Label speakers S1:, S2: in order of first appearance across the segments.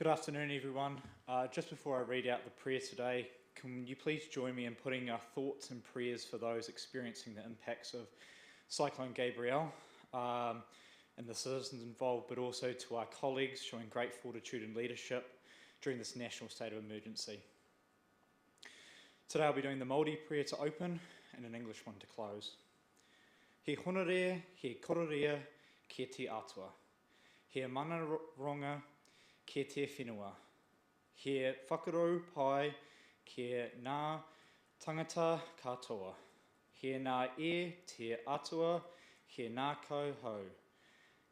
S1: Good afternoon, everyone. Just before I read out the prayer today, can you please join me in putting our thoughts and prayers for those experiencing the impacts of Cyclone Gabrielle and the citizens involved, but also to our colleagues showing great fortitude and leadership during this national state of emergency. Today I'll be doing the Māori prayer to open and an English one to close. He honorea, he kororea, ki te atua. He manaronga, ki te whenua. He whakarau pai, ki ngā tangata katoa. He ngā e te atua, he ngā kau hau.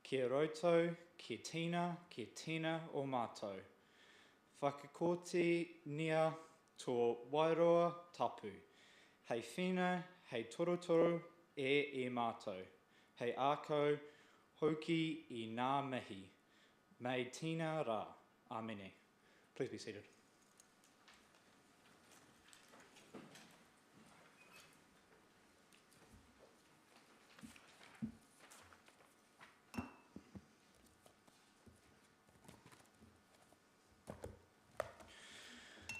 S1: Ki roto, ki tina o mātou. Whakakoti nia tō wairoa tapu. Hei whina, hei torotoro e mātou. Hei ākau, hoki I ngā mihi. Me tina rā. Amene. Please be seated.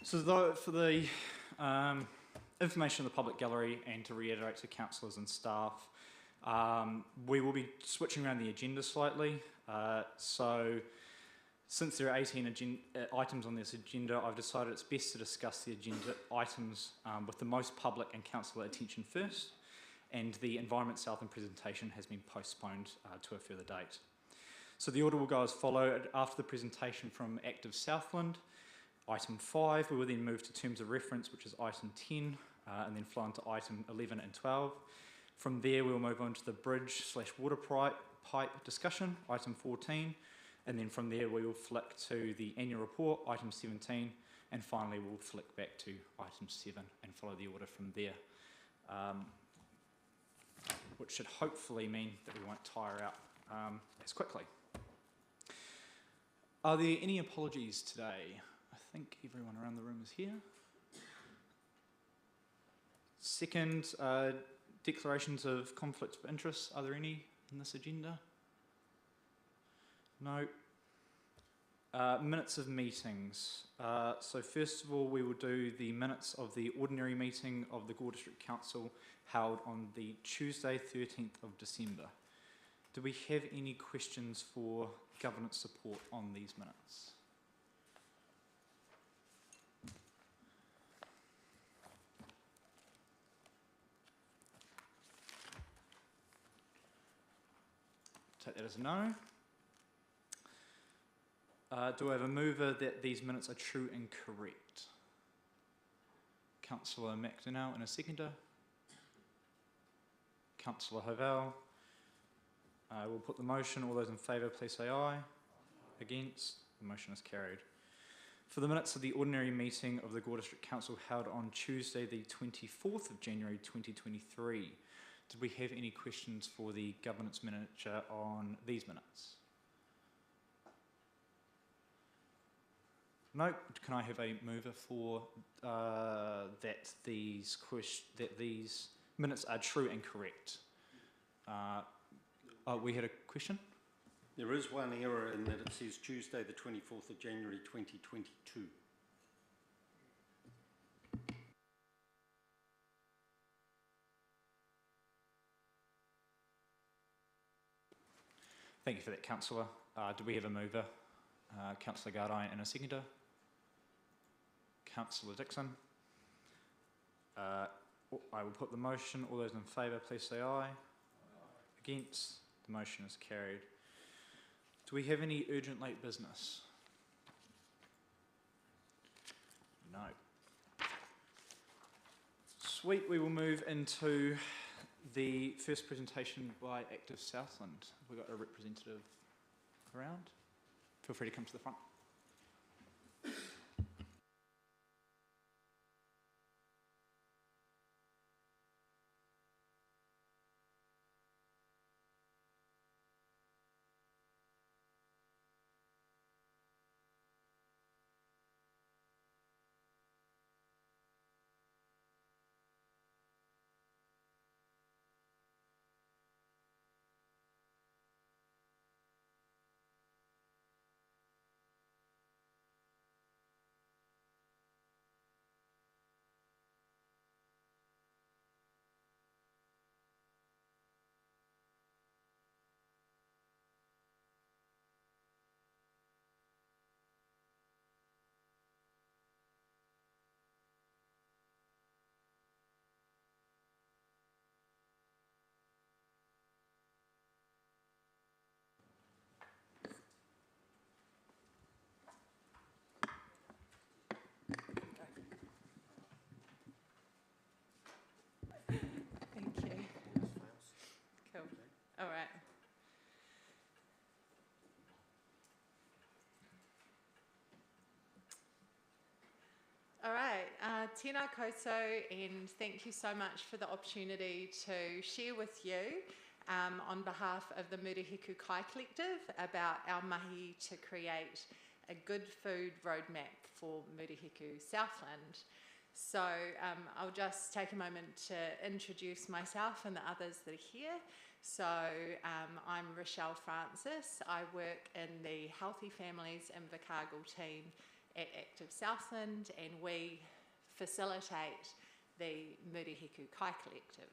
S1: So for the information of the public gallery and to reiterate to councillors and staff, we will be switching around the agenda slightly. So since there are 18 items on this agenda, I've decided it's best to discuss the agenda items with the most public and councillor attention first, and the Environment Southland presentation has been postponed to a further date. So the order will go as followed. After the presentation from Active Southland, item 5, we will then move to terms of reference, which is item 10, and then flow into item 11 and 12. From there, we will move on to the bridge/water pipe discussion, item 14, and then from there, we will flick to the annual report, item 17, and finally, we'll flick back to item 7 and follow the order from there, which should hopefully mean that we won't tire out as quickly. Are there any apologies today? I think everyone around the room is here. Second, declarations of conflict of interest. Are there any in this agenda? No. Minutes of meetings. So first of all, we will do the minutes of the ordinary meeting of the Gore District Council held on the Tuesday, 13th of December. Do we have any questions for governance support on these minutes? Take that as a no. Do I have a mover that these minutes are true and correct? Councillor McDonnell and a seconder. Councillor Hovell. We'll put the motion. All those in favour, please say aye. Against? The motion is carried. For the minutes of the ordinary meeting of the Gore District Council held on Tuesday, the 24th of January 2023, did we have any questions for the governance manager on these minutes? No. Can I have a mover for that these minutes are true and correct? We had a question?
S2: There is one error in that it says Tuesday the 24th of January 2022.
S1: Thank you for that, Councillor. Do we have a mover? Councillor Gardine and a seconder. Councillor Dixon. I will put the motion. All those in favour, please say aye. Against? The motion is carried. Do we have any urgent late business? No. Sweet, we will move into the first presentation by Active Southland. Have we got a representative around? Feel free to come to the front.
S3: All right. All right, tēnā koutou, and thank you so much for the opportunity to share with you on behalf of the Murihiku Kai Collective about our mahi to create a good food roadmap for Murihiku Southland. So I'll just take a moment to introduce myself and the others that are here. So I'm Rochelle Francis. I work in the Healthy Families Invercargill team at Active Southland, and we facilitate the Murihiku Kai Collective.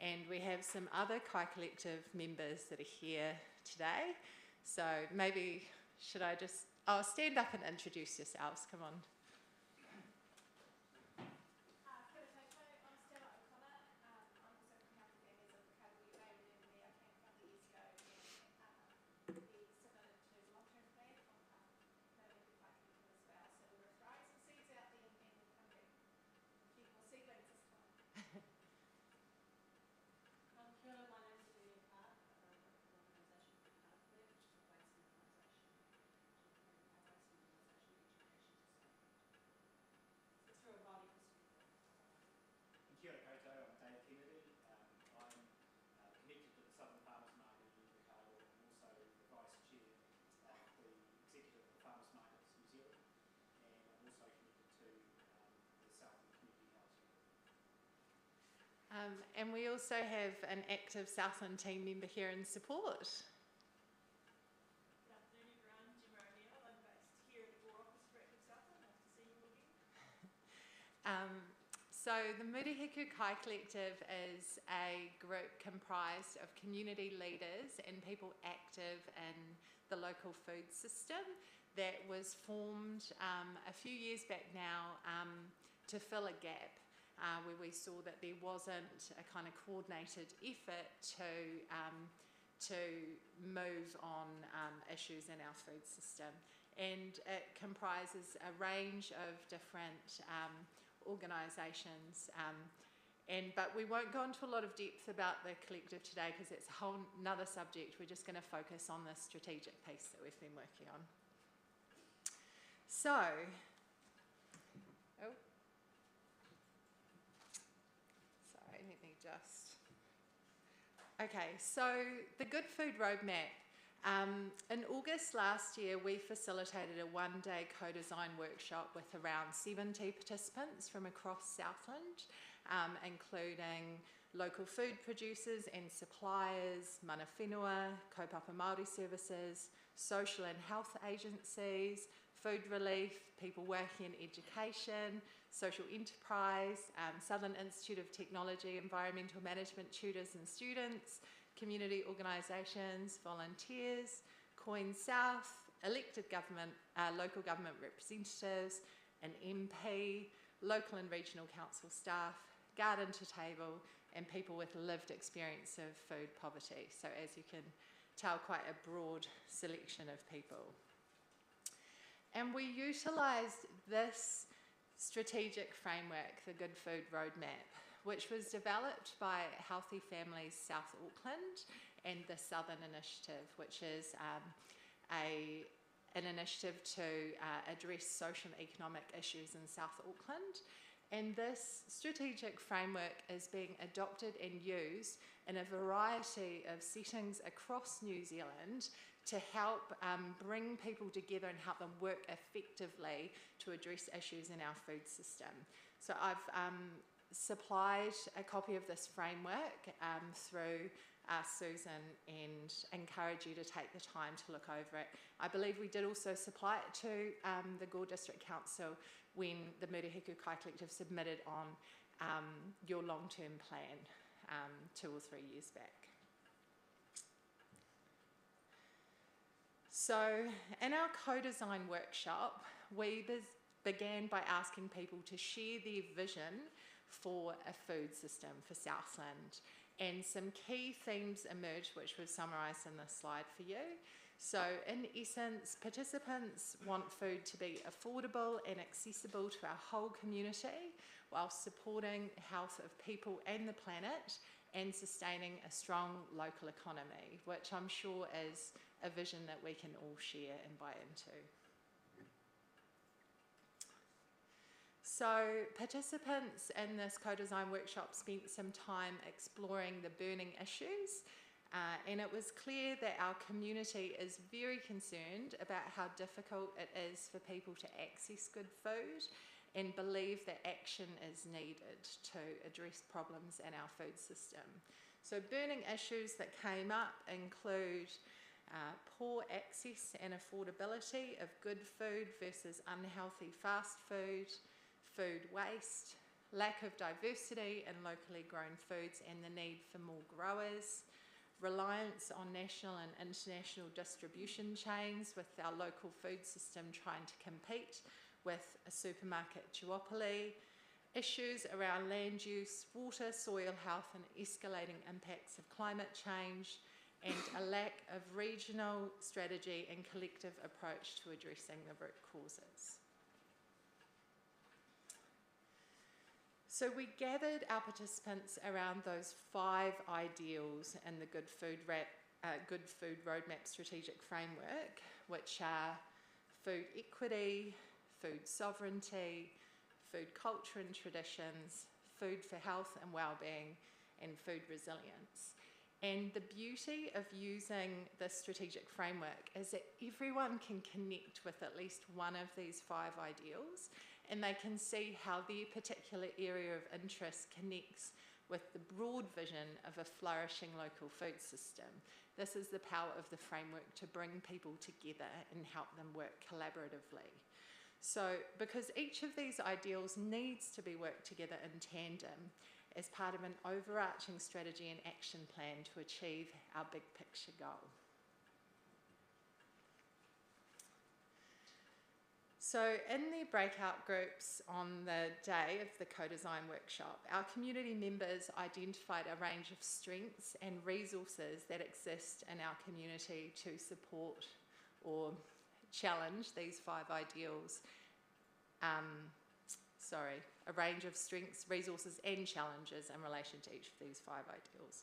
S3: And we have some other Kai Collective members that are here today. So maybe stand up and introduce yourselves, come on.
S1: Kia ora koutou, I'm Dave Kennedy. I'm connected to the Southern Farmers Market in Invercargill. I'm also the Vice Chair of the Executive of Farmers Markets New Zealand, and I'm also connected to the Southern Community Housing Group.
S3: And we also have an Active Southland team member here in support.
S4: Good afternoon everyone, Gemma O'Neill. I'm based here at the War Office for Active Southland. Nice to see you all again.
S3: So the Murihiku Kai Collective is a group comprised of community leaders and people active in the local food system that was formed a few years back now to fill a gap where we saw that there wasn't a kind of coordinated effort to move on issues in our food system. And it comprises a range of different organisations, but we won't go into a lot of depth about the collective today because it's a whole another subject. We're just going to focus on the strategic piece that we've been working on. So, so the Good Food Roadmap. In August last year, we facilitated a one-day co-design workshop with around 70 participants from across Southland, including local food producers and suppliers, mana whenua, kaupapa Māori services, social and health agencies, food relief, people working in education, social enterprise, Southern Institute of Technology, environmental management tutors and students, community organisations, volunteers, Coin South, elected government, local government representatives, an MP, local and regional council staff, garden to table, and people with lived experience of food poverty. So as you can tell, quite a broad selection of people. And we utilised this strategic framework, the Good Food Roadmap, which was developed by Healthy Families South Auckland and the Southern Initiative, which is an initiative to address social and economic issues in South Auckland. And this strategic framework is being adopted and used in a variety of settings across New Zealand to help bring people together and help them work effectively to address issues in our food system. So I've supplied a copy of this framework through Susan, and encourage you to take the time to look over it. I believe we did also supply it to the Gore District Council when the Murihiku Kai Collective submitted on your long-term plan 2 or 3 years back. So in our co-design workshop, we began by asking people to share their vision for a food system for Southland. And some key themes emerged, which we've summarised in this slide for you. So in essence, participants want food to be affordable and accessible to our whole community while supporting the health of people and the planet and sustaining a strong local economy, which I'm sure is a vision that we can all share and buy into. So participants in this co-design workshop spent some time exploring the burning issues, and it was clear that our community is very concerned about how difficult it is for people to access good food, and believe that action is needed to address problems in our food system. So burning issues that came up include poor access and affordability of good food versus unhealthy fast food, food waste, lack of diversity in locally grown foods and the need for more growers, reliance on national and international distribution chains with our local food system trying to compete with a supermarket duopoly, issues around land use, water, soil health and escalating impacts of climate change, and a lack of regional strategy and collective approach to addressing the root causes. So we gathered our participants around those 5 ideals in the Good Food Roadmap Strategic Framework, which are food equity, food sovereignty, food culture and traditions, food for health and well-being, and food resilience. And the beauty of using this strategic framework is that everyone can connect with at least one of these 5 ideals, and they can see how their particular area of interest connects with the broad vision of a flourishing local food system. This is the power of the framework to bring people together and help them work collaboratively. So, because each of these ideals needs to be worked together in tandem as part of an overarching strategy and action plan to achieve our big picture goal. So in the breakout groups on the day of the co-design workshop, our community members identified a range of strengths and resources that exist in our community to support or challenge these 5 ideals. A range of strengths, resources and challenges in relation to each of these 5 ideals.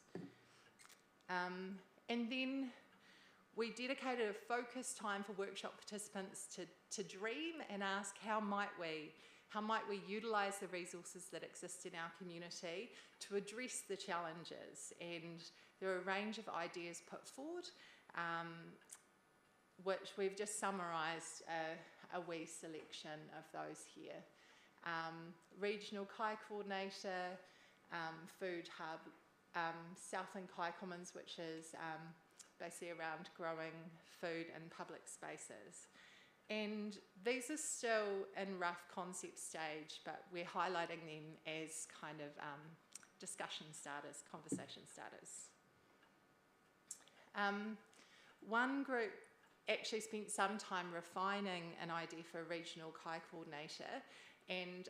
S3: And then we dedicated a focused time for workshop participants to dream and ask how might we utilise the resources that exist in our community to address the challenges. And there are a range of ideas put forward, which we've just summarised a wee selection of those here. Regional Kai Coordinator, Food Hub, Southland Kai Commons, which is basically around growing food in public spaces. And these are still in rough concept stage, but we're highlighting them as kind of discussion starters, conversation starters. One group actually spent some time refining an idea for a regional Kai coordinator, and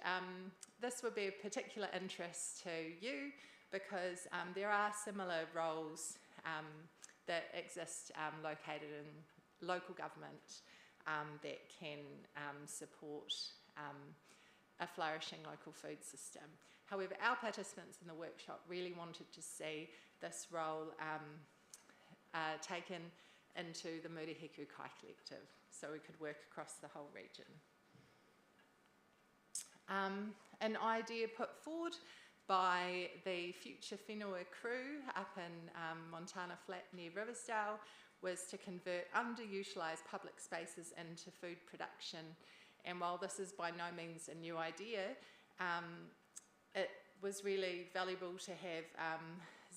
S3: this would be of particular interest to you because there are similar roles that exist located in local government that can support a flourishing local food system. However, our participants in the workshop really wanted to see this role taken into the Murihiku Kai Collective, so we could work across the whole region. An idea put forward by the Future Whenua crew up in Montana Flat near Riversdale was to convert underutilised public spaces into food production. And while this is by no means a new idea, it was really valuable to have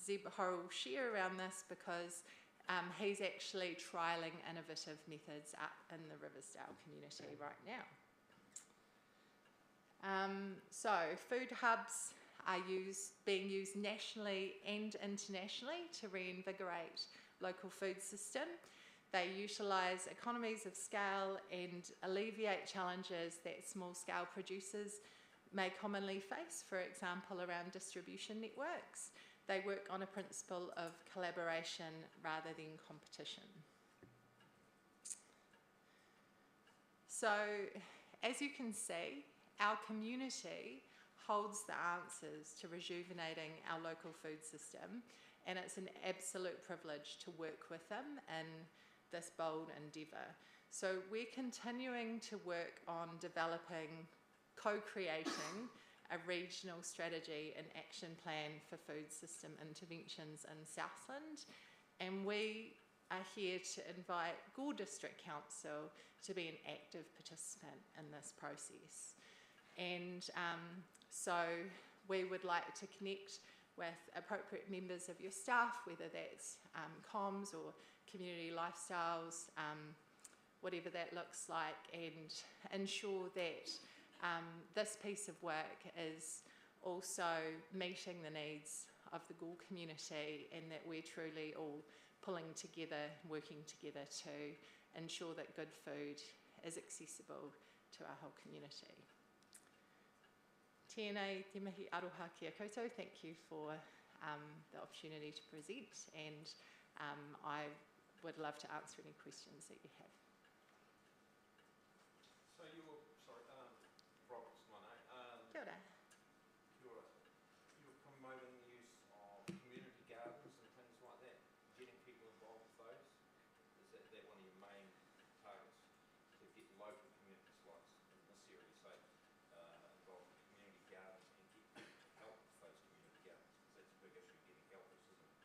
S3: Zeb Horrell share around this because he's actually trialling innovative methods up in the Riversdale community right now. So food hubs are being used nationally and internationally to reinvigorate local food system. They utilise economies of scale and alleviate challenges that small-scale producers may commonly face, for example, around distribution networks. They work on a principle of collaboration rather than competition. So, as you can see, our community holds the answers to rejuvenating our local food system, and it's an absolute privilege to work with him in this bold endeavour. So we're continuing to work on developing, co-creating a regional strategy and action plan for food system interventions in Southland, and we are here to invite Gore District Council to be an active participant in this process. And so we would like to connect with appropriate members of your staff, whether that's comms or community lifestyles, whatever that looks like, and ensure that this piece of work is also meeting the needs of the Gore community, and that we're truly all pulling together, working together to ensure that good food is accessible to our whole community. Tēnei te mihi aroha kia koutou. Thank you for the opportunity to present, and I would love to answer any questions that you have.
S5: So you're, sorry, Robert's my name.
S3: Kia ora.
S5: You're promoting the use of community gardens and things like that, getting people involved with those. Is that one of your main targets, to get local communities, like in this area, say, involved in community gardens and get help with those community gardens? Because that's a big issue, getting helpers, isn't it?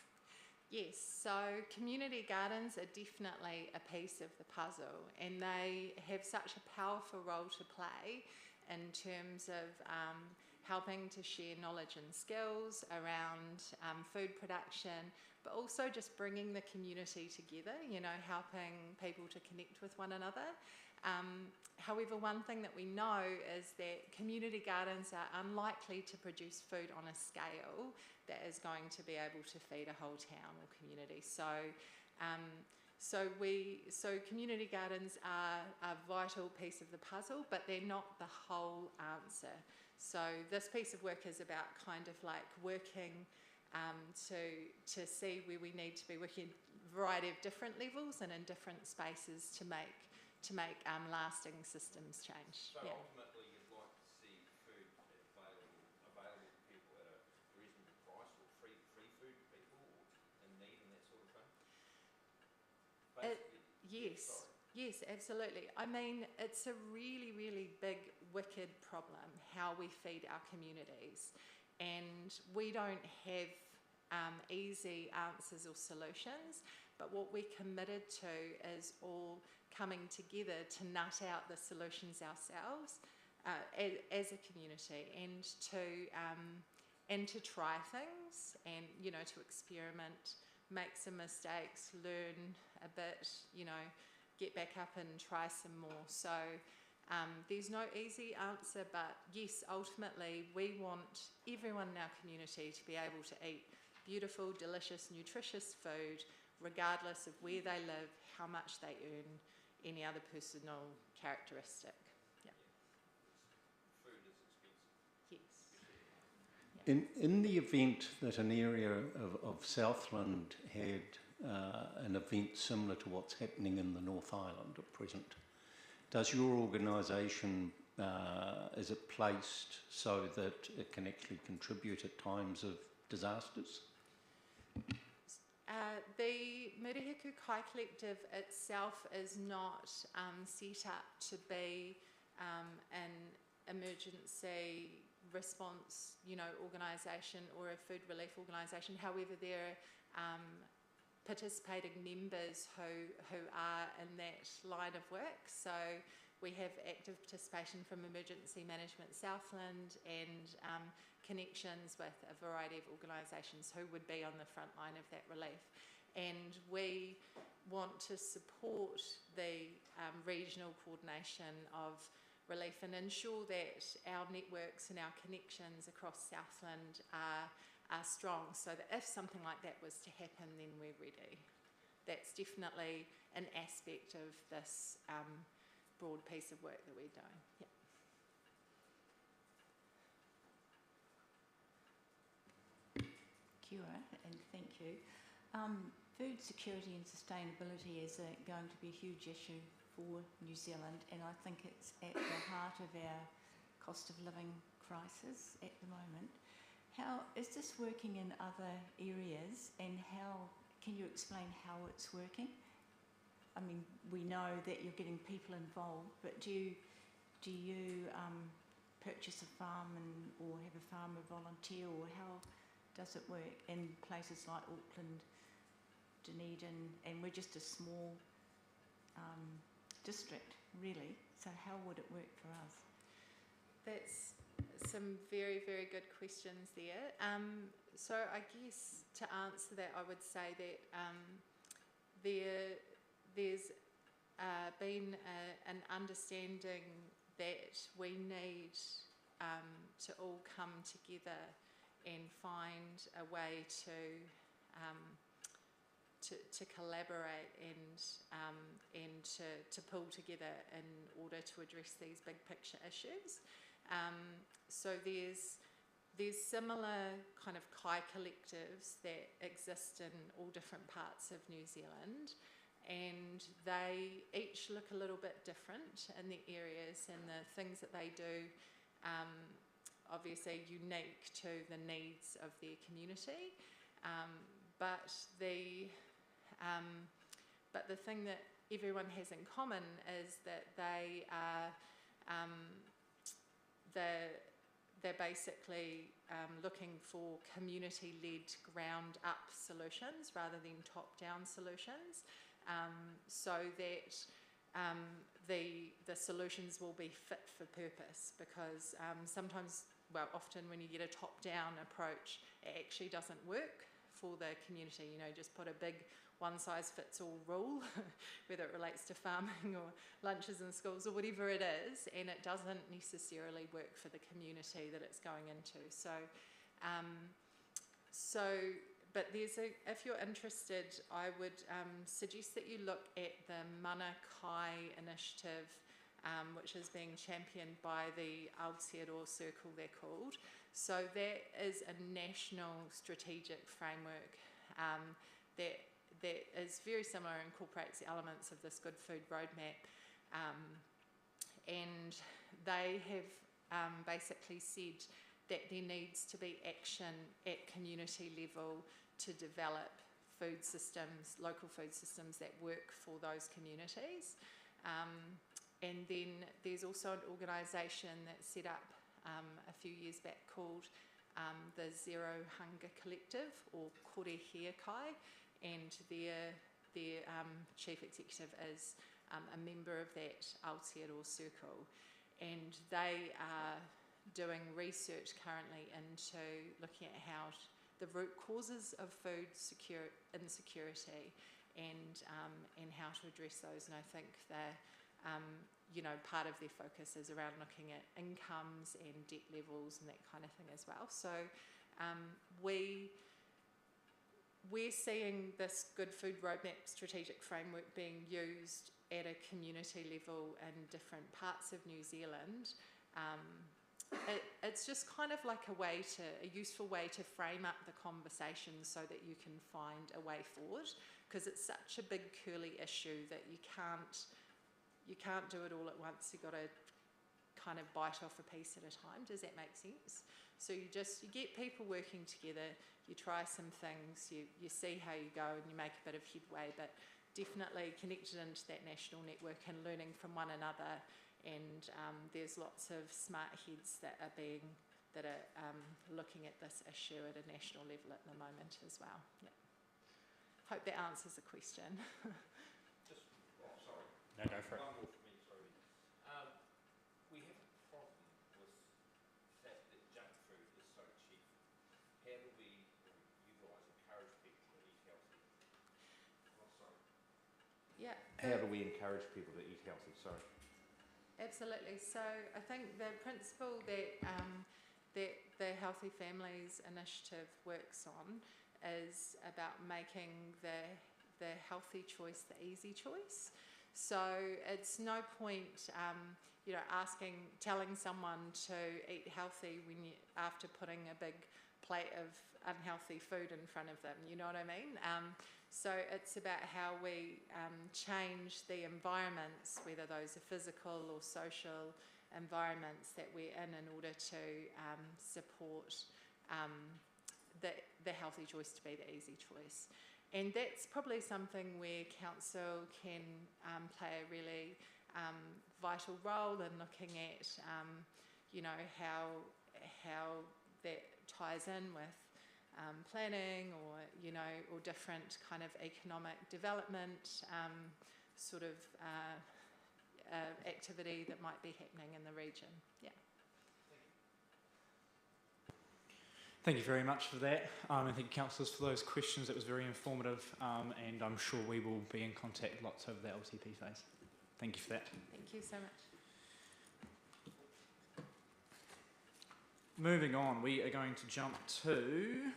S3: Yes, so community gardens are definitely a piece of the puzzle, and they have such a powerful role to play in terms of helping to share knowledge and skills around food production, but also just bringing the community together, you know, helping people to connect with one another. However, one thing that we know is that community gardens are unlikely to produce food on a scale that is going to be able to feed a whole town or community. So community gardens are a vital piece of the puzzle, but they're not the whole answer. So this piece of work is about kind of like working to see where we need to be working at a variety of different levels and in different spaces to make lasting systems change.
S5: So
S3: Yeah.
S5: ultimately, you'd like to see food available to people at a reasonable price, or free food to people or in need and that sort of thing? Basically,
S3: Yes,
S5: sorry.
S3: yes, absolutely. I mean, it's a really, really big, wicked problem, how we feed our communities. And we don't have easy answers or solutions, but what we're committed to is all coming together to nut out the solutions ourselves as a community, and to try things, and, you know, to experiment, make some mistakes, learn a bit, you know, get back up and try some more. So there's no easy answer, but yes, ultimately we want everyone in our community to be able to eat beautiful, delicious, nutritious food, regardless of where they live, how much they earn, any other personal characteristic. Yeah.
S5: Food is expensive.
S3: Yes.
S2: In the event that an area of Southland had an event similar to what's happening in the North Island at present, does your organisation, is it placed so that it can actually contribute at times of disasters?
S3: The Murihiku Kai Collective itself is not set up to be an emergency response, you know, organisation or a food relief organisation. However, there are participating members who are in that line of work. So we have active participation from Emergency Management Southland, and connections with a variety of organisations who would be on the front line of that relief. And we want to support the regional coordination of relief and ensure that our networks and our connections across Southland are strong, so that if something like that was to happen, then we're ready. That's definitely an aspect of this broad piece of work that we're doing. Yeah.
S6: Kia ora, and thank you. Food security and sustainability is going to be a huge issue for New Zealand, and I think it's at the heart of our cost of living crisis at the moment. How is this working in other areas, and how can you explain how it's working? I mean, we know that you're getting people involved, but do you purchase a farm or have a farmer volunteer, or how does it work in places like Auckland, Dunedin, and we're just a small district, really, so how would it work for us?
S3: That's some very, very good questions there. So I guess to answer that, I would say that there's been an understanding that we need to all come together and find a way to collaborate and to pull together in order to address these big picture issues. So there's similar kind of Kai collectives that exist in all different parts of New Zealand, and they each look a little bit different in their areas, and the things that they do obviously unique to the needs of their community. But the thing that everyone has in common is that they are they're basically looking for community-led ground-up solutions rather than top-down solutions, so that the solutions will be fit for purpose, because sometimes, well, often when you get a top-down approach, it actually doesn't work for the community. You know, just put a big one-size-fits-all rule, whether it relates to farming or lunches in schools or whatever it is, and it doesn't necessarily work for the community that it's going into. But if you're interested, I would suggest that you look at the Mana Kai initiative, which is being championed by the Aotearoa Circle, they're called. So that is a national strategic framework that is very similar, incorporates elements of this Good Food Roadmap, and they have basically said that there needs to be action at community level to develop food systems, local food systems that work for those communities. And then there's also an organisation that's set up a few years back called the Zero Hunger Collective, or Kore Hea Kai, and their chief executive is a member of that Aotearoa Circle, and they are doing research currently into looking at how the root causes of food insecurity and how to address those. And I think they're part of their focus is around looking at incomes and debt levels and that kind of thing as well. So we're seeing this Good Food Roadmap strategic framework being used at a community level in different parts of New Zealand. It's just kind of like a useful way to frame up the conversation so that you can find a way forward, because it's such a big curly issue that you can't do it all at once. You've got to kind of bite off a piece at a time. Does that make sense? So you get people working together, you try some things, you see how you go, and you make a bit of headway, but definitely connected into that national network and learning from one another. And there's lots of smart heads that are looking at this issue at a national level at the moment as well. Yeah. Hope that answers the question.
S5: Sorry.
S1: No, go for it.
S5: One more for me, sorry. We have a problem with the fact that junk food is so cheap. How do we, you guys, encourage people to eat healthy? Oh, sorry.
S3: Yeah.
S5: How do we encourage people to eat healthy? Sorry.
S3: Absolutely. So I think the principle that the Healthy Families Initiative works on is about making the healthy choice the easy choice. So it's no point, telling someone to eat healthy after putting a big plate of unhealthy food in front of them. You know what I mean? So it's about how we change the environments, whether those are physical or social, environments that we're in order to support the healthy choice to be the easy choice. And that's probably something where council can play a really vital role in looking at, you know, how that ties in with planning, or, you know, or different kind of economic development sort of activity that might be happening in the region. Yeah.
S1: Thank you very much for that, and thank you, councillors, for those questions. It was very informative, and I'm sure we will be in contact lots over the LTP phase. Thank you for that.
S3: Thank you so much.
S1: Moving on, we are going to jump to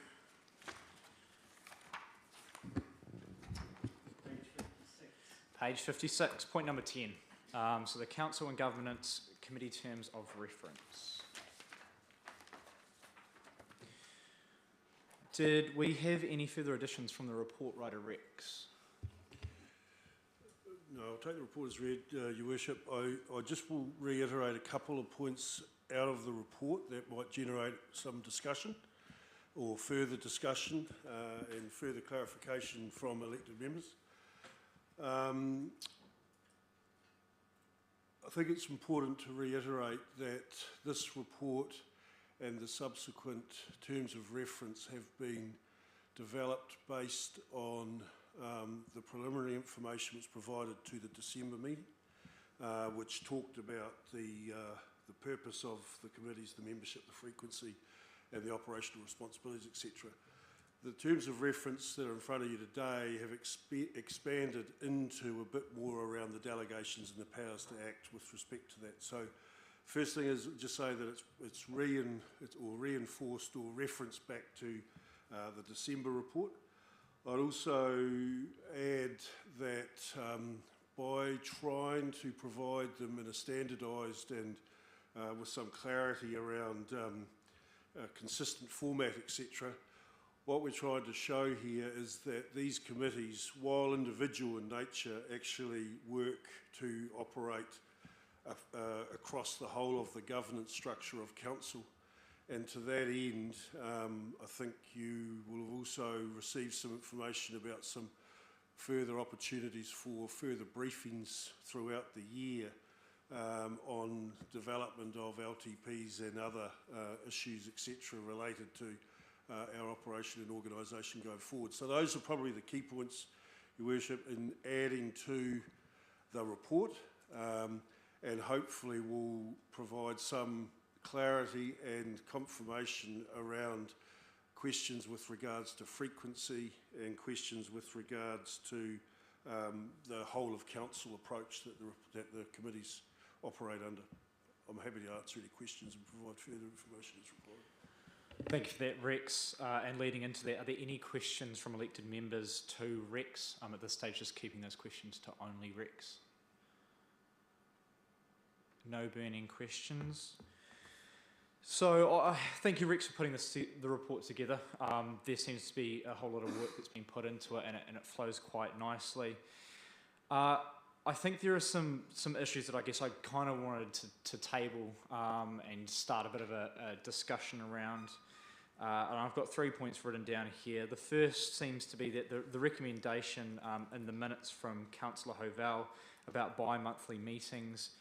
S1: page 56, point number 10. So the Council and Governance Committee terms of reference. Did we have any further additions from the report writer, Rex?
S7: No, I'll take the report as read, Your Worship. I just will reiterate a couple of points out of the report that might generate some discussion or further discussion and further clarification from elected members. I think it's important to reiterate that this report and the subsequent terms of reference have been developed based on the preliminary information which was provided to the December meeting, which talked about the purpose of the committees, the membership, the frequency, and the operational responsibilities, etc. The terms of reference that are in front of you today have expanded into a bit more around the delegations and the powers to act with respect to that. So, first thing is just say that it's reinforced or referenced back to the December report. I'd also add that by trying to provide them in a standardised and with some clarity around consistent format, etc., what we're trying to show here is that these committees, while individual in nature, actually work to operate across the whole of the governance structure of council. And to that end, I think you will have also received some information about some further opportunities for further briefings throughout the year on development of LTPs and other issues, etc., related to our operation and organisation going forward. So those are probably the key points, Your Worship, in adding to the report, and hopefully will provide some clarity and confirmation around questions with regards to frequency and questions with regards to the whole of council approach that the committees operate under. I'm happy to answer any questions and provide further information as required.
S1: Thank you for that, Rex. And leading into that, are there any questions from elected members to Rex? At this stage, just keeping those questions to only Rex. No burning questions. So thank you, Rex, for putting the report together. There seems to be a whole lot of work that's been put into it, and it flows quite nicely. I think there are some issues that I guess I kind of wanted to table and start a bit of a discussion around. And I've got 3 points written down here. The first seems to be that the recommendation in the minutes from Councillor Hovell about bi-monthly meetings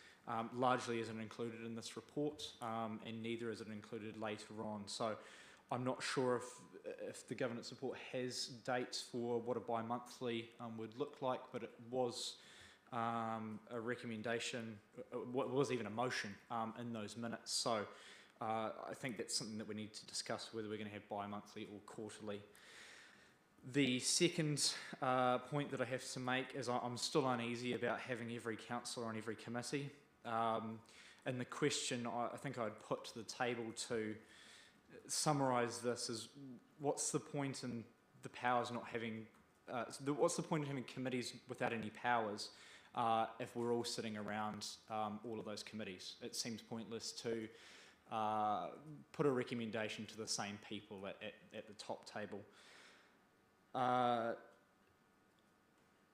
S1: largely isn't included in this report, and neither is it included later on. So I'm not sure if the governance support has dates for what a bi-monthly would look like, but it was a recommendation, it was even a motion in those minutes. So I think that's something that we need to discuss, whether we're going to have bi-monthly or quarterly. The second point that I have to make is I'm still uneasy about having every councillor on every committee. And the question I think I'd put to the table to summarise this is, what's the point in the powers not having, what's the point in having committees without any powers if we're all sitting around all of those committees? It seems pointless to put a recommendation to the same people at the top table.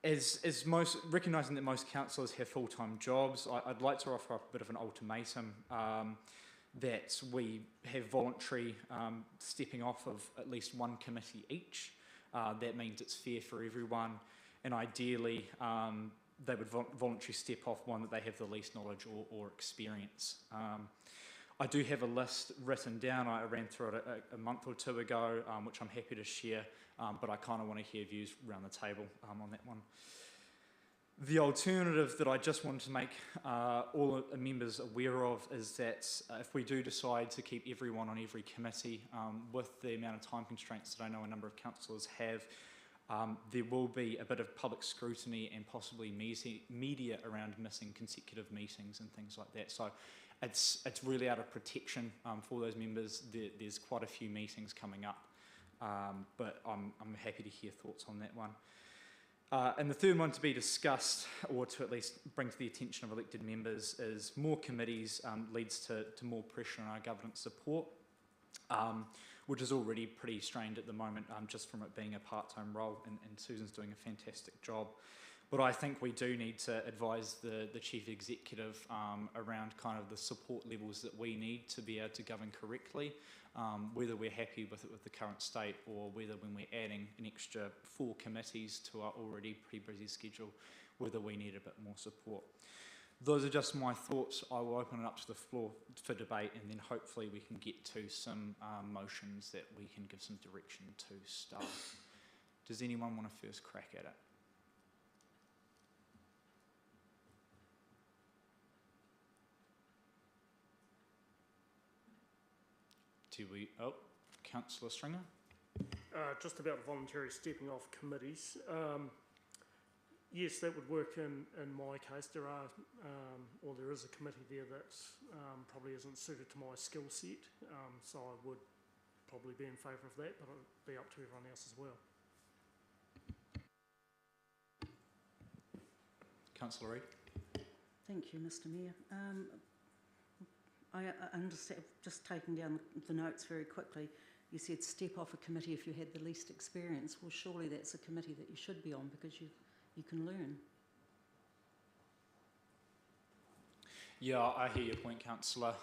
S1: as most recognising that most councillors have full-time jobs, I'd like to offer up a bit of an ultimatum that we have voluntary stepping off of at least one committee each. That means it's fair for everyone, and ideally they would voluntarily step off one that they have the least knowledge or experience. I do have a list written down. I ran through it a month or two ago, which I'm happy to share, but I kind of want to hear views around the table on that one. The alternative that I just want to make all the members aware of is that if we do decide to keep everyone on every committee with the amount of time constraints that I know a number of councillors have, there will be a bit of public scrutiny and possibly media around missing consecutive meetings and things like that. So it's really out of protection for those members. There's quite a few meetings coming up, but I'm happy to hear thoughts on that one. And the third one to be discussed, or to at least bring to the attention of elected members, is more committees leads to more pressure on our governance support, which is already pretty strained at the moment, just from it being a part-time role, and Susan's doing a fantastic job. But I think we do need to advise the Chief Executive around kind of the support levels that we need to be able to govern correctly, whether we're happy with it with the current state, or whether when we're adding an extra 4 committees to our already pretty busy schedule, whether we need a bit more support. Those are just my thoughts. I will open it up to the floor for debate, and then hopefully we can get to some motions that we can give some direction to staff. Does anyone want to first crack at it? Councillor Stringer?
S8: Just about voluntary stepping off committees. Yes, that would work in my case. There is a committee there that probably isn't suited to my skill set, so I would probably be in favour of that, but it would be up to everyone else as well.
S1: Councillor Reid?
S9: Thank you, Mr Mayor. I understand, just taking down the notes very quickly, you said step off a committee if you had the least experience. Well, surely that's a committee that you should be on, because you can learn.
S1: Yeah, I hear your point, Councillor,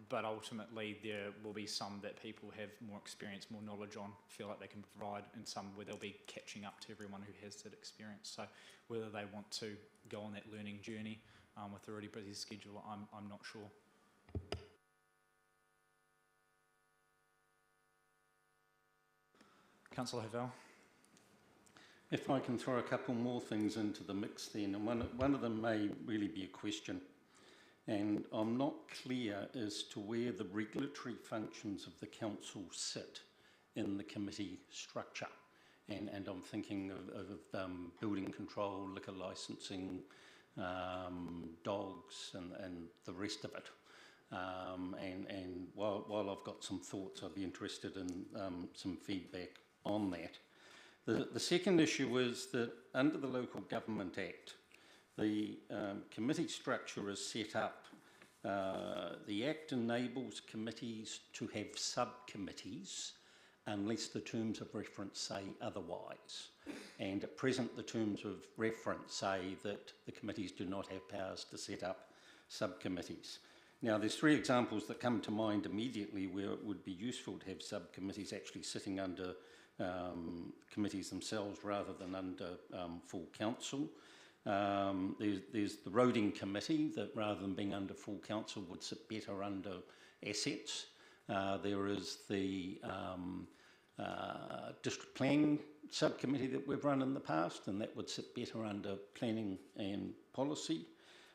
S1: but ultimately there will be some that people have more experience, more knowledge on, feel like they can provide, and some where they'll be catching up to everyone who has that experience. So whether they want to go on that learning journey with a really busy schedule, I'm not sure. Councillor Havel.
S2: If I can throw a couple more things into the mix then, and one of them may really be a question, and I'm not clear as to where the regulatory functions of the council sit in the committee structure, and I'm thinking of building control, liquor licensing, dogs and the rest of it. And while I've got some thoughts, I'd be interested in some feedback on that. The second issue is that under the Local Government Act, the committee structure is set up. The Act enables committees to have subcommittees unless the terms of reference say otherwise. And at present, the terms of reference say that the committees do not have powers to set up subcommittees. Now, there's 3 examples that come to mind immediately where it would be useful to have subcommittees actually sitting under committees themselves rather than under full council. There's the roading committee that, rather than being under full council, would sit better under assets. There is the district planning subcommittee that we've run in the past, and that would sit better under planning and policy.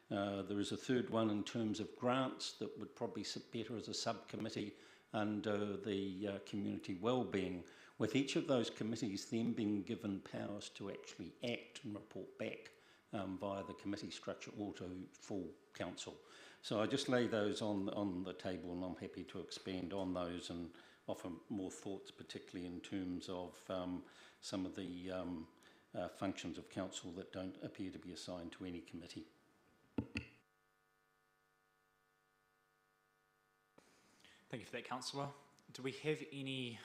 S2: There is a third one in terms of grants that would probably sit better as a subcommittee under the community wellbeing, with each of those committees then being given powers to actually act and report back via the committee structure or to full council. So I just lay those on the table, and I'm happy to expand on those and offer more thoughts, particularly in terms of some of the functions of council that don't appear to be assigned to any committee.
S1: Thank you for that, Councillor. Do we have any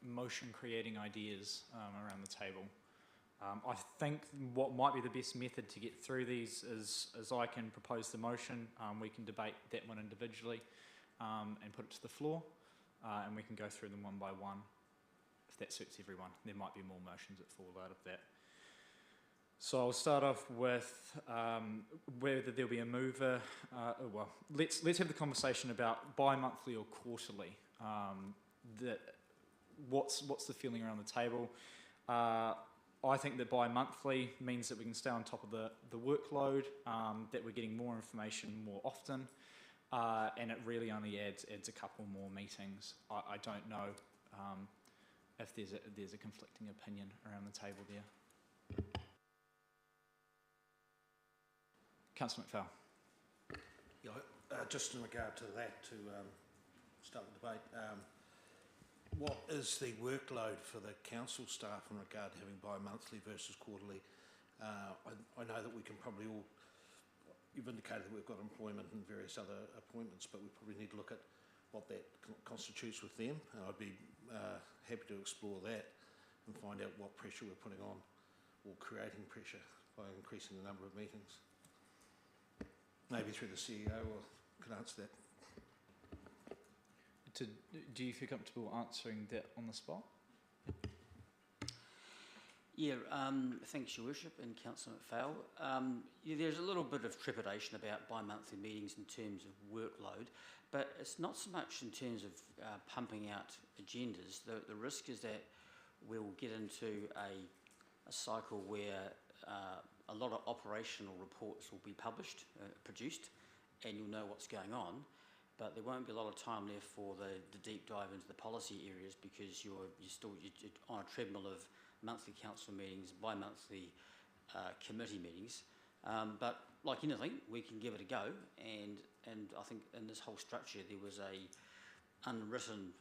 S1: motion creating ideas around the table? I think what might be the best method to get through these is I can propose the motion, we can debate that one individually and put it to the floor, and we can go through them one by one if that suits everyone. There might be more motions that fall out of that. So I'll start off with whether there'll be a mover. Well, let's have the conversation about bi-monthly or quarterly. What's the feeling around the table? I think that bi-monthly means that we can stay on top of the workload, that we're getting more information more often, and it really only adds a couple more meetings. I don't know if there's a conflicting opinion around the table there. Councillor McPhail.
S10: Yeah, just in regard to that, to start the debate, what is the workload for the council staff in regard to having bi-monthly versus quarterly? I know that we can probably all, you've indicated that we've got employment and various other appointments, but we probably need to look at what that constitutes with them, and I'd be happy to explore that and find out what pressure we're putting on or creating pressure by increasing the number of meetings. Maybe through the CEO or could answer that.
S1: Do you feel comfortable answering that on the spot?
S11: Yeah, thanks, Your Worship, and Councillor McPhail. Yeah, there's a little bit of trepidation about bi-monthly meetings in terms of workload, but it's not so much in terms of pumping out agendas. The risk is that we'll get into a cycle where a lot of operational reports will be published, produced, and you'll know what's going on, but there won't be a lot of time left for the deep dive into the policy areas because you're on a treadmill of monthly council meetings, bi-monthly committee meetings. But like anything, we can give it a go, and I think in this whole structure there was a unwritten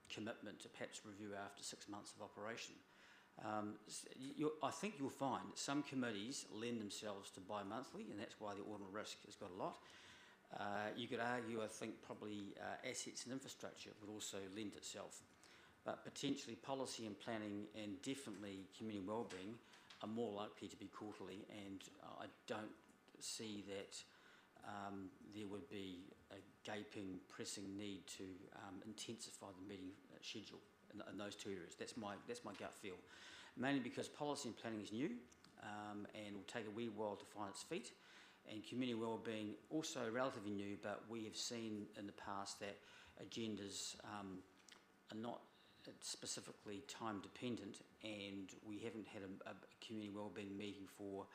S11: commitment to perhaps review after 6 months of operation. I think you'll find that some committees lend themselves to bi-monthly, and that's why the ordinary risk has got a lot. You could argue, I think, probably assets and infrastructure would also lend itself. But potentially policy and planning and definitely community wellbeing are more likely to be quarterly, and I don't see that there would be a gaping, pressing need to intensify the meeting schedule in those two areas. That's my gut feel. Mainly because policy and planning is new and will take a wee while to find its feet, and community wellbeing also relatively new, but we have seen in the past that agendas are not specifically time dependent, and we haven't had a community wellbeing meeting for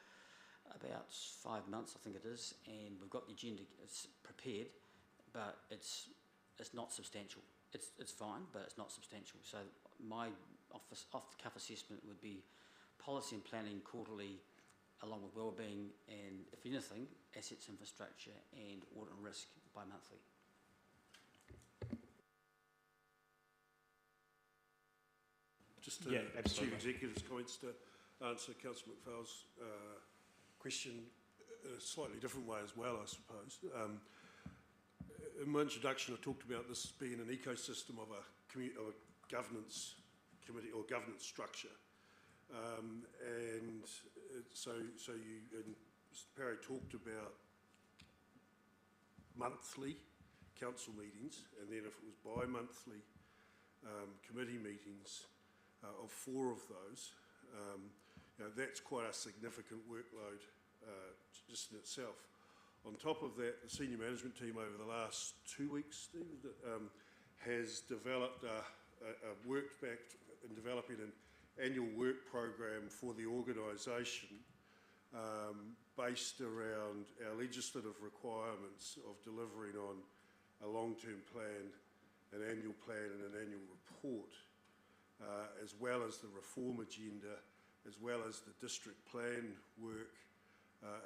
S11: about 5 months, I think it is, and we've got the agenda prepared, but it's not substantial. It's fine, but it's not substantial. So my off-the-cuff assessment would be policy and planning quarterly, along with wellbeing, and if anything, assets, infrastructure, and audit and risk bi-monthly.
S7: Just to Chief Executive's comments to answer Councillor McPhail's question in a slightly different way as well, I suppose. In my introduction, I talked about this being an ecosystem of a governance committee or governance structure, and so you and Perry talked about monthly council meetings, and then if it was bi-monthly committee meetings of 4 of those, that's quite a significant workload just in itself. On top of that, the senior management team over the last 2 weeks, Steve, has developed worked back in developing an annual work program for the organisation based around our legislative requirements of delivering on a long-term plan, an annual plan and an annual report, as well as the reform agenda, as well as the district plan work,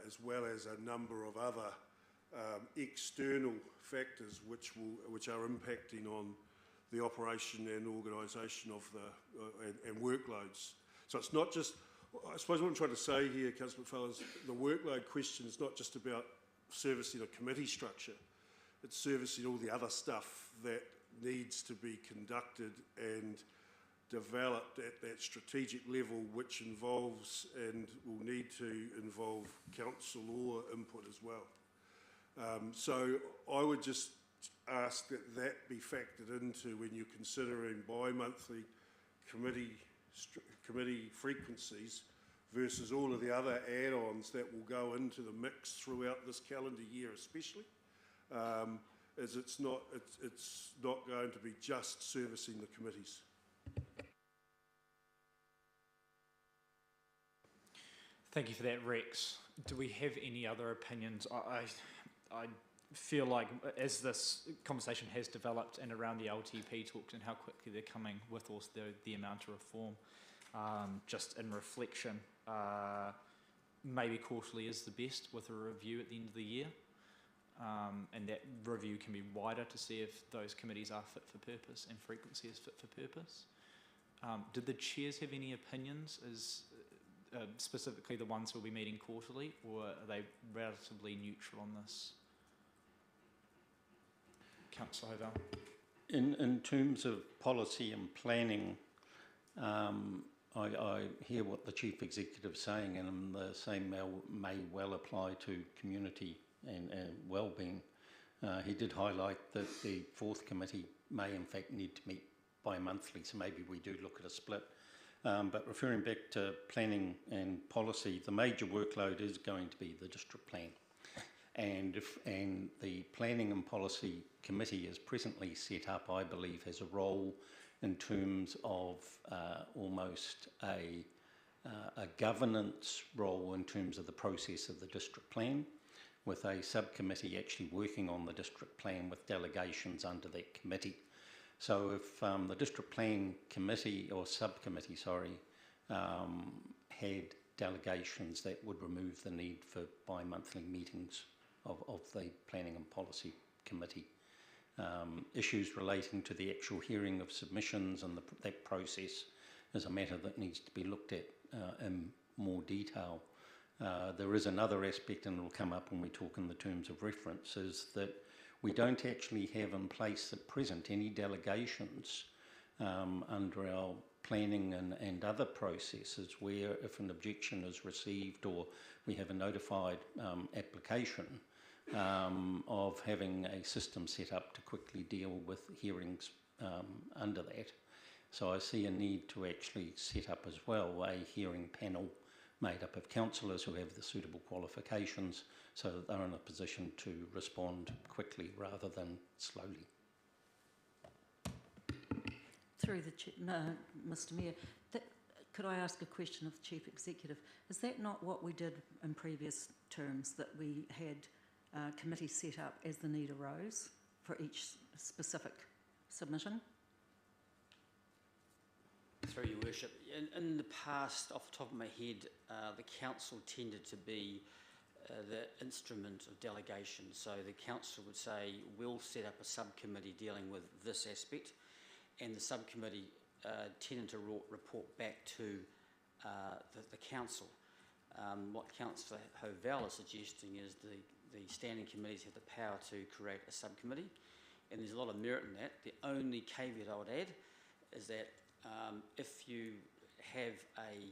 S7: as well as a number of other external factors which are impacting on the operation and organisation of the and workloads. So it's not just, I suppose what I'm trying to say here, Councillor McPhail, is the workload question is not just about servicing a committee structure, it's servicing all the other stuff that needs to be conducted and developed at that strategic level, which involves and will need to involve council or input as well. So I would just ask that that be factored into when you're considering bi-monthly committee frequencies versus all of the other add-ons that will go into the mix throughout this calendar year especially, as it's not going to be just servicing the committees.
S1: Thank you for that, Rex. Do we have any other opinions? I feel like as this conversation has developed and around the LTP talks and how quickly they're coming with also the amount of reform, just in reflection, maybe quarterly is the best with a review at the end of the year. And that review can be wider to see if those committees are fit for purpose and frequency is fit for purpose. Did the chairs have any opinions as specifically the ones who will be meeting quarterly, or are they relatively neutral on this? Councillor Hovell.
S2: In terms of policy and planning, I hear what the Chief Executive is saying, and the same may well apply to community and wellbeing. He did highlight that the fourth committee may in fact need to meet bi-monthly, so maybe we do look at a split. But referring back to planning and policy, the major workload is going to be the district plan. And the Planning and Policy Committee is presently set up, I believe, has a role in terms of almost a governance role in terms of the process of the district plan, with a subcommittee actually working on the district plan with delegations under that committee. So if the district plan committee or subcommittee, had delegations, that would remove the need for bi-monthly meetings of the Planning and Policy Committee. Issues relating to the actual hearing of submissions and that process is a matter that needs to be looked at in more detail. There is another aspect, and it will come up when we talk in the terms of reference, is that we don't actually have in place at present any delegations under our planning and other processes where if an objection is received or we have a notified application of having a system set up to quickly deal with hearings under that. So I see a need to actually set up as well a hearing panel made up of councillors who have the suitable qualifications so that they're in a position to respond quickly rather than slowly.
S9: Through the Mr. Mayor, could I ask a question of the Chief Executive? Is that not what we did in previous terms, that we had committees set up as the need arose for each specific submission?
S11: Through your worship, in the past, off the top of my head, the council tended to be the instrument of delegation. So the council would say, we'll set up a subcommittee dealing with this aspect, and the subcommittee tended to report back to the council. What Councillor Hovell is suggesting is the standing committees have the power to create a subcommittee, and there's a lot of merit in that. The only caveat I would add is that if you have a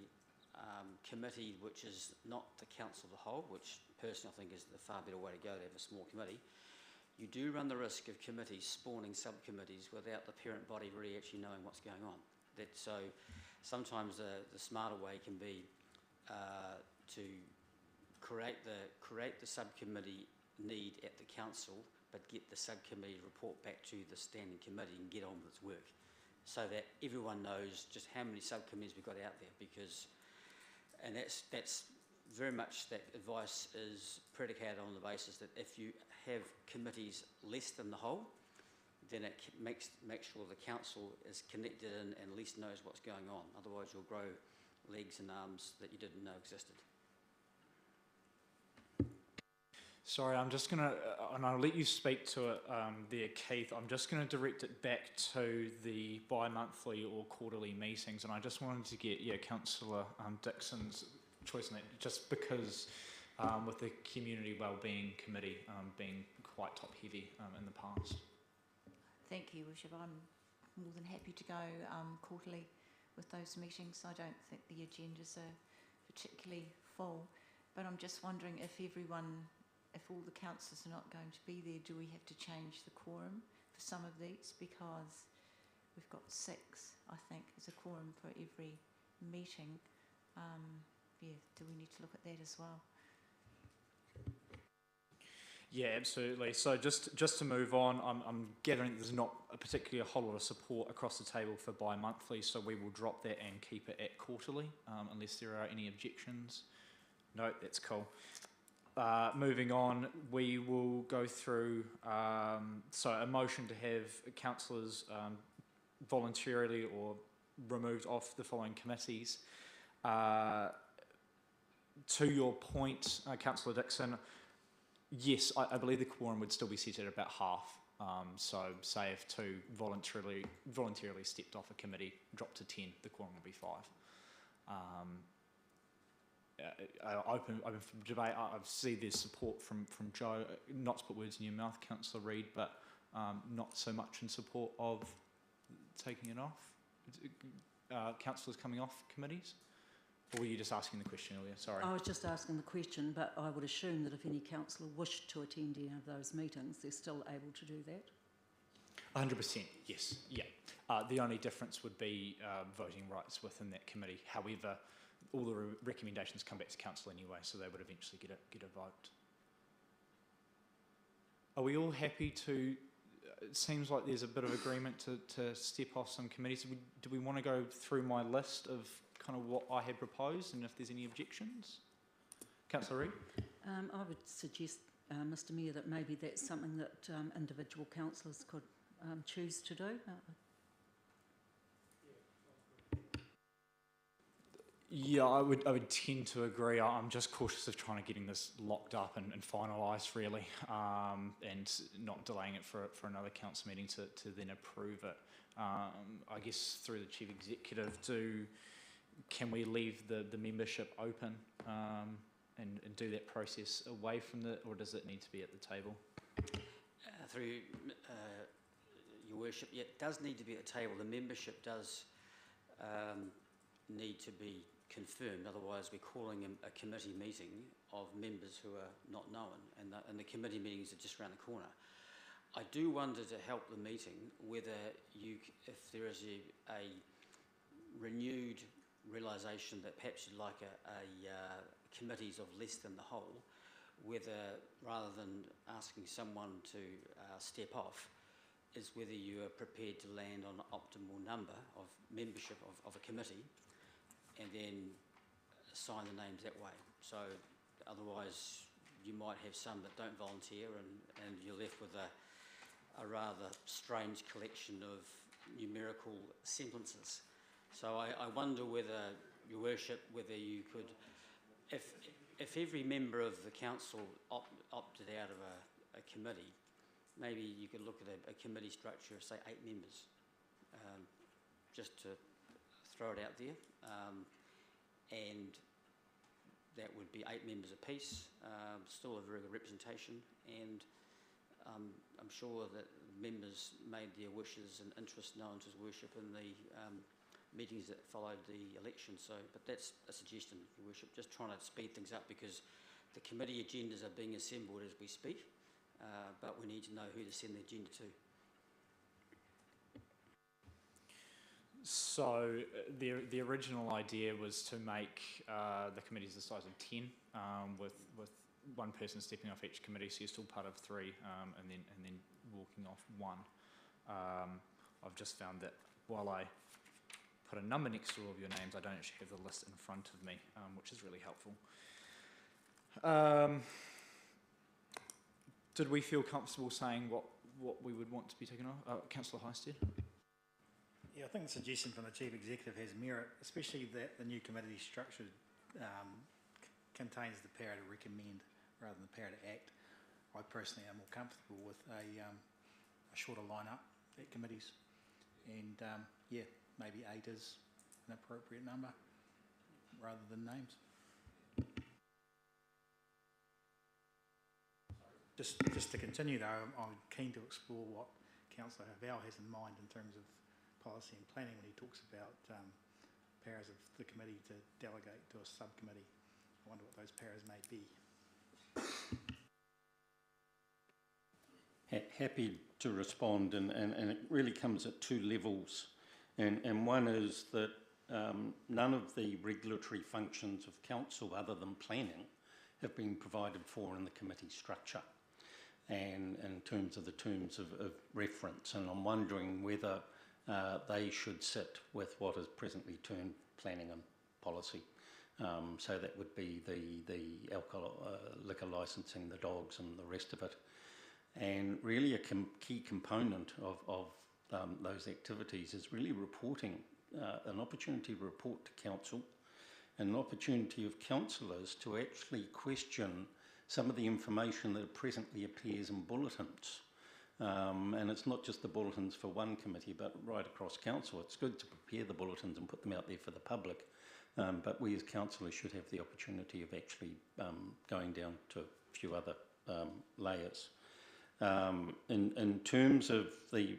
S11: committee which is not the council of the whole, which personally I think is the far better way to go, to have a small committee, you do run the risk of committees spawning subcommittees without the parent body really actually knowing what's going on. So sometimes the smarter way can be to create the subcommittee need at the council, but get the subcommittee to report back to the standing committee and get on with its work, so that everyone knows just how many subcommittees we've got out there. And that's very much, that advice is predicated on the basis that if you have committees less than the whole, then it makes sure the council is connected and at least knows what's going on. Otherwise you'll grow legs and arms that you didn't know existed.
S1: Sorry, I'm just going to, and I'll let you speak to it there, Keith. I'm just going to direct it back to the bi-monthly or quarterly meetings, and I just wanted to get, Councillor Dixon's choice on that, just because with the Community Wellbeing Committee being quite top-heavy in the past.
S6: Thank you, Worship. I'm more than happy to go quarterly. with those meetings. I don't think the agendas are particularly full, but I'm just wondering if all the councillors are not going to be there, do we have to change the quorum for some of these? Because we've got 6, I think, as a quorum for every meeting. Yeah, do we need to look at that as well?
S1: Yeah, absolutely. So just to move on, I'm gathering there's not particularly a whole lot of support across the table for bi-monthly, so we will drop that and keep it at quarterly, unless there are any objections. No, that's cool. Moving on, we will go through, so a motion to have councillors voluntarily or removed off the following committees. To your point, Councillor Dixon, yes, I believe the quorum would still be set at about half. So say if 2 voluntarily stepped off a committee, dropped to 10, the quorum will be 5. Open for debate. I see there's support from Joe, not to put words in your mouth, Councillor Reid, but not so much in support of taking it off. Councillors coming off committees? Or were you just asking the question earlier? Sorry.
S9: I was just asking the question, but I would assume that if any councillor wished to attend any of those meetings, they're still able to do that?
S1: 100%, yes. Yeah. The only difference would be voting rights within that committee. However, all the recommendations come back to council anyway, so they would eventually get a vote. Are we all happy to? It seems like there's a bit of agreement to step off some committees. Do we want to go through my list of kind of what I had proposed, and if there's any objections? Councillor Reid?
S9: I would suggest, Mr Mayor, that maybe that's something that individual councillors could choose to do.
S1: Yeah, I would tend to agree. I'm just cautious of trying to getting this locked up and finalised, really, and not delaying it for another council meeting to then approve it. I guess through the Chief Executive, can we leave the membership open and do that process away from or does it need to be at the table?
S11: Through Your Worship, yeah, it does need to be at the table. The membership does need to be confirmed, otherwise we're calling a committee meeting of members who are not known, and the committee meetings are just around the corner. I do wonder, to help the meeting, whether if there is a renewed realisation that perhaps you'd like committees of less than the whole, whether rather than asking someone to step off, is whether you are prepared to land on an optimal number of membership of a committee and then assign the names that way. So otherwise you might have some that don't volunteer and you're left with a rather strange collection of numerical sentences. So I wonder whether, Your Worship, whether you could, if every member of the council opted out of a committee, maybe you could look at a committee structure of, say, 8 members, just to throw it out there, and that would be 8 members apiece, still a very good representation, and I'm sure that members made their wishes and interests known to His Worship in the meetings that followed the election. So, but that's a suggestion, Your Worship, just trying to speed things up because the committee agendas are being assembled as we speak, but we need to know who to send the agenda to.
S1: So the original idea was to make the committees the size of 10, with one person stepping off each committee, so you're still part of 3, and then walking off 1. I've just found that while I put a number next to all of your names, I don't actually have the list in front of me, which is really helpful. Did we feel comfortable saying what we would want to be taken off? Councillor Highstead?
S12: Yeah, I think the suggestion from the Chief Executive has merit, especially that the new committee structure contains the power to recommend rather than the power to act. I personally am more comfortable with a shorter line-up at committees, and yeah, maybe 8 is an appropriate number rather than names. Just to continue though, I'm keen to explore what Councillor Havell has in mind in terms of policy and planning when he talks about powers of the committee to delegate to a subcommittee. I wonder what those powers may be.
S2: Happy to respond, and it really comes at two levels. And one is that none of the regulatory functions of council other than planning have been provided for in the committee structure and in terms of the terms of reference. And I'm wondering whether they should sit with what is presently termed planning and policy. So that would be the alcohol, liquor licensing, the dogs and the rest of it. And really a key component of those activities is really reporting, an opportunity to report to council, and an opportunity of councillors to actually question some of the information that presently appears in bulletins. And it's not just the bulletins for one committee, but right across council. It's good to prepare the bulletins and put them out there for the public, but we as councillors should have the opportunity of actually going down to a few other layers. In terms of the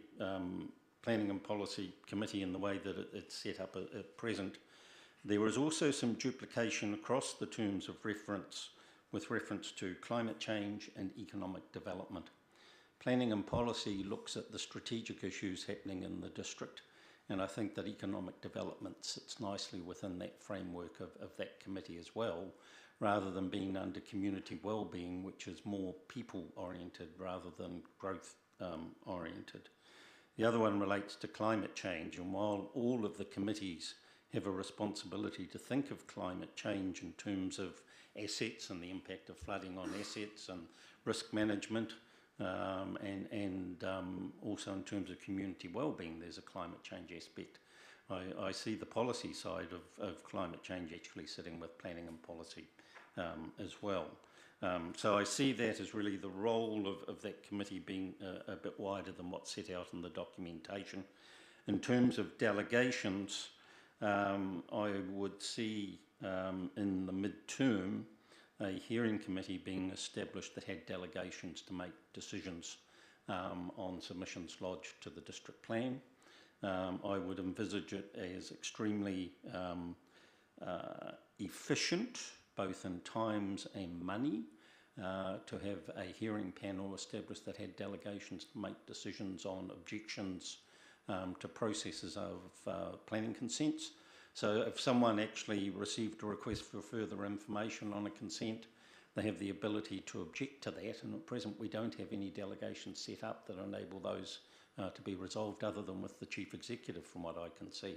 S2: Planning and Policy Committee and the way that it's set up at present, there is also some duplication across the terms of reference with reference to climate change and economic development. Planning and Policy looks at the strategic issues happening in the district, and I think that economic development sits nicely within that framework of that committee as well, rather than being under community wellbeing, which is more people-oriented rather than growth-oriented. The other one relates to climate change, and while all of the committees have a responsibility to think of climate change in terms of assets and the impact of flooding on assets and risk management, and also in terms of community wellbeing, there's a climate change aspect. I see the policy side of climate change actually sitting with planning and policy as well. So I see that as really the role of that committee being a bit wider than what's set out in the documentation. In terms of delegations, I would see in the mid-term a hearing committee being established that had delegations to make decisions on submissions lodged to the district plan. I would envisage it as extremely efficient, both in times and money, to have a hearing panel established that had delegations to make decisions on objections to processes of planning consents. So if someone actually received a request for further information on a consent, they have the ability to object to that, and at present we don't have any delegations set up that enable those to be resolved other than with the Chief Executive, from what I can see.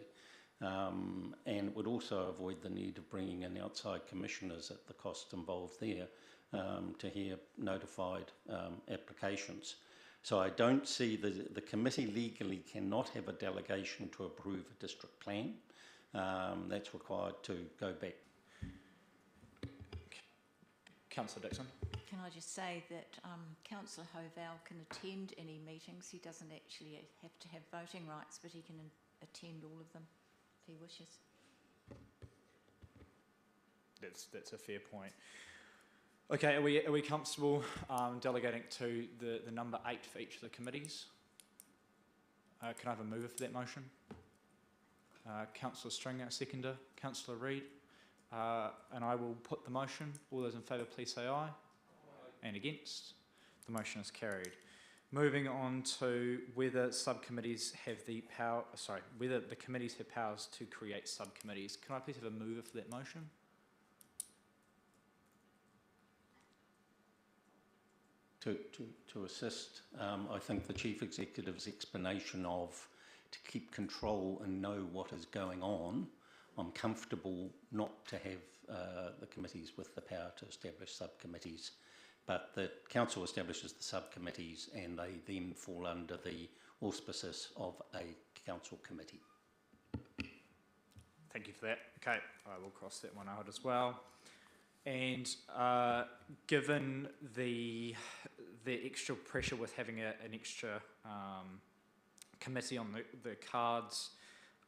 S2: And it would also avoid the need of bringing in outside commissioners at the cost involved there to hear notified applications. So I don't see the committee legally cannot have a delegation to approve a district plan. That's required to go back.
S1: Councillor Dixon.
S6: Can I just say that Councillor Hovell can attend any meetings. He doesn't actually have to have voting rights, but he can attend all of them if he wishes.
S1: That's a fair point. Okay, are we comfortable delegating to the number 8 for each of the committees? Can I have a mover for that motion? Councillor Stringer, seconder. Councillor Reid. And I will put the motion. All those in favour, please say aye. And against? The motion is carried. Moving on to whether subcommittees have the power, whether the committees have powers to create subcommittees. Can I please have a mover for that motion?
S2: To assist, I think the Chief Executive's explanation of to keep control and know what is going on, I'm comfortable not to have the committees with the power to establish subcommittees, but the council establishes the subcommittees and they then fall under the auspices of a council committee.
S1: Thank you for that. Okay, I will cross that one out as well. And given the extra pressure with having an extra committee on the cards,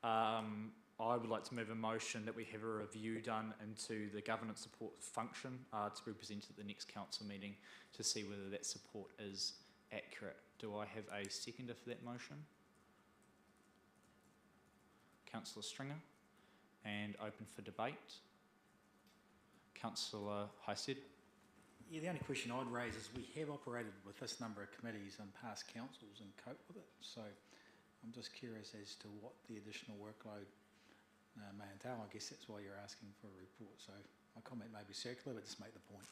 S1: I would like to move a motion that we have a review done into the governance support function to be presented at the next council meeting to see whether that support is accurate. Do I have a seconder for that motion? Councillor Stringer. and open for debate. Councillor Highstead.
S12: Yeah, the only question I'd raise is we have operated with this number of committees in past councils and coped with it. So I'm just curious as to what the additional workload may entail. I guess that's why you're asking for a report. So my comment may be circular, but just make the point.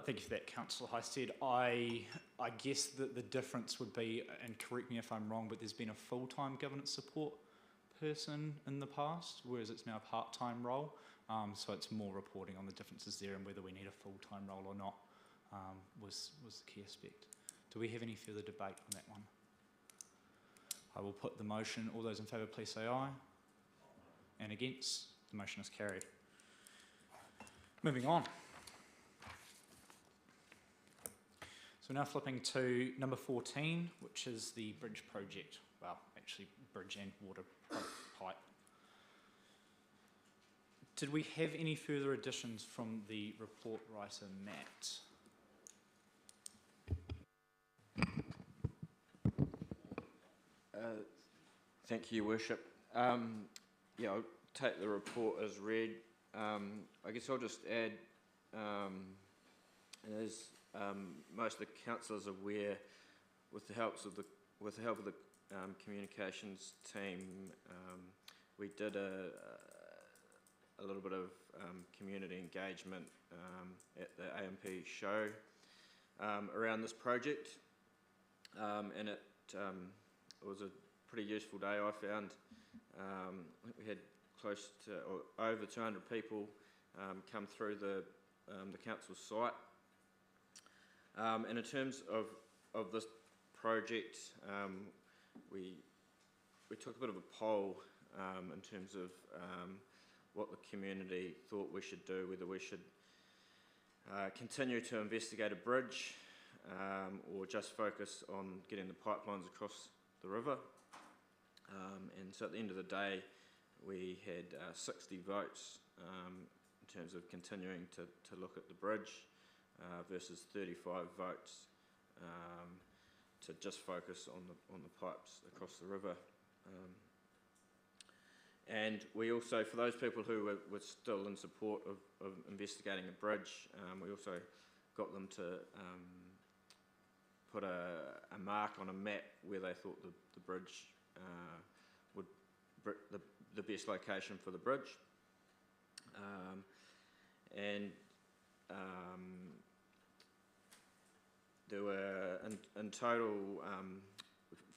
S1: Thank you for that, Councillor Highstead. I guess that the difference would be, and correct me if I'm wrong, but there's been a full-time governance support person in the past, whereas it's now a part-time role. So it's more reporting on the differences there and whether we need a full-time role or not was the key aspect. Do we have any further debate on that one? I will put the motion. All those in favour, please say aye. And against? The motion is carried. Moving on. So now flipping to number 14, which is the bridge project. Well, actually, bridge and water pipe. Did we have any further additions from the report writer, Matt?
S5: Thank you, Your Worship. Yeah, I'll take the report as read. I guess I'll just add, as most of the councillors are aware, with the help of the communications team, we did a little bit of community engagement at the AMP show around this project, and it was a pretty useful day, I found. I think we had close to or over 200 people come through the council site. And in terms of this project, we took a bit of a poll in terms of what the community thought we should do, whether we should continue to investigate a bridge or just focus on getting the pipelines across the river. And so at the end of the day, we had 60 votes in terms of continuing to look at the bridge versus 35 votes to just focus on the pipes across the river. And we also, for those people who were still in support of investigating a bridge, we also got them to put a mark on a map where they thought the bridge would the best location for the bridge. There were in total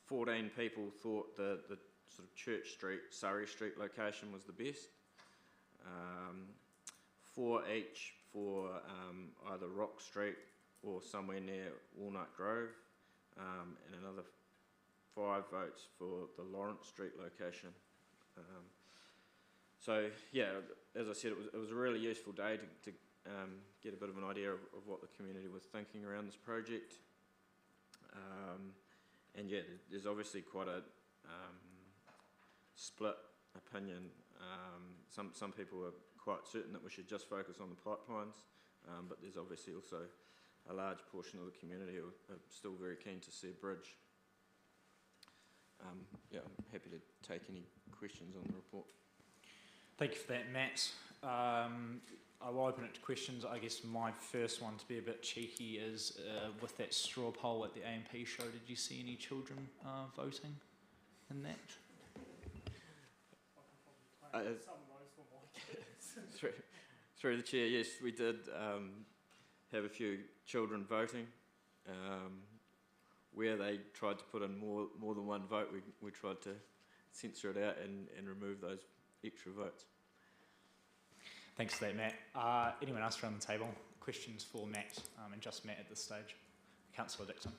S5: 14 people thought the sort of Church Street, Surrey Street location was the best. 4 each for either Rock Street or somewhere near Walnut Grove, and another 5 votes for the Lawrence Street location. So yeah, as I said, it was a really useful day to get a bit of an idea of what the community was thinking around this project. And yeah, there's obviously quite a split opinion. Some people are quite certain that we should just focus on the pipelines, but there's obviously also a large portion of the community who are still very keen to see a bridge. Yeah, I'm happy to take any questions on the report.
S1: Thank you for that, Matt. I will open it to questions. I guess my first one, to be a bit cheeky, is with that straw poll at the AMP show, did you see any children voting in that?
S5: Through the chair, yes, we did have a few children voting. Where they tried to put in more than one vote, we tried to censor it out and remove those extra votes.
S1: Thanks for that, Matt. Anyone else around the table? Questions for Matt, and just Matt at this stage? Councillor Dixon.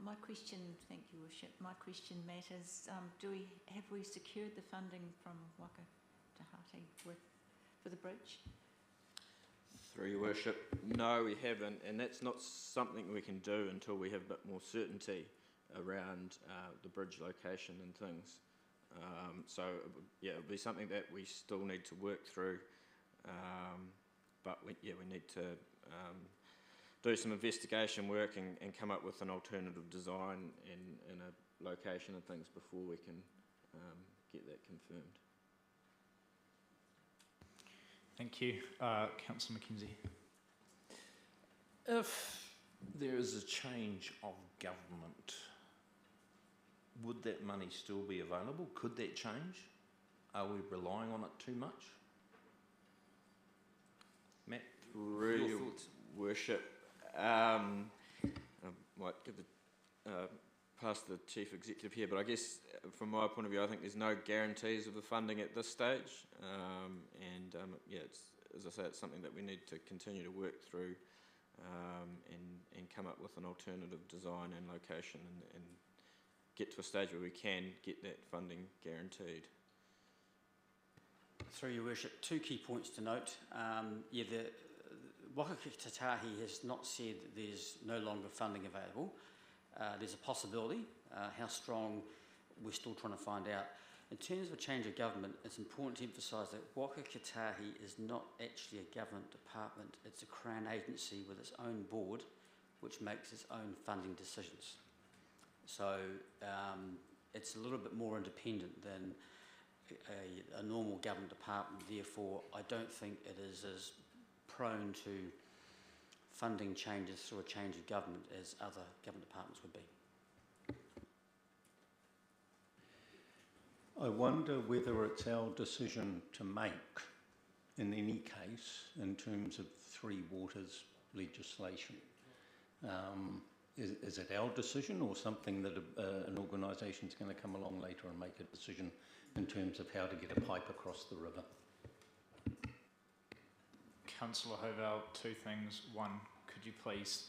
S6: My question, thank you, Worship. My question, Matt, is have we secured the funding from Waka Tahati for the bridge?
S5: Through Your Worship, no, we haven't, and that's not something we can do until we have a bit more certainty around the bridge location and things. So yeah, it'll be something that we still need to work through, but we need to do some investigation work and come up with an alternative design and a location and things before we can get that confirmed.
S1: Thank you. Councillor Mackenzie.
S5: If there is a change of government, would that money still be available? Could that change? Are we relying on it too much? Matt,
S13: Through your worship, I might give the pass the chief executive here, but I guess from my point of view, I think there's no guarantees of the funding at this stage, yeah, it's, as I say, it's something that we need to continue to work through and come up with an alternative design and location and get to a stage where we can get that funding guaranteed.
S11: Through your worship, two key points to note. The Waka Kotahi has not said that there's no longer funding available. There's a possibility. How strong, we're still trying to find out. In terms of a change of government, it's important to emphasise that Waka Kotahi is not actually a government department. It's a Crown agency with its own board, which makes its own funding decisions. So it's a little bit more independent than a normal government department. Therefore, I don't think it is as prone to funding changes through a change of government as other government departments would be.
S2: I wonder whether it's our decision to make, in any case, in terms of Three Waters legislation. Is it our decision or something that an organisation is going to come along later and make a decision in terms of how to get a pipe across the river?
S1: Councillor Hovell, two things. One, could you please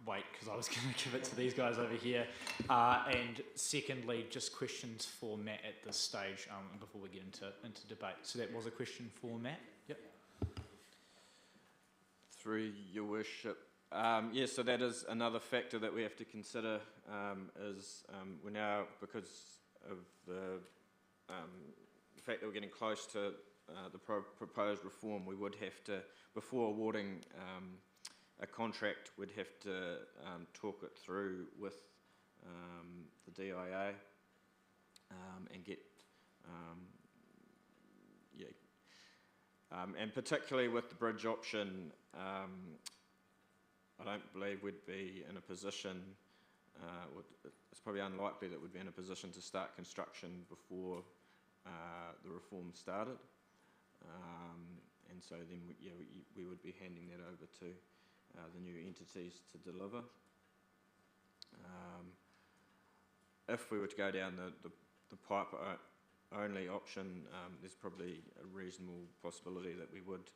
S1: wait, because I was going to give it to these guys over here. And secondly, just questions for Matt at this stage before we get into debate. So that was a question for Matt. Yep.
S13: Through your worship, yes, so that is another factor that we have to consider. We're now, because of the fact that we're getting close to the proposed reform, we would have to, before awarding a contract, we'd have to talk it through with the DIA and get, and particularly with the bridge option, I don't believe we'd be in a position, it's probably unlikely that we'd be in a position to start construction before the reform started. And so then we would be handing that over to the new entities to deliver. If we were to go down the pipe only option, there's probably a reasonable possibility that we would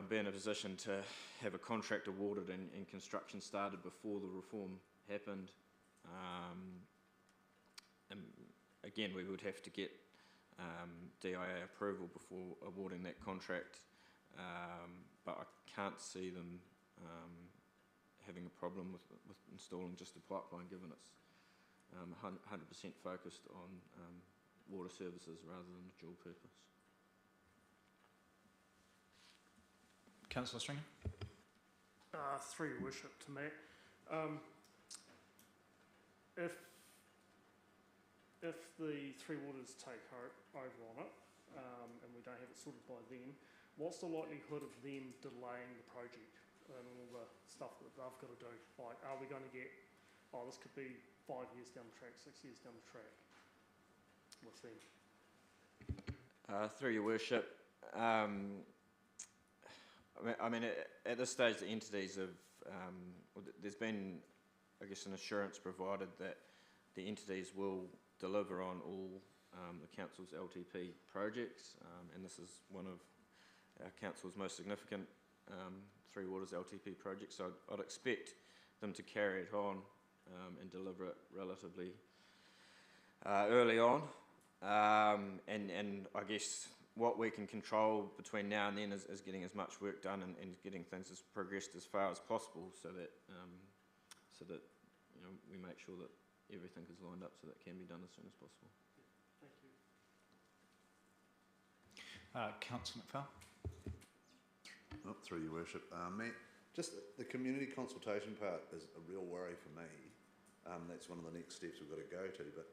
S13: be in a position to have a contract awarded and construction started before the reform happened. And again, we would have to get DIA approval before awarding that contract, but I can't see them having a problem with installing just a pipeline, given it's 100% focused on water services rather than dual purpose.
S1: Councillor Stringer.
S8: Through your worship to Matt, if the Three Waters take over on it and we don't have it sorted by then, what's the likelihood of them delaying the project and all the stuff that they've got to do? Like, are we going to get, this could be 5 years down the track, 6 years down the track with them?
S13: Through your worship, I mean, at this stage, the entities have, there's been, I guess, an assurance provided that the entities will deliver on all the council's LTP projects, and this is one of our council's most significant Three Waters LTP projects. So I'd expect them to carry it on and deliver it relatively early on, and I guess what we can control between now and then is getting as much work done and getting things as progressed as far as possible, so that we make sure that everything is lined up so that it can be done as soon as possible.
S8: Thank you.
S1: Councillor McPhail.
S14: Through your worship, Matt, just the community consultation part is a real worry for me. That's one of the next steps we've got to go to, but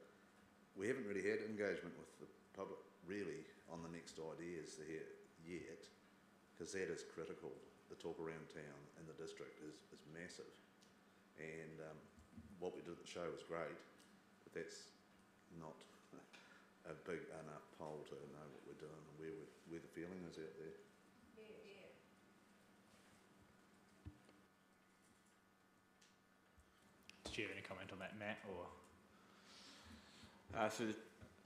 S14: we haven't really had engagement with the public really on the next ideas here yet, because that is critical. The talk around town and the district is massive, and what we did at the show was great, but that's not a big enough poll to know what we're doing and where the feeling is out there.
S1: Did you have any comment on that, Matt? Or
S13: through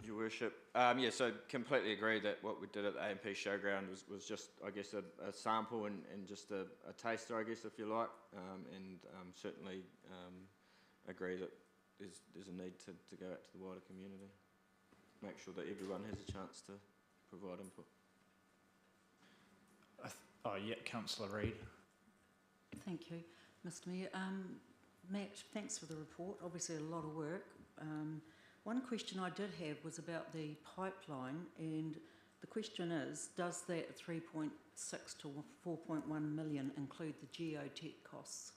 S13: Your Worship, yeah, so completely agree that what we did at the A&P Showground was just, I guess, a sample and just a taster, I guess, if you like, and certainly agree that there's a need to go out to the wider community, make sure that everyone has a chance to provide input.
S1: Councillor Reid.
S9: Thank you, Mr Mayor. Matt, thanks for the report. Obviously a lot of work. One question I did have was about the pipeline, and the question is, does that 3.6 to 4.1 million include the geotech costs?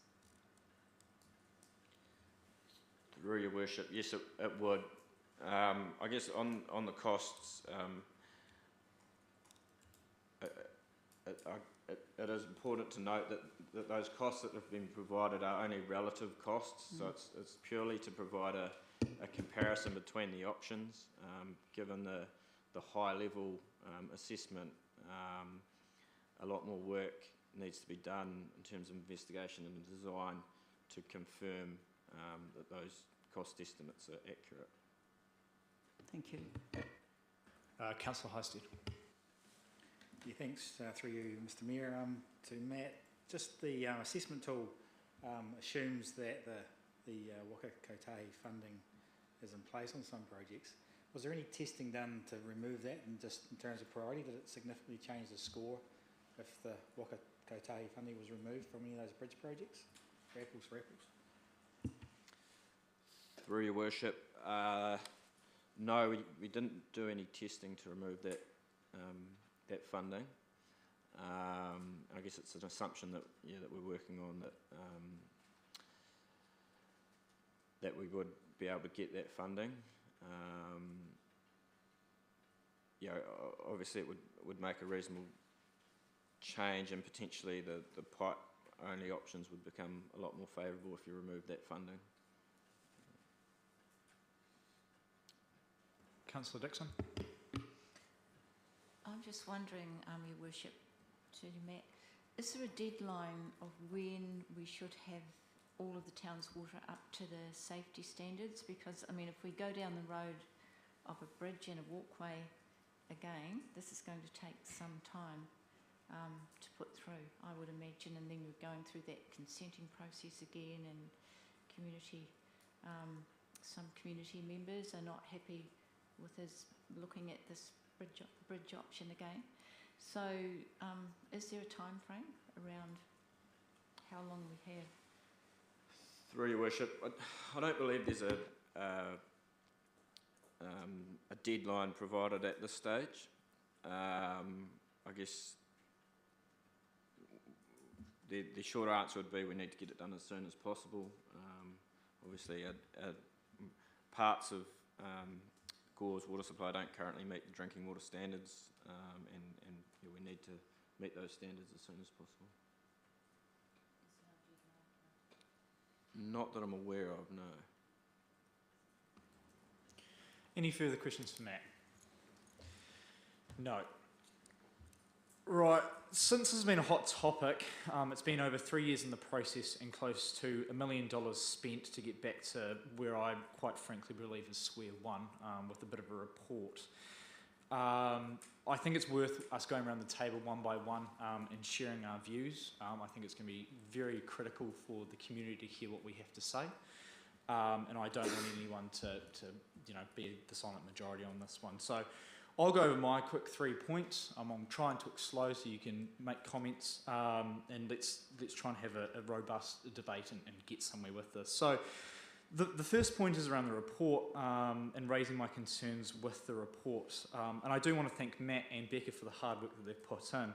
S13: Through Your Worship, yes, it would. I guess on the costs, it is important to note that those costs that have been provided are only relative costs, so it's purely to provide a comparison between the options, given the high level assessment. A lot more work needs to be done in terms of investigation and design to confirm that those cost estimates are accurate.
S9: Thank you.
S1: Councillor Highstead.
S12: Yeah, thanks through you, Mr Mayor. To Matt, just the assessment tool assumes that the Waka Kotahi funding is in place on some projects. Was there any testing done to remove that, and just in terms of priority, did it significantly change the score if the Waka Kotahi funding was removed from any of those bridge projects? For apples for apples?
S13: Through Your Worship, no, we didn't do any testing to remove that that funding. I guess it's an assumption that that we're working on, that we would be able to get that funding. Obviously it would make a reasonable change, and potentially the pipe only options would become a lot more favourable if you remove that funding.
S1: Councillor Dixon.
S6: I'm just wondering, Your Worship, to Matt, is there a deadline of when we should have all of the town's water up to the safety standards? Because, I mean, if we go down the road of a bridge and a walkway again, this is going to take some time to put through, I would imagine, and then we're going through that consenting process again, and some community members are not happy with us looking at this bridge option again. So is there a time frame around how long we have?
S13: Through Your Worship, I don't believe there's a deadline provided at this stage. I guess the short answer would be we need to get it done as soon as possible. Obviously, parts of Gore's water supply don't currently meet the drinking water standards, and we need to meet those standards as soon as possible. Not that I'm aware of, no.
S1: Any further questions for Matt? No. Right, since this has been a hot topic, it's been over 3 years in the process and close to $1 million spent to get back to where I quite frankly believe is square one, with a bit of a report. I think it's worth us going around the table one by one and sharing our views. I think it's going to be very critical for the community to hear what we have to say. And I don't want anyone to be the silent majority on this one. So I'll go over my quick 3 points. I'm trying to talk slow so you can make comments, and let's try and have a robust debate and get somewhere with this. So the first point is around the report and raising my concerns with the report. And I do want to thank Matt and Becca for the hard work that they've put in.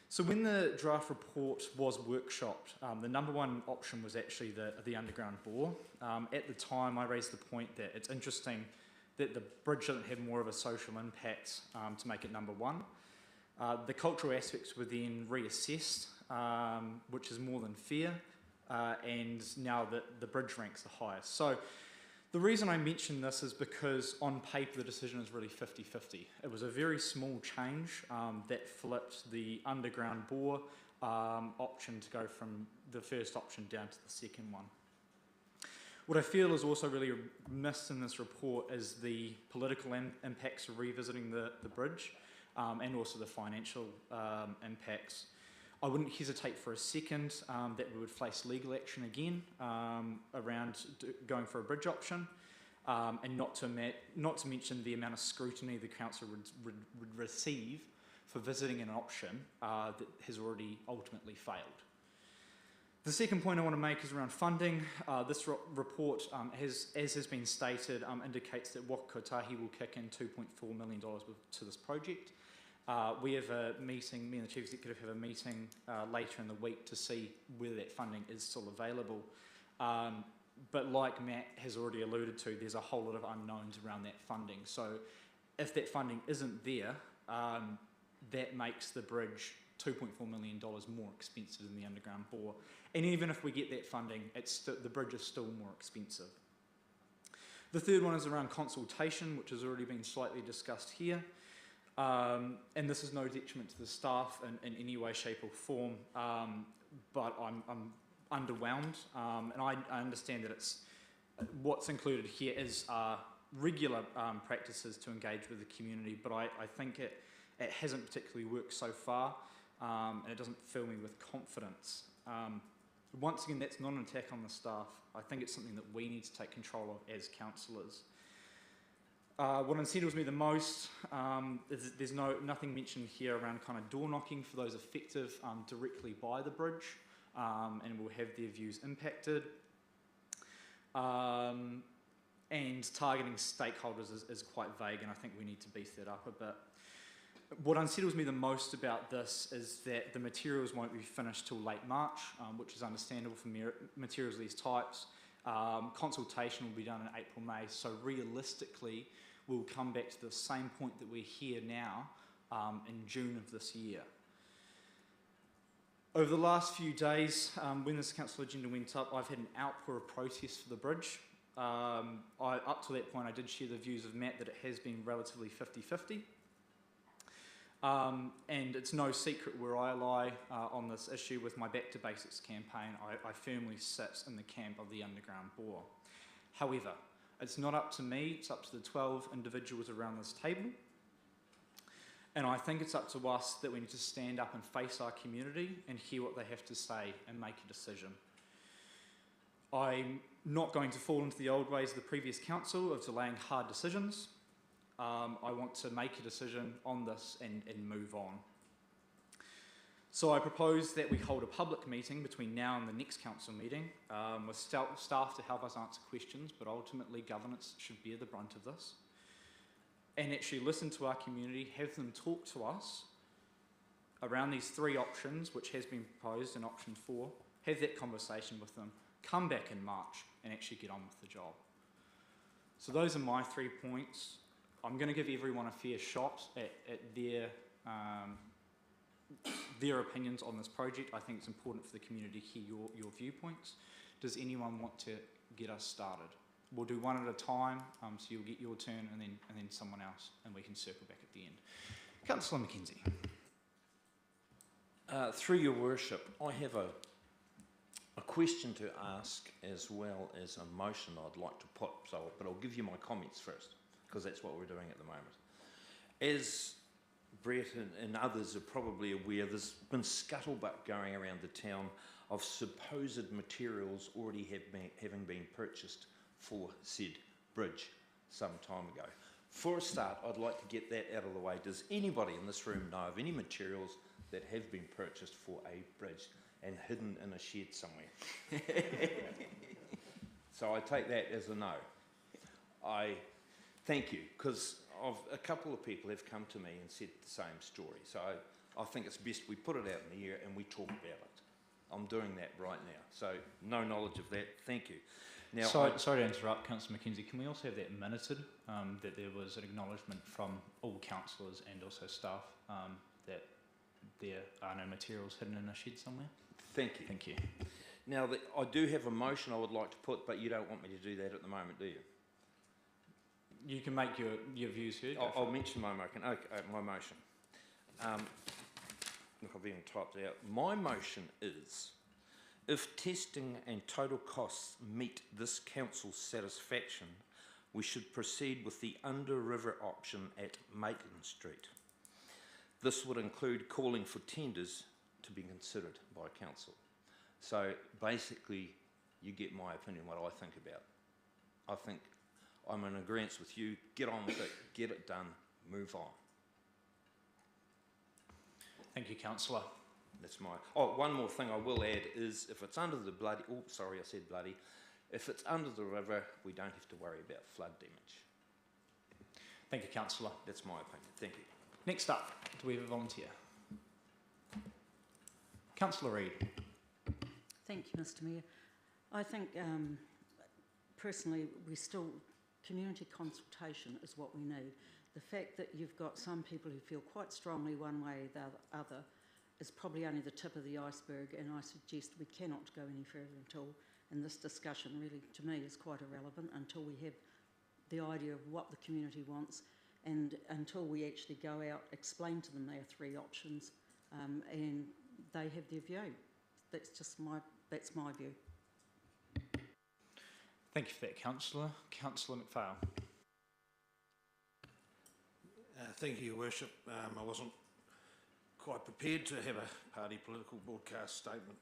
S1: So when the draft report was workshopped, the number one option was actually the underground bore. At the time, I raised the point that it's interesting that the bridge doesn't have more of a social impact to make it number one. The cultural aspects were then reassessed, which is more than fair, and now the bridge ranks the highest. So the reason I mention this is because on paper the decision is really 50-50. It was a very small change that flipped the underground bore option to go from the first option down to the second one. What I feel is also really missed in this report is the political impacts of revisiting the bridge and also the financial impacts. I wouldn't hesitate for a second that we would face legal action again around going for a bridge option, and not to mention the amount of scrutiny the council would receive for visiting an option that has already ultimately failed. The second point I want to make is around funding. This report, as has been stated, indicates that Waka Kotahi will kick in $2.4 million to this project. We have a meeting, me and the Chief Executive have a meeting later in the week to see whether that funding is still available. But like Matt has already alluded to, there's a whole lot of unknowns around that funding. So if that funding isn't there, that makes the bridge $2.4 million more expensive than the underground bore. And even if we get that funding, the bridge is still more expensive. The third one is around consultation, which has already been slightly discussed here. And this is no detriment to the staff in any way, shape or form, but I'm underwhelmed. And I understand that what's included here is regular practices to engage with the community, but I think it hasn't particularly worked so far, and it doesn't fill me with confidence. Once again, that's not an attack on the staff. I think it's something that we need to take control of as councillors. What unsettles me the most is there's nothing mentioned here around kind of door knocking for those affected directly by the bridge, and will have their views impacted. And targeting stakeholders is quite vague, and I think we need to beef that up a bit. What unsettles me the most about this is that the materials won't be finished till late March, which is understandable for materials of these types. Consultation will be done in April, May, so realistically we'll come back to the same point that we're here now in June of this year. Over the last few days, when this council agenda went up, I've had an outpour of protest for the bridge. Up to that point I did share the views of Matt that it has been relatively 50-50. And it's no secret where I lie on this issue with my Back to Basics campaign. I firmly sit in the camp of the underground bore. However, it's not up to me, it's up to the 12 individuals around this table. And I think it's up to us that we need to stand up and face our community and hear what they have to say and make a decision. I'm not going to fall into the old ways of the previous council of delaying hard decisions. I want to make a decision on this and move on. So I propose that we hold a public meeting between now and the next council meeting with staff to help us answer questions, but ultimately governance should bear the brunt of this. And actually listen to our community, have them talk to us around these three options, which has been proposed in option 4, have that conversation with them, come back in March and actually get on with the job. So those are my 3 points. I'm going to give everyone a fair shot at their opinions on this project. I think it's important for the community to hear your viewpoints. Does anyone want to get us started? We'll do one at a time, so you'll get your turn and then someone else, and we can circle back at the end. Councillor Mackenzie.
S13: Through your worship, I have a question to ask as well as a motion I'd like to put, but I'll give you my comments first, because that's what we're doing at the moment. As Brett and others are probably aware, there's been scuttlebutt going around the town of supposed materials already having been purchased for said bridge some time ago. For a start, I'd like to get that out of the way. Does anybody in this room know of any materials that have been purchased for a bridge and hidden in a shed somewhere? So I take that as a no. I thank you, because a couple of people have come to me and said the same story. So I think it's best we put it out in the air and we talk about it.
S5: I'm doing that right now. So no knowledge of that. Thank you. Now,
S1: sorry to interrupt, Councillor Mackenzie. Can we also have that minuted, that there was an acknowledgement from all councillors and also staff that there are no materials hidden in a shed somewhere?
S5: Thank you.
S1: Thank you.
S5: Now, I do have a motion I would like to put, but you don't want me to do that at the moment, do you?
S1: You can make your views heard.
S5: I'll mention my motion. Okay, my motion. Look, I've even typed it out. My motion is, if testing and total costs meet this council's satisfaction, we should proceed with the under-river option at Maitland Street. This would include calling for tenders to be considered by council. So basically, you get my opinion, what I think about. I think I'm in agreement with you. Get on with it, get it done, move on.
S1: Thank you, Councillor.
S5: That's my... Oh, one more thing I will add is if it's under the bloody... Oh, sorry, I said bloody. If it's under the river, we don't have to worry about flood damage.
S1: Thank you, Councillor.
S5: That's my opinion. Thank you.
S1: Next up, do we have a volunteer? Councillor Reid.
S9: Thank you, Mr Mayor. I think personally community consultation is what we need. The fact that you've got some people who feel quite strongly one way or the other is probably only the tip of the iceberg, and I suggest we cannot go any further until, and this discussion really to me is quite irrelevant until we have the idea of what the community wants, and until we actually go out, explain to them there are three options, and they have their view. That's my view.
S1: Thank you for that, Councillor. Councillor McPhail.
S10: Thank you, Your Worship. I wasn't quite prepared to have a party political broadcast statement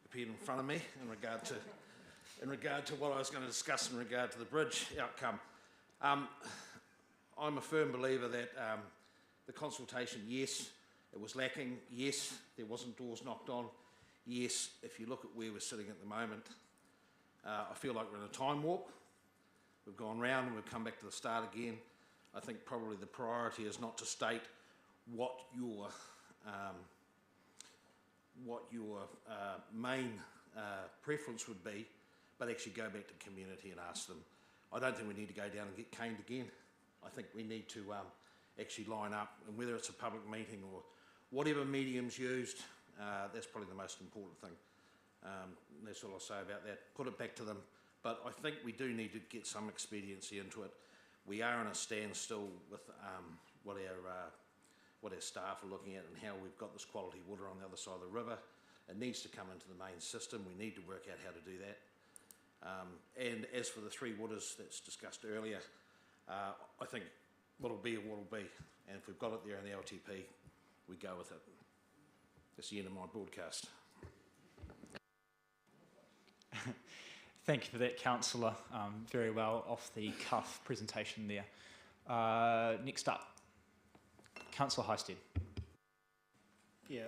S10: appeared in front of me in regard to what I was going to discuss in regard to the bridge outcome. I'm a firm believer that the consultation, yes, it was lacking. Yes, there wasn't doors knocked on. Yes, if you look at where we're sitting at the moment, I feel like we're in a time warp. We've gone round and we've come back to the start again. I think probably the priority is not to state what your main preference would be, but actually go back to the community and ask them. I don't think we need to go down and get caned again. I think we need to actually line up, and whether it's a public meeting or whatever medium's used, that's probably the most important thing. That's all I'll say about that. Put it back to them. But I think we do need to get some expediency into it. We are in a standstill with what our staff are looking at and how we've got this quality water on the other side of the river. It needs to come into the main system. We need to work out how to do that. And as for the three waters that's discussed earlier, I think what'll be what'll be. And if we've got it there in the LTP, we go with it. That's the end of my broadcast.
S1: Thank you for that, Councillor. Very well off the cuff presentation there. Next up, Councillor Highstead.
S12: Yeah,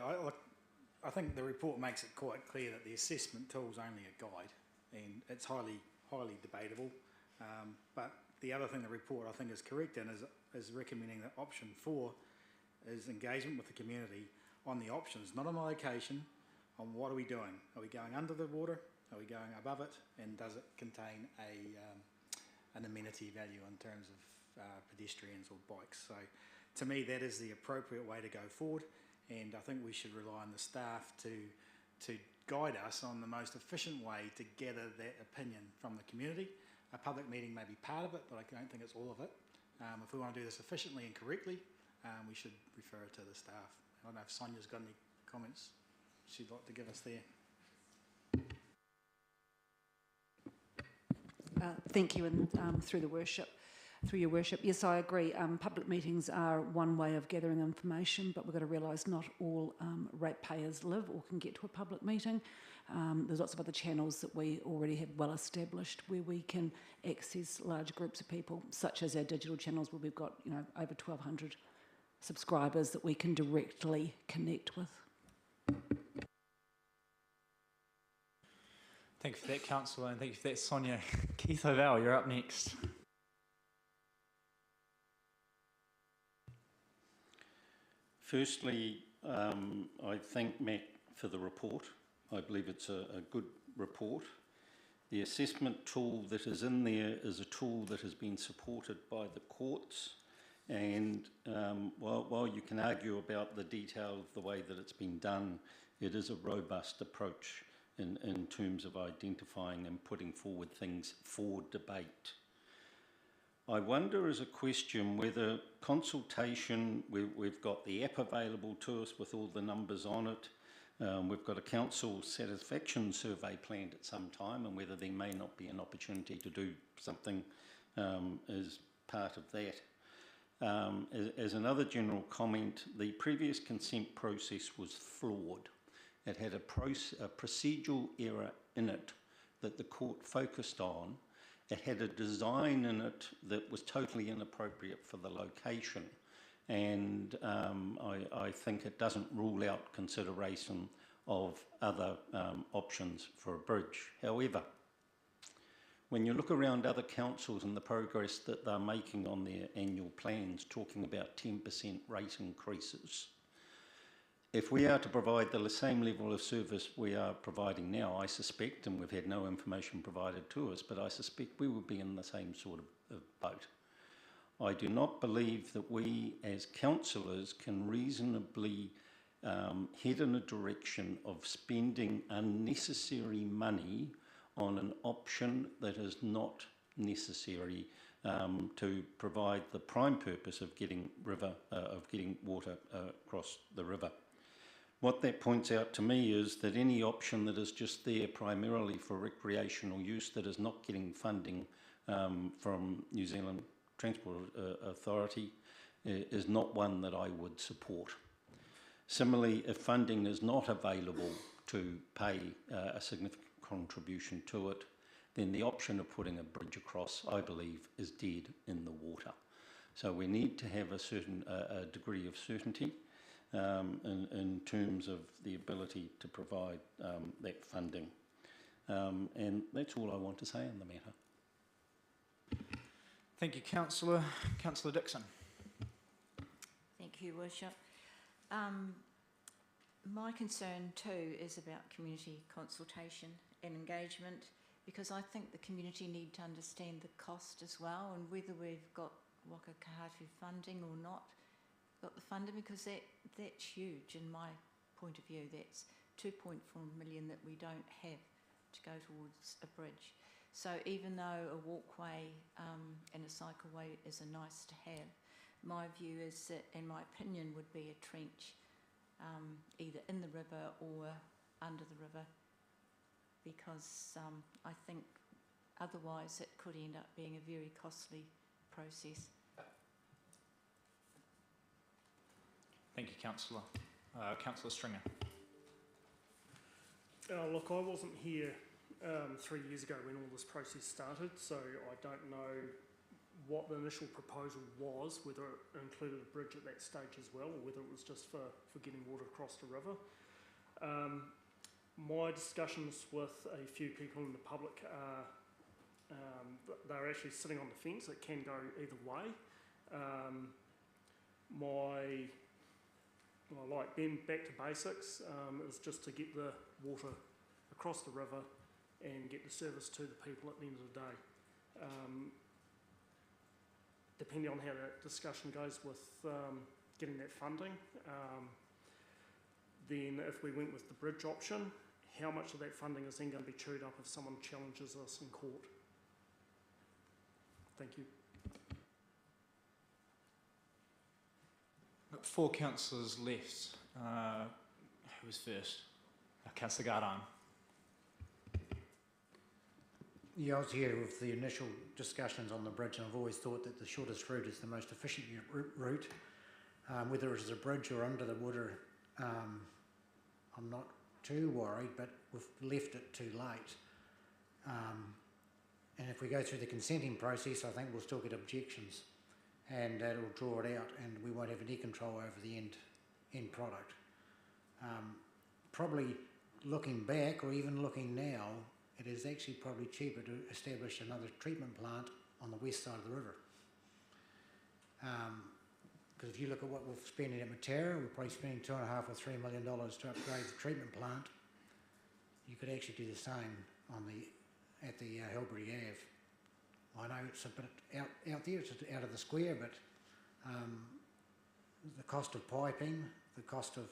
S12: I think the report makes it quite clear that the assessment tool is only a guide, and it's highly debatable. But the other thing the report I think is correct in is recommending that option 4 is engagement with the community on the options, not on the location, on what are we doing. Are we going under the water? Are we going above it? And does it contain an amenity value in terms of pedestrians or bikes? So to me, that is the appropriate way to go forward. And I think we should rely on the staff to guide us on the most efficient way to gather that opinion from the community. A public meeting may be part of it, but I don't think it's all of it. If we want to do this efficiently and correctly, we should refer it to the staff. I don't know if Sonia's got any comments she'd like to give us there.
S15: Thank you, and through your worship. Yes, I agree. Public meetings are one way of gathering information, but we've got to realise not all ratepayers live or can get to a public meeting. There's lots of other channels that we already have well established where we can access large groups of people, such as our digital channels where we've got over 1,200 subscribers that we can directly connect with.
S1: Thank you for that, Councillor, and thank you for that, Sonia. Keith O'Val, you're up next.
S2: Firstly, I thank Matt for the report. I believe it's a good report. The assessment tool that is in there is a tool that has been supported by the courts, and while you can argue about the detail of the way that it's been done, it is a robust approach in terms of identifying and putting forward things for debate. I wonder as a question whether consultation, we've got the app available to us with all the numbers on it. We've got a council satisfaction survey planned at some time, and whether there may not be an opportunity to do something as part of that. As another general comment, the previous consent process was flawed. It had a procedural error in it that the court focused on. It had a design in it that was totally inappropriate for the location. And I think it doesn't rule out consideration of other options for a bridge. However, when you look around other councils and the progress that they're making on their annual plans, talking about 10% rate increases, if we are to provide the same level of service we are providing now, I suspect, and we've had no information provided to us, but I suspect we will be in the same sort of boat. I do not believe that we as councillors can reasonably head in a direction of spending unnecessary money on an option that is not necessary to provide the prime purpose of getting water across the river. What that points out to me is that any option that is just there primarily for recreational use that is not getting funding from New Zealand Transport Authority is not one that I would support. Similarly, if funding is not available to pay a significant contribution to it, then the option of putting a bridge across, I believe, is dead in the water. So we need to have a certain degree of certainty in terms of the ability to provide that funding. And that's all I want to say on the matter.
S1: Thank you, Councillor. Councillor Dixon.
S6: Thank you, Worship. My concern too is about community consultation and engagement, because I think the community need to understand the cost as well, and whether we've got Waka Kahatu funding or not got the funding, because that's huge in my point of view. That's 2.4 million that we don't have to go towards a bridge. So even though a walkway and a cycleway is a nice to have, my view is that, in my opinion, would be a trench either in the river or under the river, because I think otherwise it could end up being a very costly process.
S1: Thank you, Councillor. Councillor Stringer.
S8: Look, I wasn't here 3 years ago when all this process started, so I don't know what the initial proposal was, whether it included a bridge at that stage as well, or whether it was just for getting water across the river. My discussions with a few people in the public are they're actually sitting on the fence. It can go either way. Like being back to basics is just to get the water across the river and get the service to the people at the end of the day. Depending on how that discussion goes with getting that funding, then if we went with the bridge option, how much of that funding is then going to be chewed up if someone challenges us in court? Thank you.
S1: Got 4 councillors left. Who was first? Councillor Gardine.
S16: Yeah, I was here with the initial discussions on the bridge, and I've always thought that the shortest route is the most efficient route. Whether it's a bridge or under the water, I'm not too worried, but we've left it too late. And if we go through the consenting process, I think we'll still get objections, and that'll draw it out, and we won't have any control over the end product. Probably looking back, or even looking now, it is actually probably cheaper to establish another treatment plant on the west side of the river. Because if you look at what we're spending at Matera, we're probably spending $2.5 or $3 million to upgrade the treatment plant. you could actually do the same on at the Hilbury Ave. I know it's a bit out there, it's out of the square, but the cost of piping, the cost of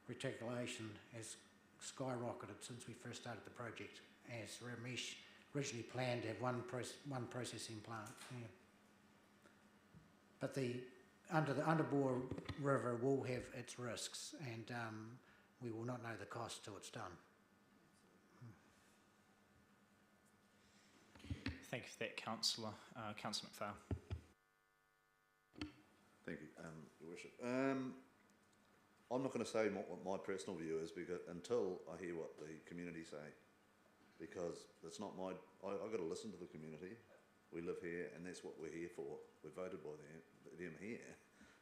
S16: reticulation has skyrocketed since we first started the project, as Ramesh originally planned to have one processing plant. Yeah. But the Underbore River will have its risks, and we will not know the cost till it's done.
S1: Thank you for that, Councillor. Councillor McPhail.
S14: Thank you, Your Worship. I'm not going to say what my personal view is because until I hear what the community say, because it's not my. I've got to listen to the community. We live here, and that's what we're here for. We're voted by them here,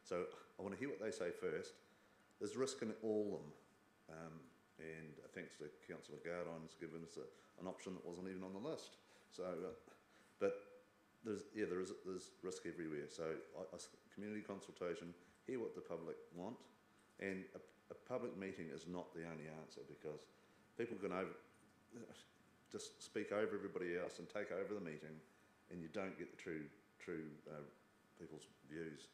S14: so I want to hear what they say first. There's risk in all of them, and thanks to Councillor Gardine has given us an option that wasn't even on the list. So, but there's risk everywhere. So, community consultation, hear what the public want. And a public meeting is not the only answer, because people can just speak over everybody else and take over the meeting, and you don't get the true people's views.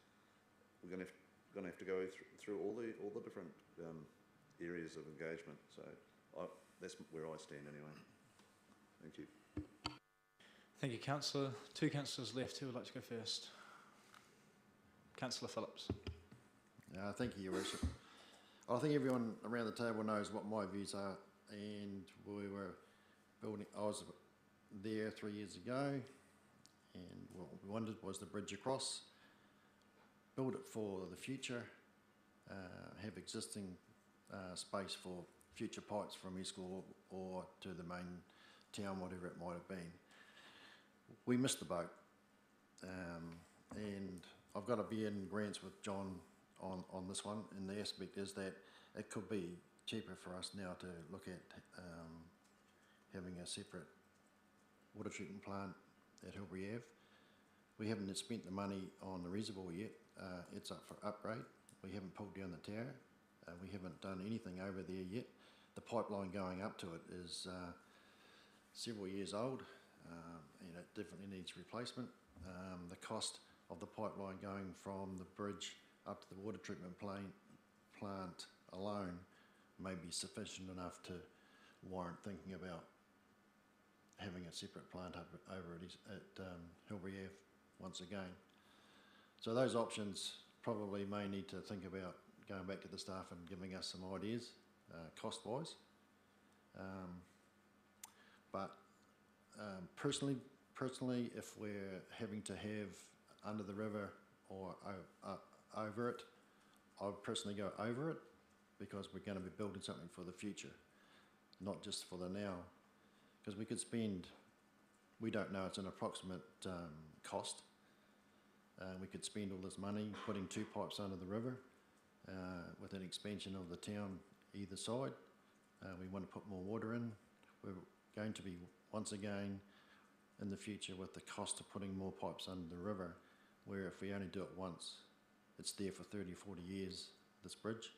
S14: We're going to have to go through all the different areas of engagement. So that's where I stand anyway. Thank you.
S1: Thank you, Councillor. 2 councillors left. Who would like to go first? Councillor Phillips.
S17: Thank you, Your Worship. I think everyone around the table knows what my views are, and we were building. I was there 3 years ago, and what we wanted was the bridge across, build it for the future, have existing space for future pipes from Escort or to the main town, whatever it might have been. We missed the boat, and I've got to be in agreement with John on this one, and the aspect is that it could be cheaper for us now to look at having a separate water treatment plant at Hilbury Ave. We haven't spent the money on the reservoir yet. It's up for upgrade. We haven't pulled down the tower. We haven't done anything over there yet. The pipeline going up to it is several years old, and it definitely needs replacement. The cost of the pipeline going from the bridge up to the water treatment plant alone may be sufficient enough to warrant thinking about having a separate plant over at Hilbury Ave once again. So those options probably may need to think about going back to the staff and giving us some ideas, cost-wise. But personally, if we're having to have under the river or over it, I would personally go over it, because we're going to be building something for the future, not just for the now. Because we could spend, we don't know, it's an approximate cost. We could spend all this money putting 2 pipes under the river with an expansion of the town either side. We want to put more water in. We're going to be, once again, in the future with the cost of putting more pipes under the river, where if we only do it once, it's there for 30, 40 years, this bridge.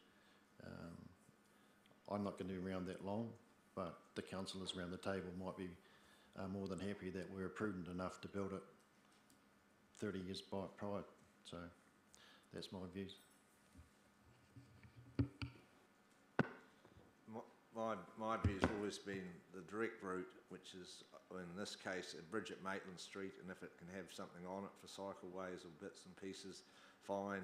S17: I'm not going to be around that long, but the councillors around the table might be more than happy that we're prudent enough to build it 30 years prior. So that's my views.
S5: My view has always been the direct route, which is in this case a bridge at Maitland Street, and if it can have something on it for cycleways or bits and pieces, fine,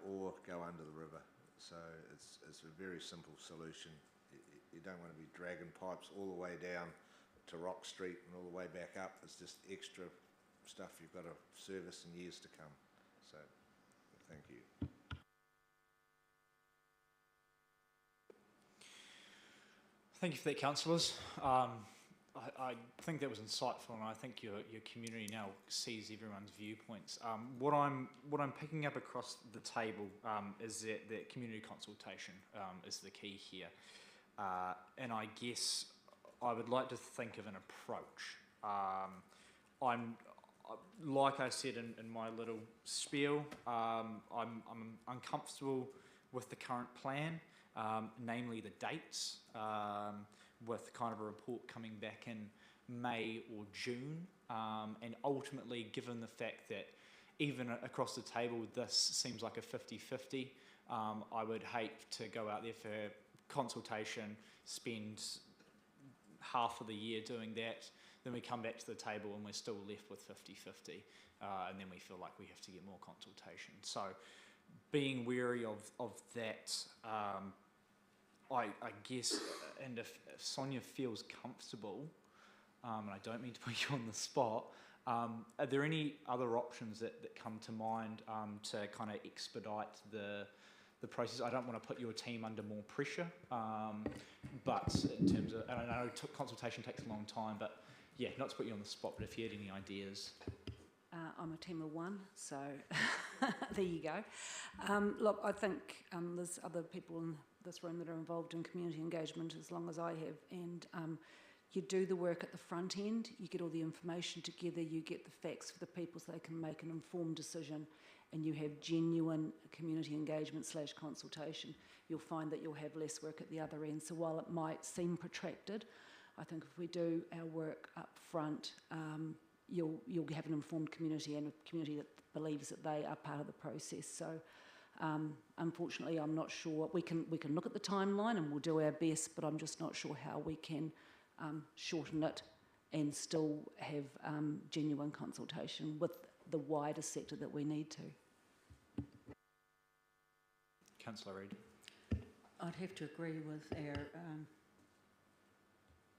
S5: or go under the river. So it's a very simple solution. You don't want to be dragging pipes all the way down to Rock Street and all the way back up. It's just extra stuff you've got to service in years to come. So thank you.
S1: Thank you for that, councillors. I think that was insightful, and I think your community now sees everyone's viewpoints. What I'm picking up across the table is that community consultation is the key here, and I guess I would like to think of an approach. I'm like I said in my little spiel, I'm uncomfortable with the current plan, namely the dates. with kind of a report coming back in May or June. And ultimately, given the fact that even across the table, this seems like a 50-50, I would hate to go out there for consultation, spend half of the year doing that, then we come back to the table and we're still left with 50-50, and then we feel like we have to get more consultation. So being wary of that, I guess, and if Sonia feels comfortable, and I don't mean to put you on the spot, are there any other options that come to mind to kind of expedite the process? I don't want to put your team under more pressure, but in terms of, and I know consultation takes a long time, but yeah, not to put you on the spot, but if you had any ideas.
S15: I'm a team of one, so there you go. Look, I think there's other people in this room that are involved in community engagement as long as I have, and you do the work at the front end, you get all the information together, you get the facts for the people so they can make an informed decision, and you have genuine community engagement / consultation. You'll find that you'll have less work at the other end. So while it might seem protracted, I think if we do our work up front, you'll have an informed community and a community that believes that they are part of the process. So unfortunately, I'm not sure. We can look at the timeline and we'll do our best, but I'm just not sure how we can shorten it and still have genuine consultation with the wider sector that we need to.
S1: Councillor Reid.
S9: I'd have to agree with our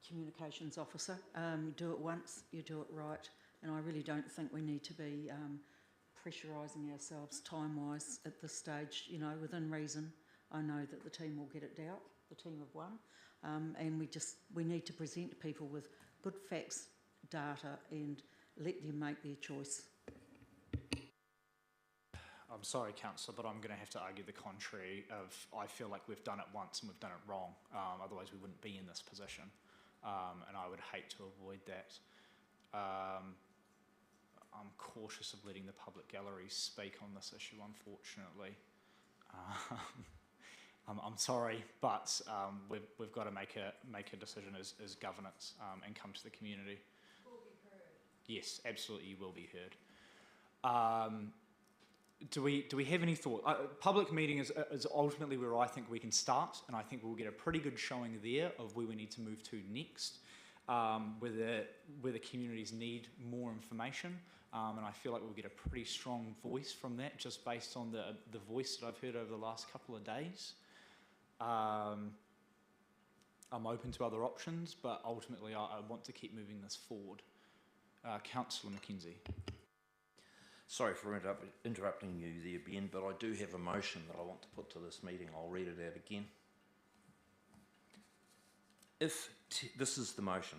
S9: communications officer. You do it once, you do it right, and I really don't think we need to be pressurising ourselves time-wise at this stage. You know, within reason, I know that the team will get it out, the team of one, and we need to present people with good facts, data, and let them make their choice.
S1: I'm sorry, Councillor, but I'm going to have to argue the contrary of I feel like we've done it once and we've done it wrong. Otherwise, we wouldn't be in this position. And I would hate to avoid that. I'm cautious of letting the public gallery speak on this issue, unfortunately. I'm sorry, but we've got to make a decision as governance and come to the community.
S3: Will be heard.
S1: Yes, absolutely, you will be heard. Do we have any thought? Public meeting is ultimately where I think we can start, and I think we'll get a pretty good showing there of where we need to move to next, where the communities need more information, and I feel like we'll get a pretty strong voice from that just based on the voice that I've heard over the last couple of days. I'm open to other options, but ultimately I want to keep moving this forward. Councillor Mackenzie.
S5: Sorry for interrupting you there, Ben, but I do have a motion that I want to put to this meeting. I'll read it out again. This is the motion.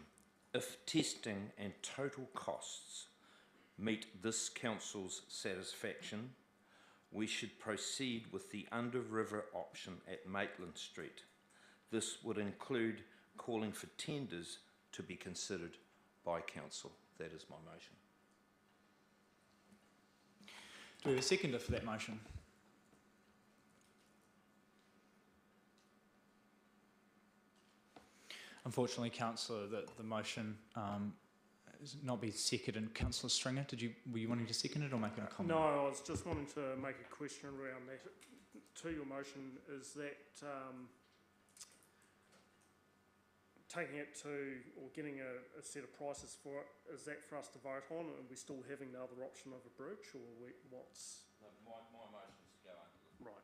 S5: If testing and total costs meet this council's satisfaction, we should proceed with the under-river option at Maitland Street. This would include calling for tenders to be considered by council. That is my motion.
S1: Do we have a seconder for that motion? Unfortunately, Councillor, the motion has not been seconded. Councillor Stringer, were you wanting to second it or making a comment?
S8: No, I was just wanting to make a question around that. To your motion, is that taking it to, or getting a set of prices for it, is that for us to vote on, and are we still having the other option of a bridge, or what's...
S5: No, my motion is to go under the...
S8: Right.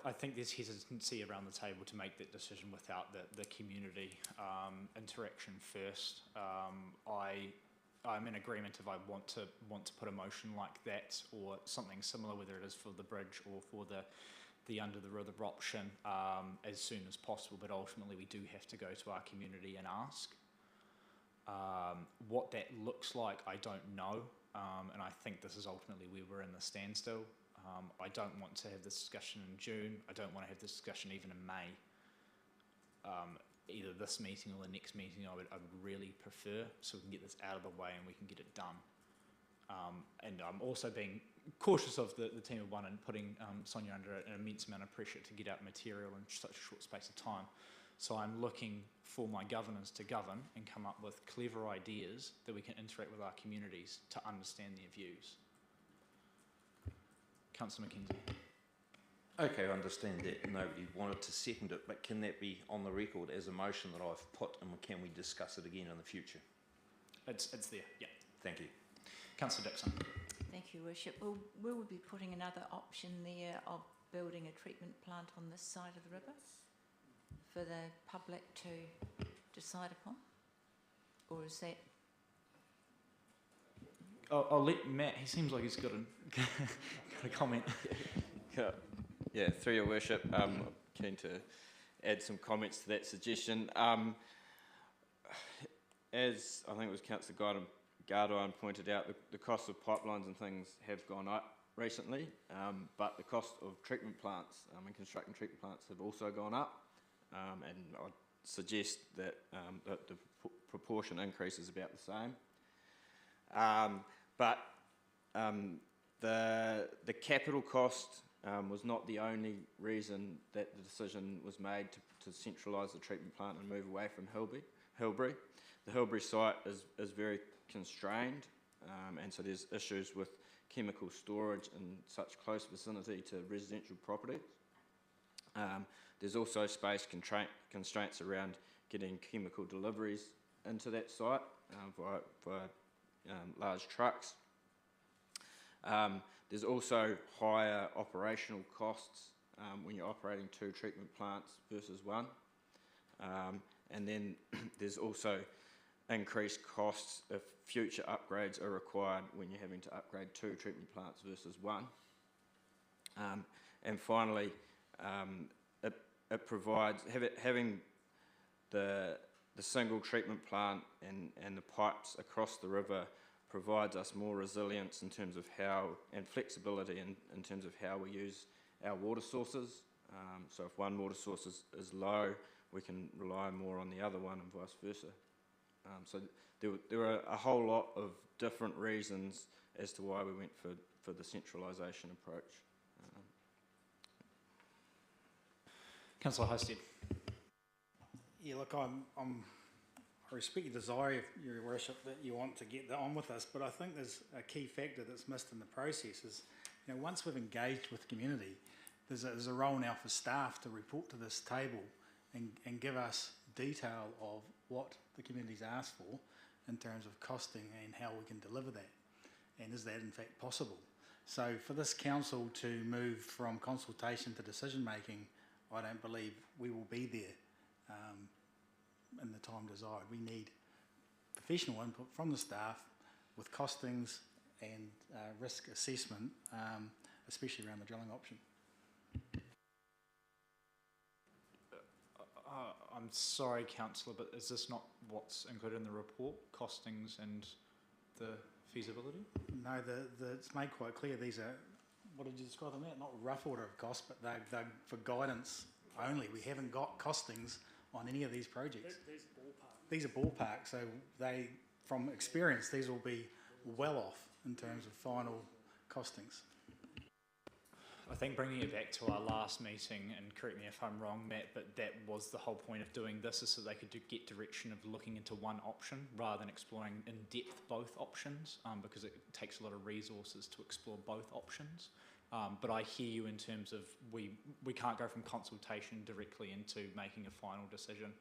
S1: I think there's hesitancy around the table to make that decision without the community interaction first. I'm in agreement if I want to put a motion like that or something similar, whether it is for the bridge or for the under the river option, as soon as possible. But ultimately, we do have to go to our community and ask. What that looks like, I don't know, and I think this is ultimately where we're in the standstill. I don't want to have this discussion in June. I don't want to have this discussion even in May. Either this meeting or the next meeting, I would really prefer, so we can get this out of the way and we can get it done. And I'm also being cautious of the team of one and putting Sonia under an immense amount of pressure to get out material in such a short space of time. So I'm looking for my governors to govern and come up with clever ideas that we can interact with our communities to understand their views. Councillor McKenzie.
S5: Okay, I understand that nobody wanted to second it, but can that be on the record as a motion that I've put, and can we discuss it again in the future?
S1: It's there, yeah.
S5: Thank you.
S1: Councillor Dixon.
S6: Thank you, Worship. Will we be putting another option there of building a treatment plant on this side of the river for the public to decide upon? Or is that...
S1: I'll let Matt, he seems like he's got a comment.
S13: Yeah, through your worship, keen to add some comments to that suggestion. As I think it was Councillor Gardine pointed out, the cost of pipelines and things have gone up recently, but the cost of treatment plants and constructing treatment plants have also gone up, and I'd suggest that, that the proportion increase is about the same. But the capital cost was not the only reason that the decision was made to centralise the treatment plant and move away from Hilbury. The Hilbury site is very constrained, and so there's issues with chemical storage in such close vicinity to residential properties. There's also space constraints around getting chemical deliveries into that site via large trucks. There's also higher operational costs when you're operating 2 treatment plants versus 1. And then there's also increased costs if future upgrades are required when you're having to upgrade 2 treatment plants versus 1. And finally, it provides, having the single treatment plant and the pipes across the river provides us more resilience in terms of how, and flexibility in terms of how we use our water sources. So if one water source is low, we can rely more on the other one and vice versa. So there are a whole lot of different reasons as to why we went for the centralisation approach.
S1: Councillor Hosted.
S12: Yeah, look, I respect your desire, Your Worship, that you want to get on with this, but I think there's a key factor that's missed in the process is, you know, once we've engaged with the community, there's a role now for staff to report to this table and give us detail of what the community's asked for in terms of costing and how we can deliver that. And is that in fact possible? So for this council to move from consultation to decision making, I don't believe we will be there in the time desired. We need professional input from the staff with costings and risk assessment, especially around the drilling option.
S1: I'm sorry, Councillor, but is this not what's included in the report, costings and the feasibility?
S12: No, it's made quite clear these are, what did you describe them as? Not rough order of cost, but they're for guidance only. We haven't got costings on any of these projects. These are ballpark, so they, from experience, these will be well off in terms of final costings.
S1: I think bringing it back to our last meeting, and correct me if I'm wrong, Matt, but that was the whole point of doing this, is so they could get direction of looking into one option rather than exploring in depth both options, because it takes a lot of resources to explore both options. But I hear you in terms of we can't go from consultation directly into making a final decision,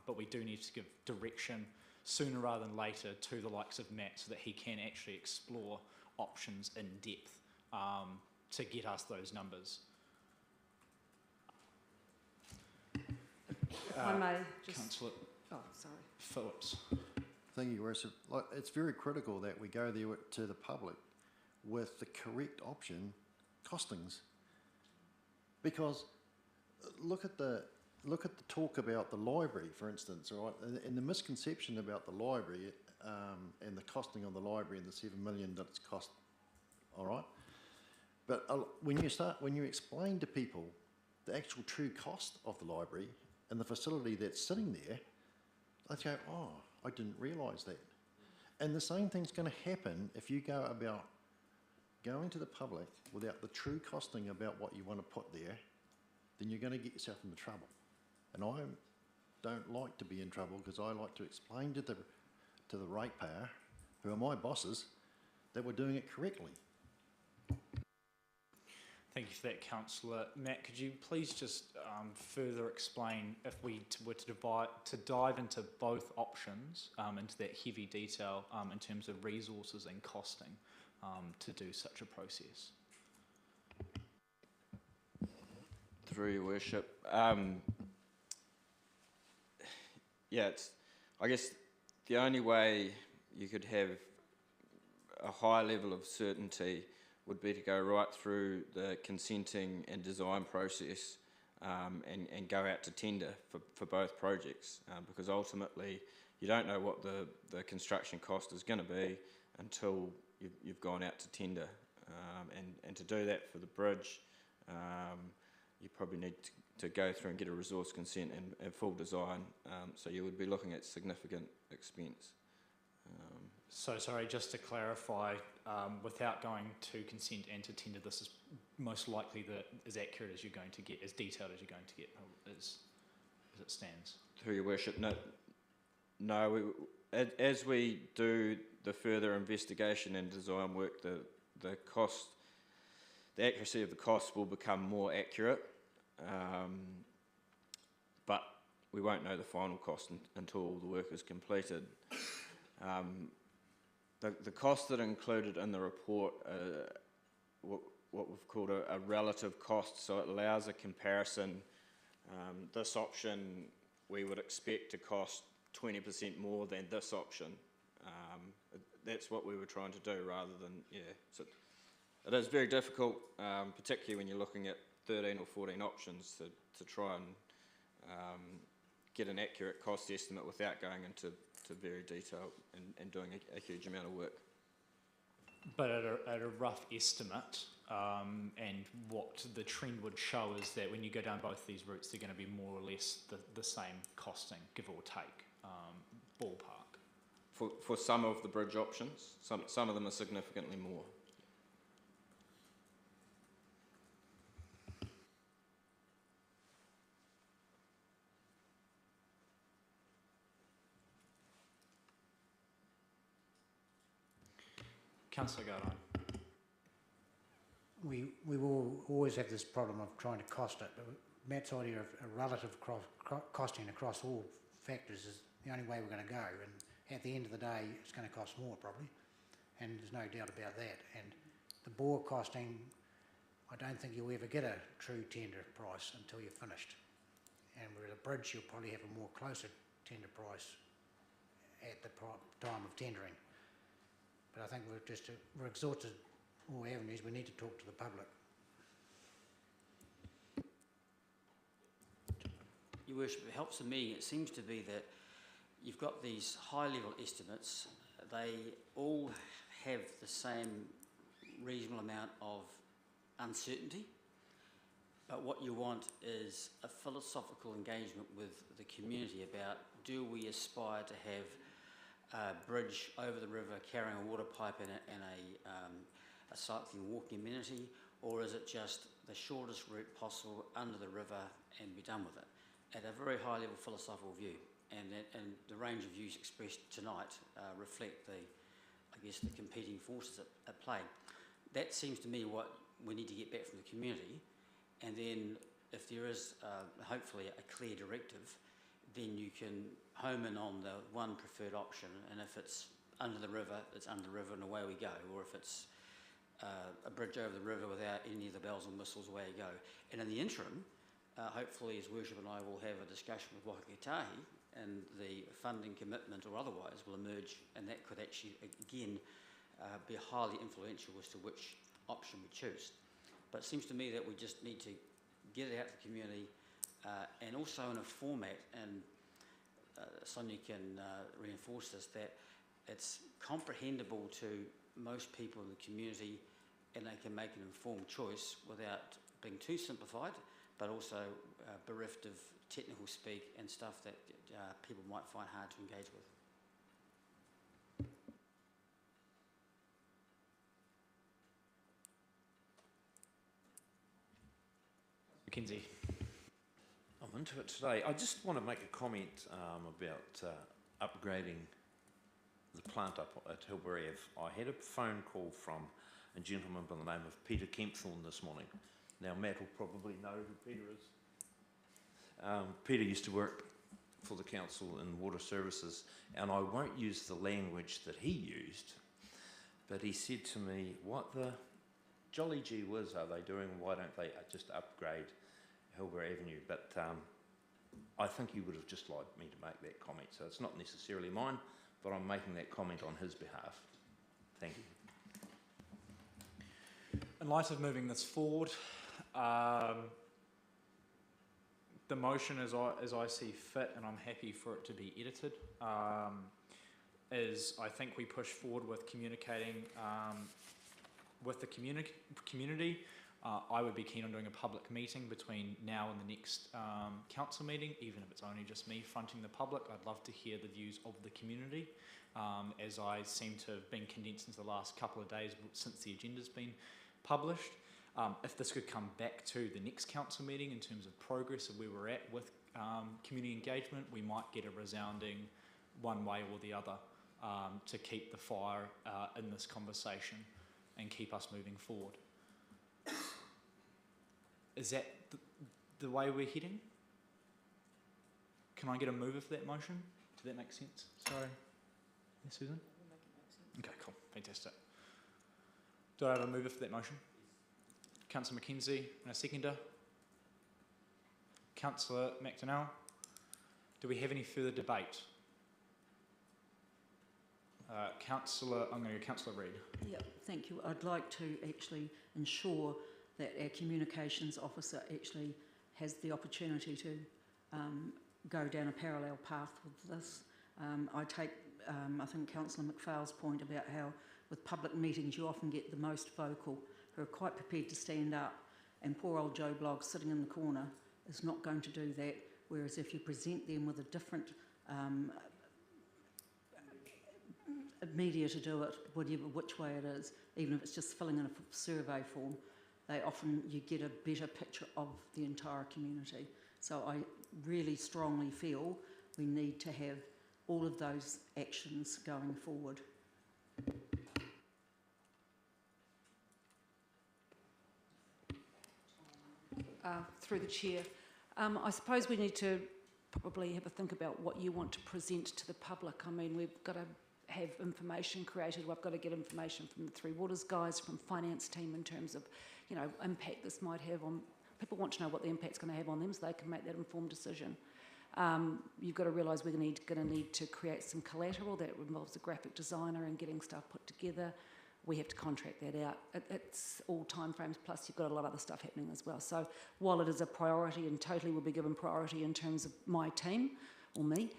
S1: but we do need to give direction sooner rather than later to the likes of Matt so that he can actually explore options in depth to get us those numbers.
S15: I may just...
S1: Councillor
S15: sorry.
S1: Phillips.
S17: Thank you, Worship. Like, it's very critical that we go there to the public with the correct option costings, because look at the talk about the library, for instance, right? And the misconception about the library and the costing of the library and the $7 million that it's cost. All right. But when you explain to people the actual true cost of the library and the facility that's sitting there, they go, oh, I didn't realise that. And the same thing's going to happen if you go about going to the public without the true costing about what you want to put there, then you're going to get yourself into trouble. And I don't like to be in trouble because I like to explain to the ratepayer, who are my bosses, that we're doing it correctly.
S1: Thank you for that, Councillor. Matt, could you please just further explain, if we were to dive into both options, into that heavy detail in terms of resources and costing to do such a process?
S13: Through your worship. I guess the only way you could have a high level of certainty would be to go right through the consenting and design process and go out to tender for both projects, because ultimately you don't know what the construction cost is going to be until you've gone out to tender. And to do that for the bridge, you probably need to go through and get a resource consent and full design, so you would be looking at significant expense.
S1: So sorry, just to clarify, without going to consent and to tender, this is most likely as accurate as you're going to get, as detailed as you're going to get, as it stands.
S13: Through your worship, no. As we do the further investigation and design work, the accuracy of the cost will become more accurate, but we won't know the final cost until all the work is completed. The costs that are included in the report are what we've called a relative cost, so it allows a comparison. This option we would expect to cost 20% more than this option. That's what we were trying to do, rather than, so it is very difficult, particularly when you're looking at 13 or 14 options to try and get an accurate cost estimate without going into very detailed and doing a huge amount of work.
S1: But at a rough estimate, and what the trend would show is that when you go down both these routes, they're going to be more or less the same costing, give or take, ballpark.
S13: For some of the bridge options, some of them are significantly more.
S1: Councillor Gardine.
S16: We will always have this problem of trying to cost it, but Matt's idea of a relative costing across all factors is the only way we're going to go, and at the end of the day it's going to cost more probably, and there's no doubt about that. And the bore costing, I don't think you'll ever get a true tender price until you're finished, and with a bridge you'll probably have a more closer tender price at the time of tendering. But I think we're exhausted all avenues. We need to talk to the public.
S11: Your Worship, it helps me. It seems to be that you've got these high-level estimates. They all have the same reasonable amount of uncertainty. But what you want is a philosophical engagement with the community about, do we aspire to have a bridge over the river carrying a water pipe and a cycling and walking amenity, or is it just the shortest route possible under the river and be done with it? At a very high level philosophical view, and the range of views expressed tonight reflect the competing forces at play. That seems to me what we need to get back from the community, and then if there is hopefully a clear directive, then you can home in on the one preferred option, and if it's under the river, it's under the river and away we go, or if it's a bridge over the river without any of the bells and whistles, away you go. And in the interim, hopefully His Worship and I will have a discussion with Waka Kotahi, and the funding commitment or otherwise will emerge, and that could actually again be highly influential as to which option we choose. But it seems to me that we just need to get it out to the community, and also in a format, and Sonia can reinforce this, that it's comprehensible to most people in the community, and they can make an informed choice without being too simplified, but also bereft of technical speak and stuff that people might find hard to engage with.
S1: Mackenzie.
S5: I'm into it today. I just want to make a comment about upgrading the plant up at Hilbury Ave. I had a phone call from a gentleman by the name of Peter Kempthorne this morning. Now, Matt will probably know who Peter is. Peter used to work for the council in water services, and I won't use the language that he used, but he said to me, what the jolly gee whiz are they doing? Why don't they just upgrade Hilbury Avenue? But I think he would have just liked me to make that comment, so it's not necessarily mine, but I'm making that comment on his behalf. Thank you.
S1: In light of moving this forward, the motion as I see fit, and I'm happy for it to be edited, is I think we push forward with communicating with the community. I would be keen on doing a public meeting between now and the next council meeting, even if it's only just me fronting the public. I'd love to hear the views of the community, as I seem to have been condensed into the last couple of days since the agenda's been published. If this could come back to the next council meeting in terms of progress of where we're at with community engagement, we might get a resounding one way or the other to keep the fire in this conversation and keep us moving forward. Is that the way we're heading? Can I get a mover for that motion? Does that make sense? Sorry. Yes, Susan? Okay, cool. Fantastic. Do I have a mover for that motion? Councillor Mackenzie and a seconder. Councillor McDonnell. Do we have any further debate? I'm going to go Councillor Reid.
S9: Yeah, thank you. I'd like to actually ensure that our communications officer actually has the opportunity to go down a parallel path with this. I take, I think, Councillor McPhail's point about how with public meetings you often get the most vocal, who are quite prepared to stand up, and poor old Joe Bloggs sitting in the corner is not going to do that, whereas if you present them with a different media to do it, whatever, which way it is, even if it's just filling in a survey form, you get a better picture of the entire community. So I really strongly feel we need to have all of those actions going forward.
S15: Through the chair, I suppose we need to probably have a think about what you want to present to the public. I mean, we've got to have information created. We've got to get information from the Three Waters guys, from finance team in terms of, you know, impact this might have on. People want to know what the impact's going to have on them so they can make that informed decision. You've got to realise we're going to need to create some collateral that involves a graphic designer and getting stuff put together. We have to contract that out. It's all timeframes, plus you've got a lot of other stuff happening as well. So while it is a priority and totally will be given priority in terms of my team or me,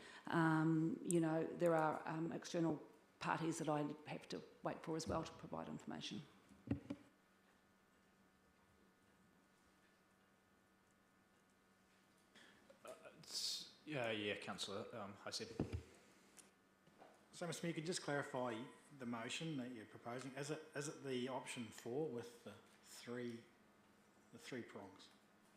S15: you know, there are external parties that I have to wait for as well to provide information.
S1: Yeah, Councillor, I said.
S12: So, Mr Mayor, could you just clarify the motion that you're proposing? Is it the option 4 with the three prongs?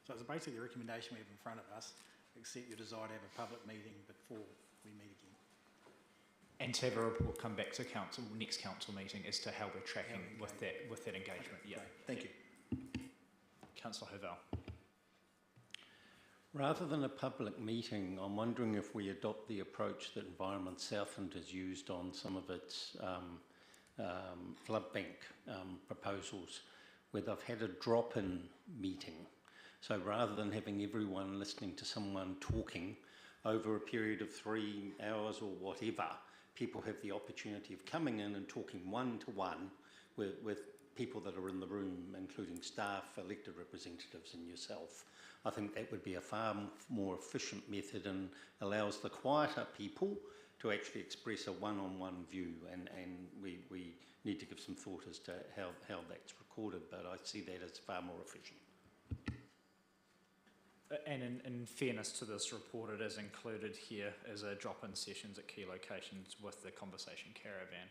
S12: So it's basically the recommendation we have in front of us, except you desire to have a public meeting before we meet again.
S1: And to have a report come back to council, next council meeting, as to how we're tracking with that engagement.
S12: Okay,
S1: Yeah.
S12: great. Thank you.
S1: Councillor Hovell.
S2: Rather than a public meeting, I'm wondering if we adopt the approach that Environment Southland has used on some of its flood bank proposals, where they've had a drop-in meeting. So rather than having everyone listening to someone talking over a period of 3 hours or whatever, people have the opportunity of coming in and talking one-to-one with people that are in the room, including staff, elected representatives and yourself. I think that would be a far more efficient method and allows the quieter people to actually express a one-on-one view, and we need to give some thought as to how that's recorded, but I see that as far more efficient.
S1: and in fairness to this report, it is included here as a drop-in sessions at key locations with the conversation caravan.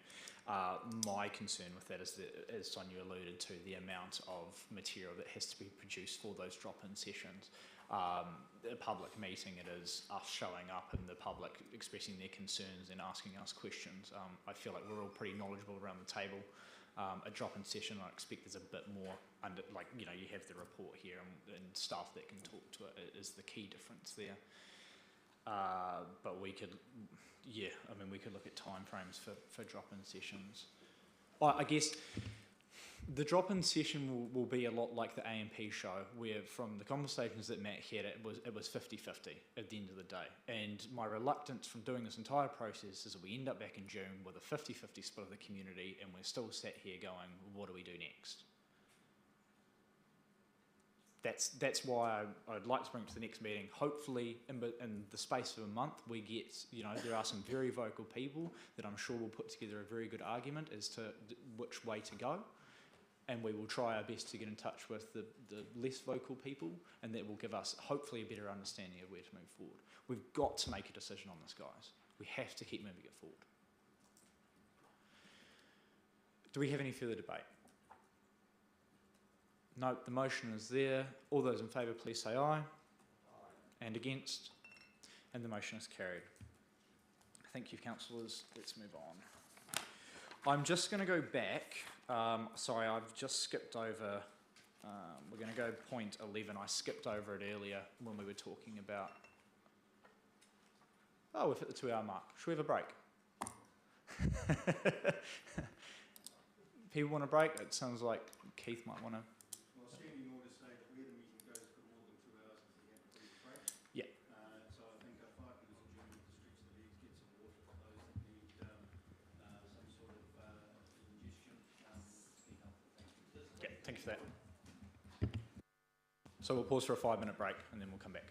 S1: My concern with that is, as Sonia alluded to, the amount of material that has to be produced for those drop-in sessions. A public meeting, it is us showing up and the public expressing their concerns and asking us questions. I feel like we're all pretty knowledgeable around the table. A drop-in session, I expect there's a bit more under, like, you know, you have the report here and staff that can talk to it is the key difference there. But we could, yeah, I mean, we could look at timeframes for drop-in sessions. I guess the drop-in session will be a lot like the AMP show, where from the conversations that Matt had, it was 50-50 at the end of the day. And my reluctance from doing this entire process is that we end up back in June with a 50-50 split of the community, and we're still sat here going, what do we do next? That's why I'd like to bring it to the next meeting. Hopefully, in the space of a month, we get, you know, there are some very vocal people that I'm sure will put together a very good argument as to which way to go. And we will try our best to get in touch with the less vocal people, and that will give us hopefully a better understanding of where to move forward. We've got to make a decision on this, guys. We have to keep moving it forward. Do we have any further debate? No, the motion is there. All those in favour, please say aye. Aye. And against? And the motion is carried. Thank you, councillors. Let's move on. I'm just going to go back. Sorry, I've just skipped over. We're going to go point 11. I skipped over it earlier when we were talking about... Oh, we've hit the 2-hour mark. Should we have a break? People want a break? It sounds like Keith might want to...
S2: Well, standing order say that where the meeting goes for more than 2 hours, we have to take a break.
S1: Yeah.
S2: So I think a 5 minutes adjournment to stretch the legs, get some water for those that need some sort of ingestion. Be helpful. Thank you.
S1: Yeah, thank you for that. So we'll pause for a 5-minute break and then we'll come back.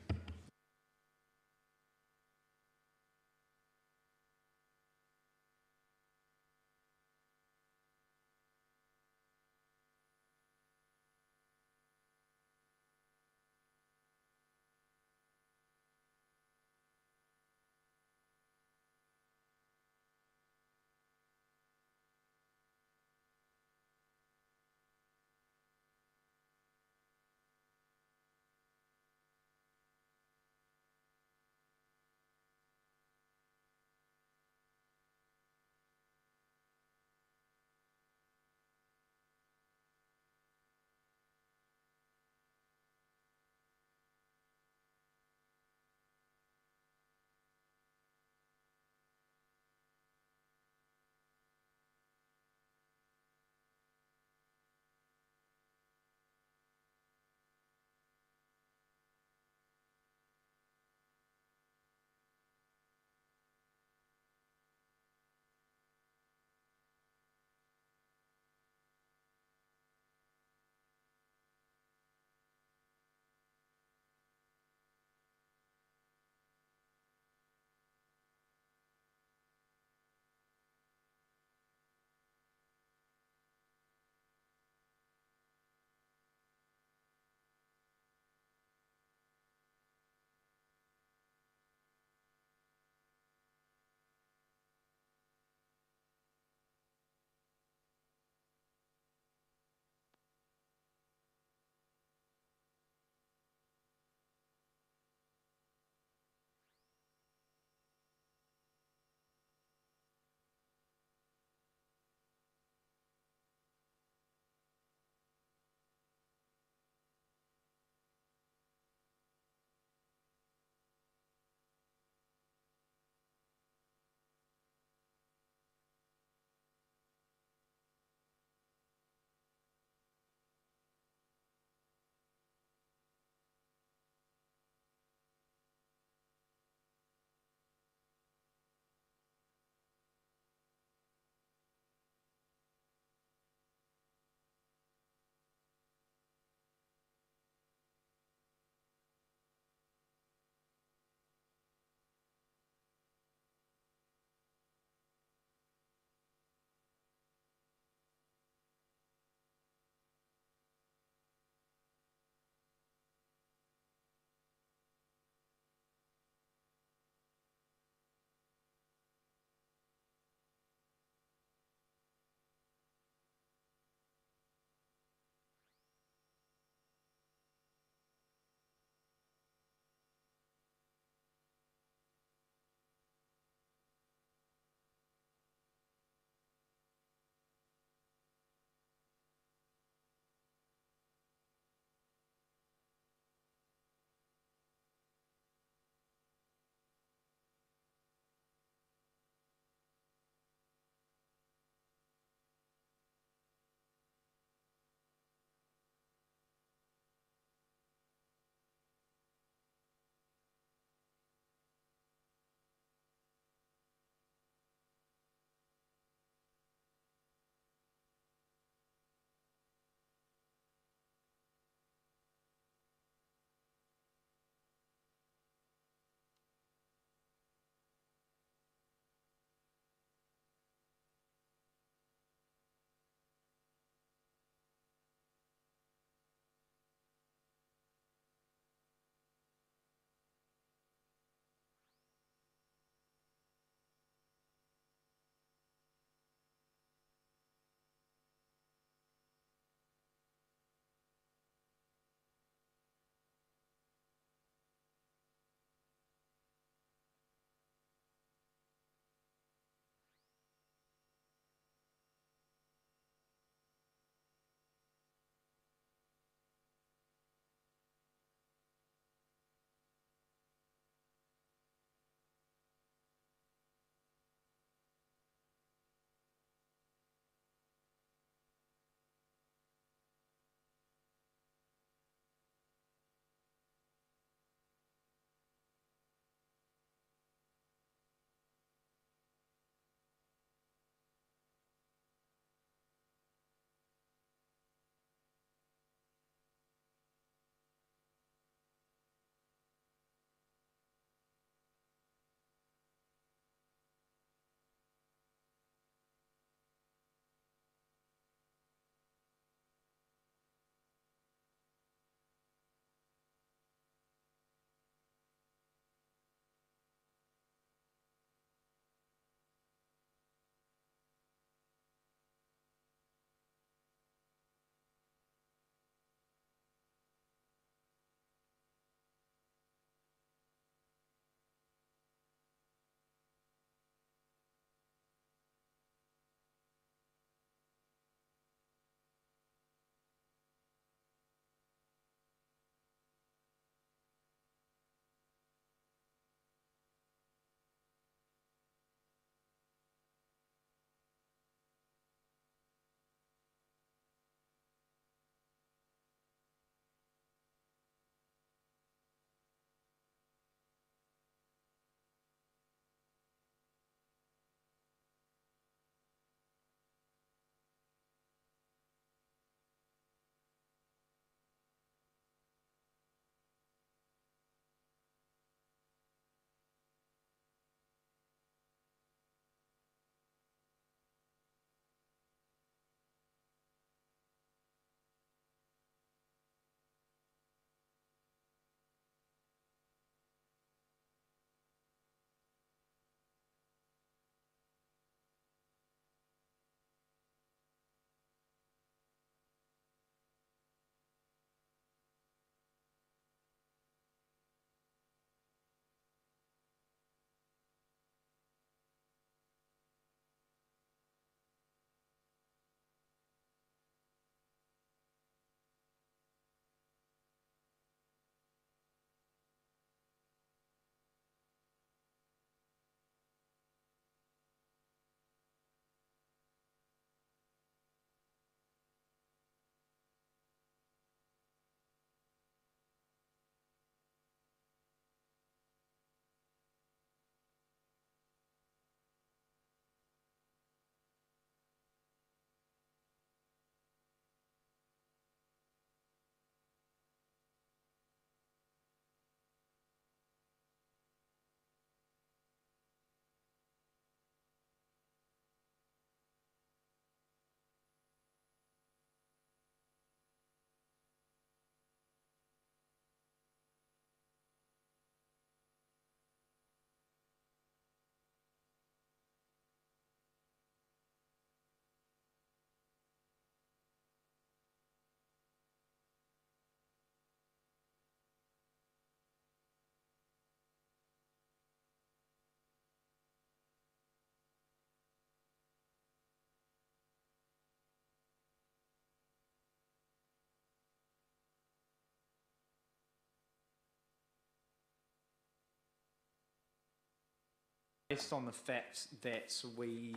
S1: Based on the fact that we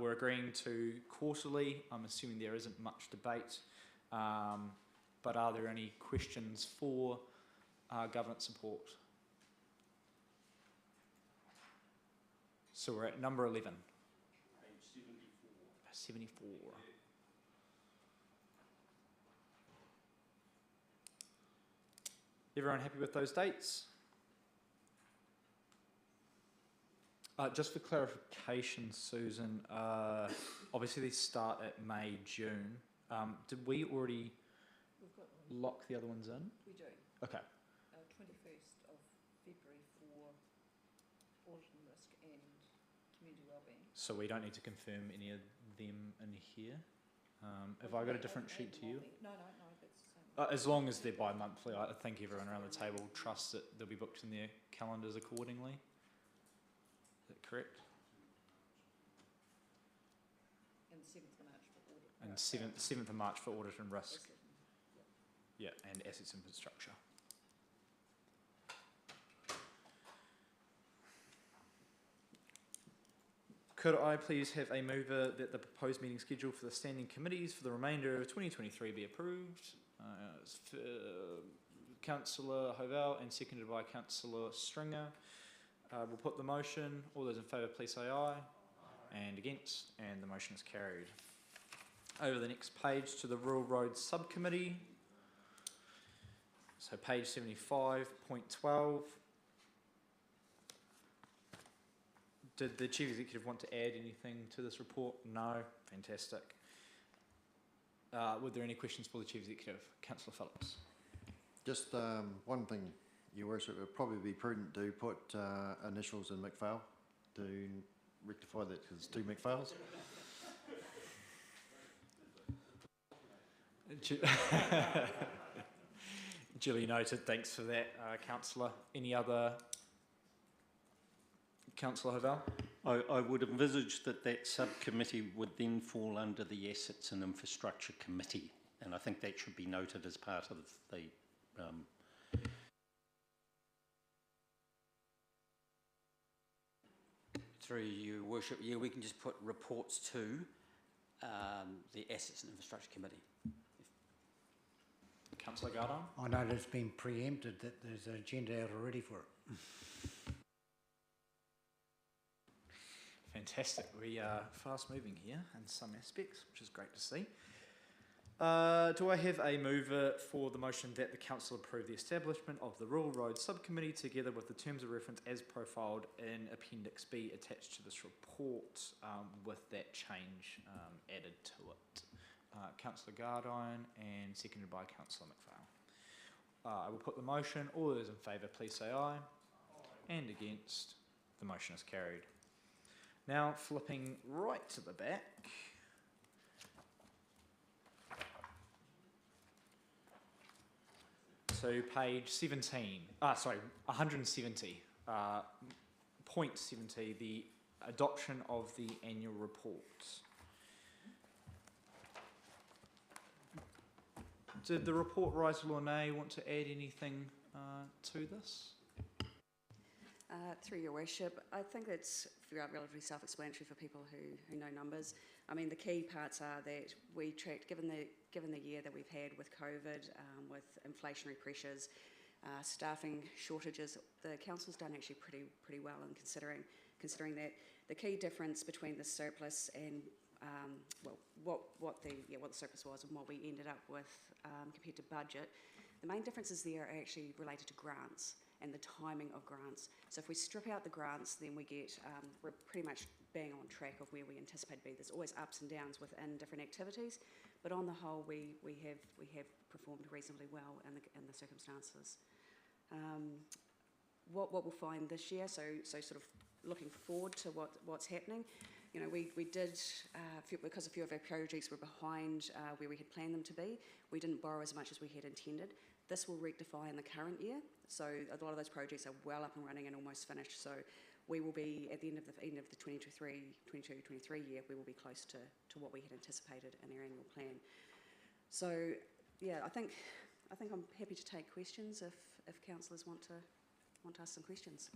S1: were agreeing to quarterly, I'm assuming there isn't much debate. But are there any questions for government support? So we're at number 11. Page 74. Everyone happy with those dates? Just for clarification, Susan, obviously they start at May, June. Did we already lock the other ones in?
S6: We do.
S1: Okay.
S6: 21st of February for audit and risk and community wellbeing.
S1: So we don't need to confirm any of them in here. Have I got a different sheet to you?
S6: No, that's the same.
S1: As long as they're bi-monthly, I think everyone around the table trusts that they'll be booked in their calendars accordingly. Is that correct?
S6: And 7th of March for audit.
S1: And 7th of March for audit and risk. Yeah, and assets infrastructure. Could I please have a mover that the proposed meeting schedule for the standing committees for the remainder of 2023 be approved? Councillor Hovell and seconded by Councillor Stringer. We'll put the motion. All those in favour please say aye. And against, and the motion is carried. Over the next page to the Rural Roads Subcommittee. So page 75.12. Did the Chief Executive want to add anything to this report? No. Fantastic. Were there any questions for the Chief Executive? Councillor Phillips.
S17: Just one thing, Your Worship, it would probably be prudent to put initials in McPhail to rectify that, because it's two McPhails.
S1: Duly noted. Thanks for that, Councillor. Any other? Councillor Hovell?
S2: I would envisage that subcommittee would then fall under the Assets and Infrastructure Committee, and I think that should be noted as part of the
S11: Through Your Worship, yeah, we can just put reports to the Assets and Infrastructure Committee.
S1: Councillor Gardine?
S16: I know it's been preempted that there's an agenda out already for it.
S1: Fantastic. We are fast moving here in some aspects, which is great to see. Do I have a mover for the motion that the Council approve the establishment of the Rural Roads Subcommittee together with the terms of reference as profiled in Appendix B attached to this report with that change added to it? Councillor Gardine and seconded by Councillor McPhail. I will put the motion. All those in favour please say aye. And against, the motion is carried. Now flipping right to the back. So page 17, 170, point 70, the adoption of the annual report. Did the report writer Lorne want to add anything to this?
S18: Through Your Worship, I think it's relatively self-explanatory for people who know numbers. I mean, the key parts are that we tracked, given the year that we've had with COVID, with inflationary pressures, staffing shortages, the council's done actually pretty well in considering that. The key difference between the surplus and what the surplus was and what we ended up with compared to budget, the main differences there are actually related to grants and the timing of grants. So if we strip out the grants, then we get, we're pretty much bang on track of where we anticipate to be. There's always ups and downs within different activities, but on the whole, we have performed reasonably well in the circumstances. What we'll find this year, so sort of looking forward to what's happening, you know, we did, because a few of our projects were behind where we had planned them to be, we didn't borrow as much as we had intended. This will rectify in the current year, so a lot of those projects are well up and running and almost finished, so we will be, at the end of the 22-23 year, we will be close to what we had anticipated in our annual plan. So, yeah, I think I'm happy to take questions if councillors want to ask some questions.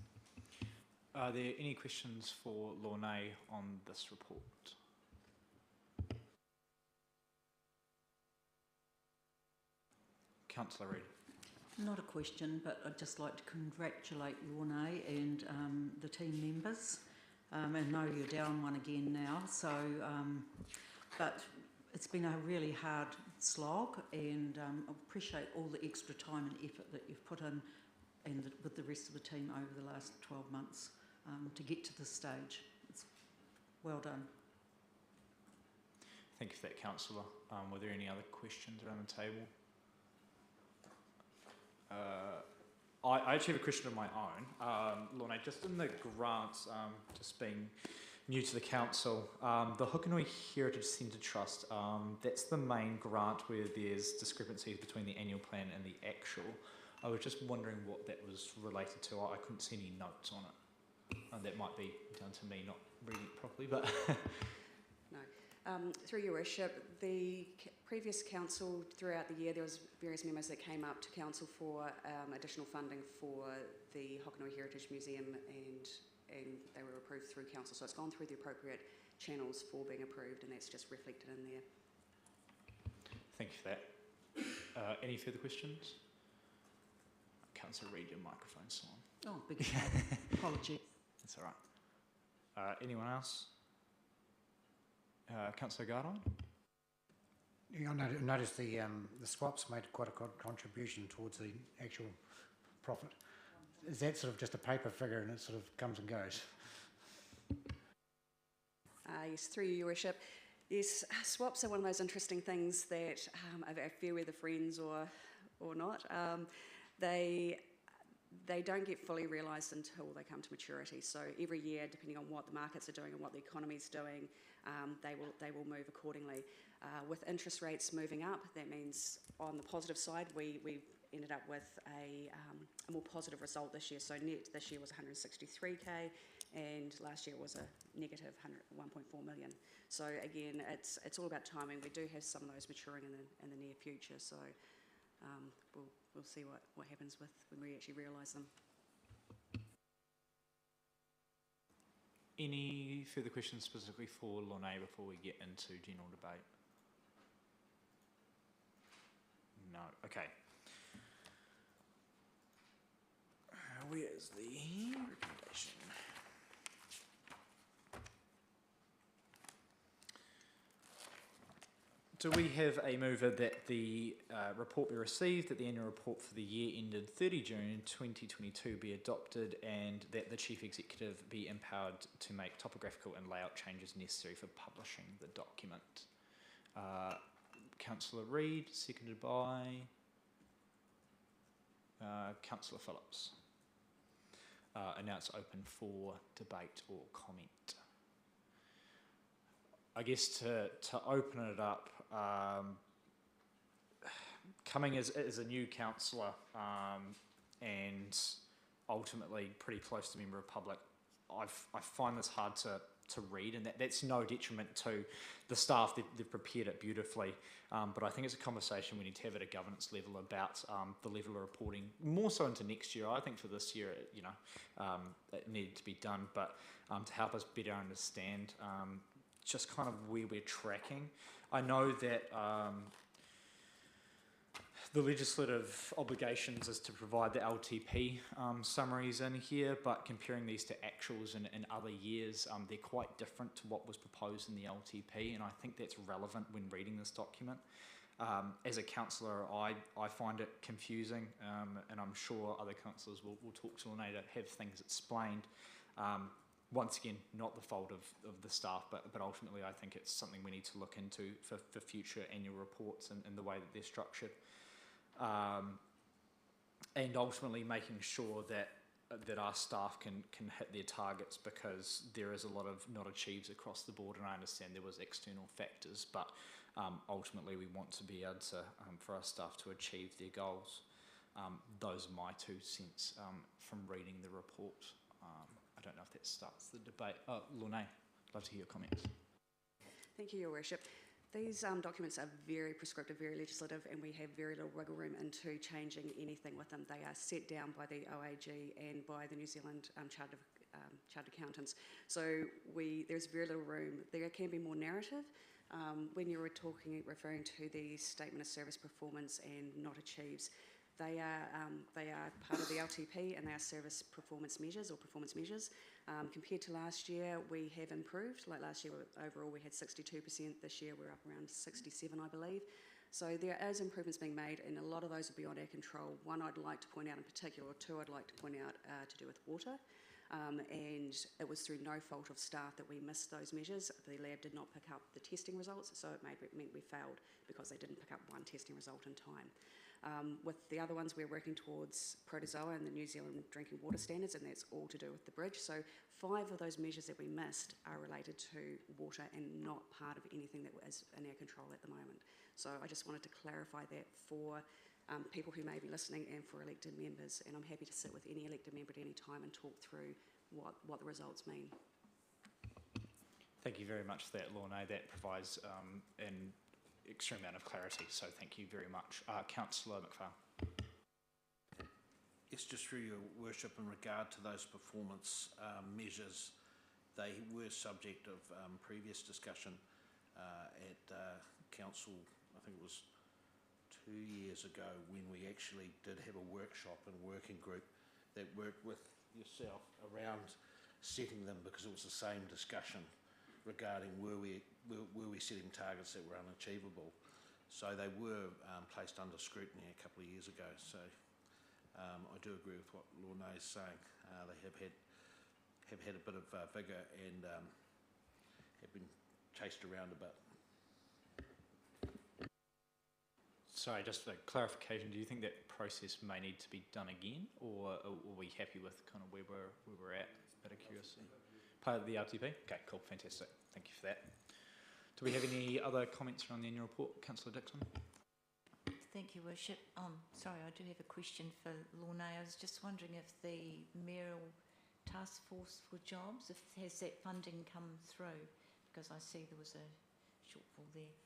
S1: Are there any questions for Lorne on this report? Councillor Reid.
S9: Not a question, but I'd just like to congratulate Lorne and the team members. And know you're down one again now, so, but it's been a really hard slog, and I appreciate all the extra time and effort that you've put in and with the rest of the team over the last 12 months to get to this stage. It's well done.
S1: Thank you for that, Councillor. Were there any other questions around the table? I actually have a question of my own. Lorne, just in the grants, just being new to the council, the Hukanui Heritage Centre Trust, that's the main grant where there's discrepancies between the annual plan and the actual. I was just wondering what that was related to. I couldn't see any notes on it. That might be down to me not reading it properly, but...
S18: No. Through your worship, the previous council, throughout the year, there was various members that came up to council for additional funding for the Hokanui Heritage Museum, and they were approved through council. So it's gone through the appropriate channels for being approved, and that's just reflected in there.
S1: Thank you for that. Any further questions? Councillor Reid, your microphone's on.
S9: Oh, big apology.
S1: That's all right. Anyone else? Councillor Gardine?
S16: Yeah, I noticed the swaps made quite a contribution towards the actual profit. Is that sort of just a paper figure and it sort of comes and goes?
S18: Yes, through you, your worship. Yes, swaps are one of those interesting things that are fair weather friends or not. They don't get fully realised until they come to maturity. So every year, depending on what the markets are doing and what the economy is doing, they will move accordingly. With interest rates moving up, that means on the positive side, we've ended up with a more positive result this year. So net this year was 163k, and last year was a negative 1.4 million. So again, it's all about timing. We do have some of those maturing in the near future. So we'll see what happens with when we actually realise them.
S1: Any further questions specifically for Lorne before we get into general debate? No. Okay. Where's the recommendation? Do we have a mover that the report be received, that the annual report for the year ended 30 June 2022 be adopted, and that the Chief Executive be empowered to make topographical and layout changes necessary for publishing the document? Councillor Reid, seconded by Councillor Phillips. And now it's open for debate or comment. I guess to open it up, coming as a new councillor and ultimately pretty close to member of public, I find this hard to read, and that's no detriment to the staff. They've prepared it beautifully, but I think it's a conversation we need to have at a governance level about the level of reporting, more so into next year. I think for this year, it needed to be done, but to help us better understand just kind of where we're tracking. I know that the legislative obligations is to provide the LTP summaries in here, but comparing these to actuals in other years, they're quite different to what was proposed in the LTP, and I think that's relevant when reading this document. As a councillor, I find it confusing, and I'm sure other councillors will talk to Lorne to have things explained. Once again, not the fault of the staff, but ultimately I think it's something we need to look into for future annual reports and the way that they're structured. And ultimately making sure that our staff can hit their targets, because there is a lot of not achieves across the board, and I understand there was external factors, but ultimately we want to be able to, for our staff to achieve their goals. Those are my 2 cents from reading the report. I don't know if that starts the debate. Lorne, I'd love to hear your comments.
S18: Thank you, Your Worship. These documents are very prescriptive, very legislative, and we have very little wiggle room into changing anything with them. They are set down by the OAG and by the New Zealand chartered accountants. So there's very little room. There can be more narrative. When you were referring to the statement of service performance and not achieves, they are part of the LTP and they are service performance measures or performance measures. Compared to last year, we have improved. Like last year, overall we had 62%. This year we're up around 67, I believe. So there is improvements being made, and a lot of those are beyond our control. One I'd like to point out in particular, or two I'd like to point out, to do with water. And it was through no fault of staff that we missed those measures. The lab did not pick up the testing results, so it meant we failed because they didn't pick up one testing result in time. With the other ones, we're working towards Protozoa and the New Zealand drinking water standards, and that's all to do with the bridge. So 5 of those measures that we missed are related to water and not part of anything that is in our control at the moment. So I just wanted to clarify that for people who may be listening and for elected members, and I'm happy to sit with any elected member at any time and talk through what the results mean.
S1: Thank you very much for that, Lorna. That provides an extreme amount of clarity, so thank you very much. Councillor McFarlane.
S10: It's just through your worship in regard to those performance measures. They were subject of previous discussion at council, I think it was 2 years ago, when we actually did have a workshop and working group that worked with yourself around setting them, because it was the same discussion regarding were we setting targets that were unachievable. So they were placed under scrutiny a couple of years ago. So I do agree with what Lorna is saying. They have had a bit of vigour and have been chased around a bit.
S1: Sorry, just for clarification, do you think that process may need to be done again, or are we happy with kind of where we're at? Out of curiosity. Part of the RTP? Okay, cool, fantastic. Thank you for that. Do we have any other comments around the annual report? Councillor Dixon?
S6: Thank you, Worship. Sorry, I do have a question for Lorna. I was just wondering if the mayoral task force for jobs, has that funding come through? Because I see there was a shortfall there.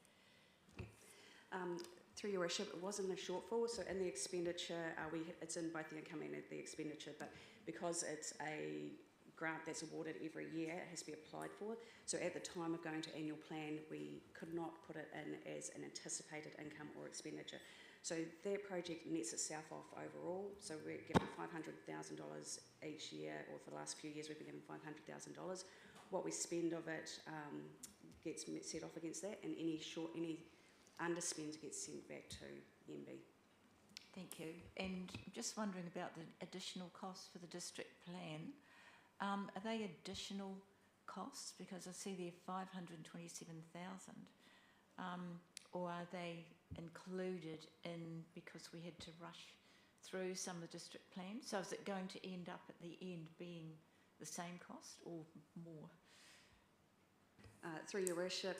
S18: Through your worship, it wasn't a shortfall, so in the expenditure, it's in both the income and the expenditure, but because it's a grant that's awarded every year, it has to be applied for. So at the time of going to annual plan, we could not put it in as an anticipated income or expenditure. So that project nets itself off overall, so we're given $500,000 each year, or for the last few years we've been given $500,000. What we spend of it gets set off against that, and any underspend gets sent back to MB.
S6: Thank you. And I'm just wondering about the additional costs for the district plan. Are they additional costs? Because I see there 527,000. Or are they included in because we had to rush through some of the district plans? So is it going to end up at the end being the same cost or more?
S18: Through your worship,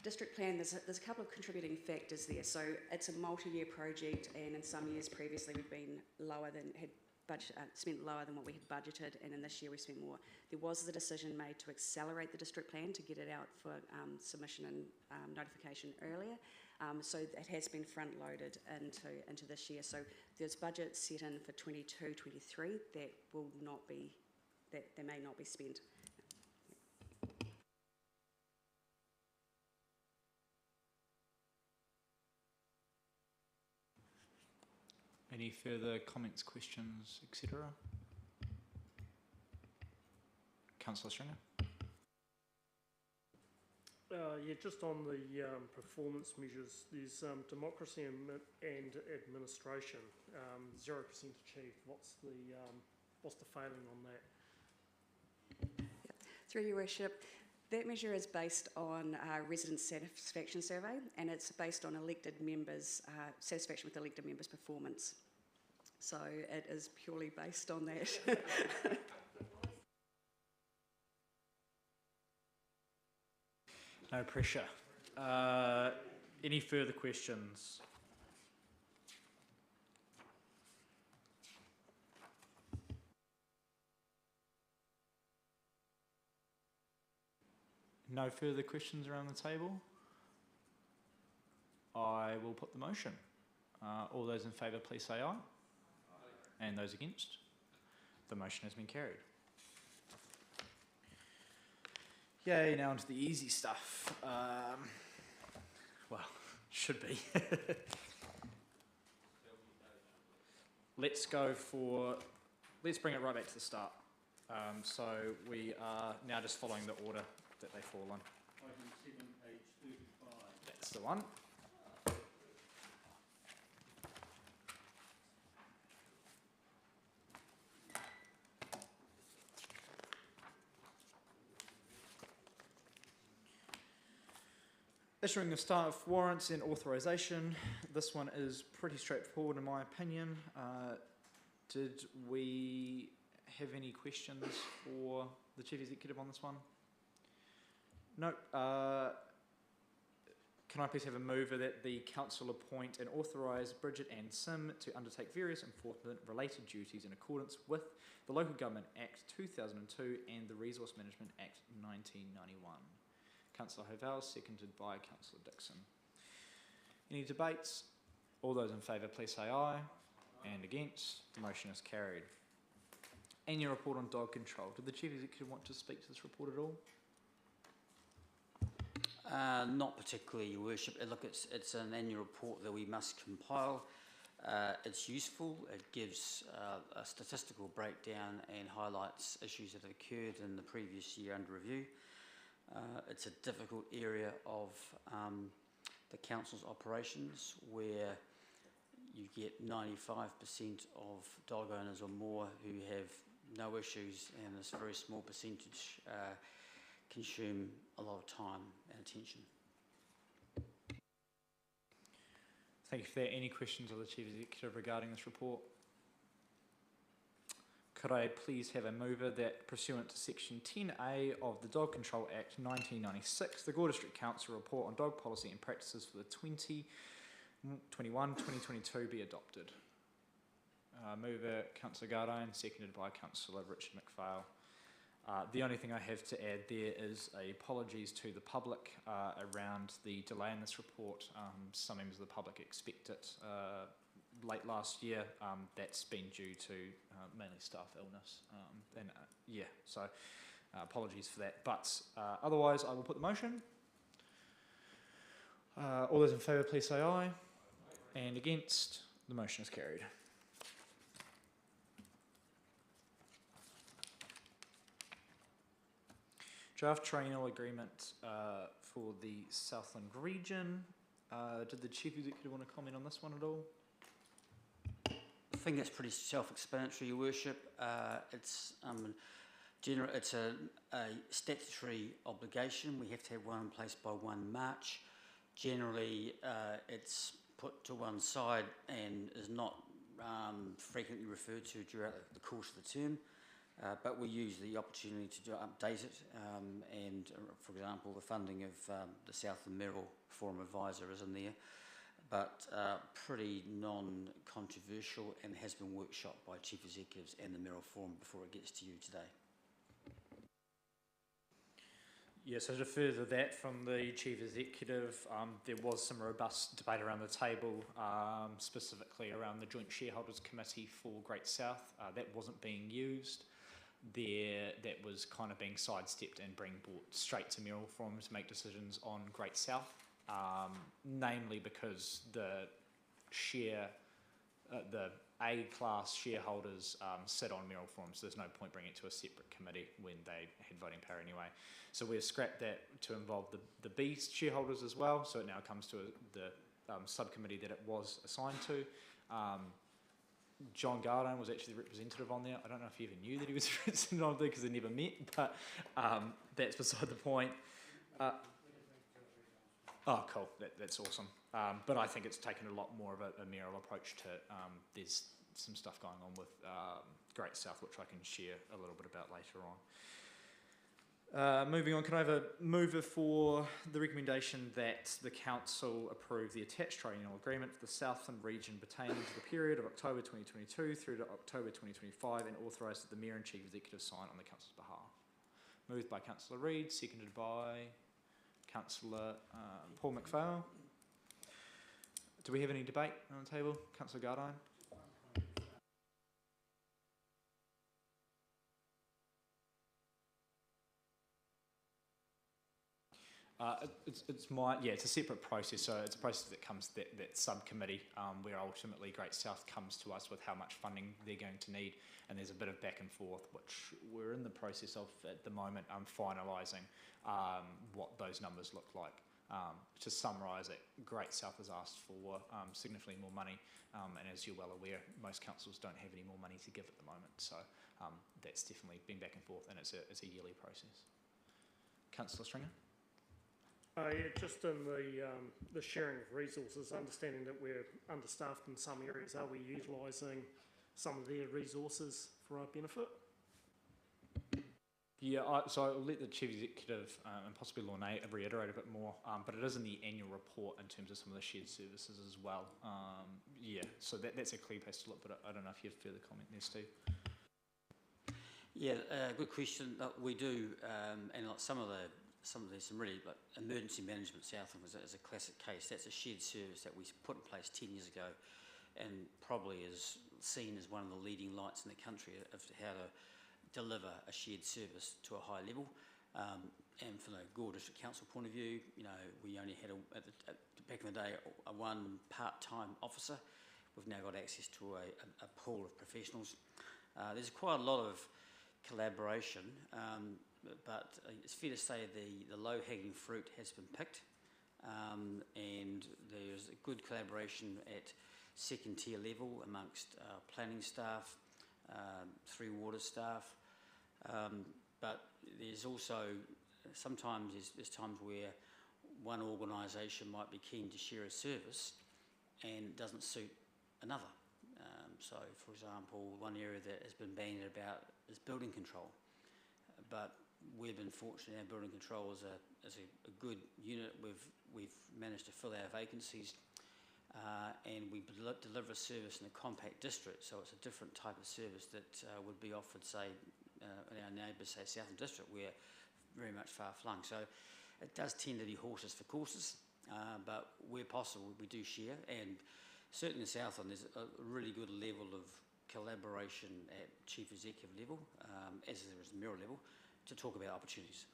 S18: district plan, there's a couple of contributing factors there. So it's a multi-year project, and in some years previously we've been spent lower than what we had budgeted, and in this year we spent more. There was the decision made to accelerate the district plan to get it out for submission and notification earlier. So it has been front-loaded into this year. So there's budget set in for 22-23 that they may not be spent.
S1: Any further comments, questions, etc.? Councillor Stringer?
S8: Yeah, just on the performance measures, there's democracy and administration, 0% achieved. What's the failing on that?
S18: Through your worship, that measure is based on a resident satisfaction survey, and it's based on elected members' satisfaction with elected members' performance. So it is purely based on that.
S1: No pressure. Any further questions? No further questions around the table? I will put the motion. All those in favour, please say aye. And those against? The motion has been carried. Yay, now onto the easy stuff. Well, should be. Let's bring it right back to the start. So we are now just following the order that they fall in.
S8: Item 7, page 35.
S1: That's the one. Issuing of staff warrants and authorisation. This one is pretty straightforward in my opinion. Did we have any questions for the Chief Executive on this one? No. Can I please have a mover that the Council appoint and authorise Bridget Ann Sim to undertake various enforcement-related duties in accordance with the Local Government Act 2002 and the Resource Management Act 1991. Councillor Hovell, seconded by Councillor Dixon. Any debates? All those in favour, please say aye. And against? The motion is carried. Annual report on dog control. Did the Chief Executive want to speak to this report at all?
S11: Not particularly, Your Worship. Look, it's an annual report that we must compile. It's useful. It gives a statistical breakdown and highlights issues that have occurred in the previous year under review. It's a difficult area of the council's operations where you get 95% of dog owners or more who have no issues, and this very small percentage consume a lot of time and attention.
S1: Thank you for that. Any questions of the Chief Executive regarding this report? Could I please have a mover that pursuant to section 10A of the Dog Control Act 1996, the Gore District Council report on dog policy and practices for the 2021-2022 be adopted? Mover Councillor Gardine, seconded by Councillor Richard McPhail. The only thing I have to add there is apologies to the public around the delay in this report. Some members of the public expect it late last year. That's been due to mainly staff illness. So apologies for that. But otherwise, I will put the motion. All those in favour, please say aye. And against? The motion is carried. Draft triennial agreement for the Southland region. Did the Chief Executive want to comment on this one at all?
S11: I think it's pretty self-explanatory, Your Worship. It's a statutory obligation. We have to have one in place by 1 March. Generally, it's put to one side and is not frequently referred to throughout the course of the term. But we use the opportunity to update it, and for example, the funding of the Southland Merrill Forum Advisor is in there, but pretty non-controversial and has been workshopped by Chief Executives and the Merrill Forum before it gets to you today.
S1: Yes, so to further that from the Chief Executive, there was some robust debate around the table, specifically around the Joint Shareholders Committee for Great South. That wasn't being used. That was kind of being sidestepped and being brought straight to Merrill Forum to make decisions on Great South, namely because the A-class shareholders sit on Merrill Forum, so there's no point bringing it to a separate committee when they had voting power anyway. So we've scrapped that to involve the B shareholders as well, so it now comes to the subcommittee that it was assigned to. John Gardine was actually the representative on there. I don't know if you even knew that he was a representative on there because they never met, but that's beside the point. Oh, cool. That's awesome. But I think it's taken a lot more of a Merrill approach to there's some stuff going on with Great South, which I can share a little bit about later on. Moving on, can I have a mover for the recommendation that the Council approve the attached triennial agreement for the Southland region pertaining to the period of October 2022 through to October 2025 and authorise that the Mayor and Chief Executive sign on the Council's behalf? Moved by Councillor Reid, seconded by Councillor Paul McPhail. Do we have any debate on the table? Councillor Gardine? It's a separate process. So it's a process that comes that subcommittee where ultimately Great South comes to us with how much funding they're going to need, and there's a bit of back and forth, which we're in the process of at the moment, finalising what those numbers look like. To summarise it, Great South has asked for significantly more money, and as you're well aware, most councils don't have any more money to give at the moment. So that's definitely been back and forth, and it's a yearly process. Councillor Stringer.
S8: Just in the sharing of resources, understanding that we're understaffed in some areas, are we utilising some of their resources for our benefit?
S1: Yeah, so I'll let the Chief Executive and possibly Lorna reiterate a bit more, but it is in the annual report in terms of some of the shared services as well. So that's a clear place to look, but I don't know if you have further comment there, Steve.
S11: Yeah, good question. We do, and like some really, like emergency management Southland is a classic case. That's a shared service that we put in place 10 years ago, and probably is seen as one of the leading lights in the country of how to deliver a shared service to a high level. And from the Gore District Council point of view, we only had back in the day a one part-time officer. We've now got access to a pool of professionals. There's quite a lot of collaboration, but it's fair to say the low-hanging fruit has been picked, and there's a good collaboration at second tier level amongst planning staff, Three Waters staff, but there's also sometimes there's times where one organisation might be keen to share a service and it doesn't suit another. So, for example, one area that has been bandied about is building control, but we've been fortunate. Our building control is a good unit. We've managed to fill our vacancies, and we deliver a service in a compact district. So it's a different type of service that would be offered, say, in our neighbours, say Southern District, where very much far flung. So it does tend to be horses for courses, but where possible, we do share. And certainly in Southland, there's a really good level of collaboration at Chief Executive level, as there is Mayoral level, to talk about opportunities.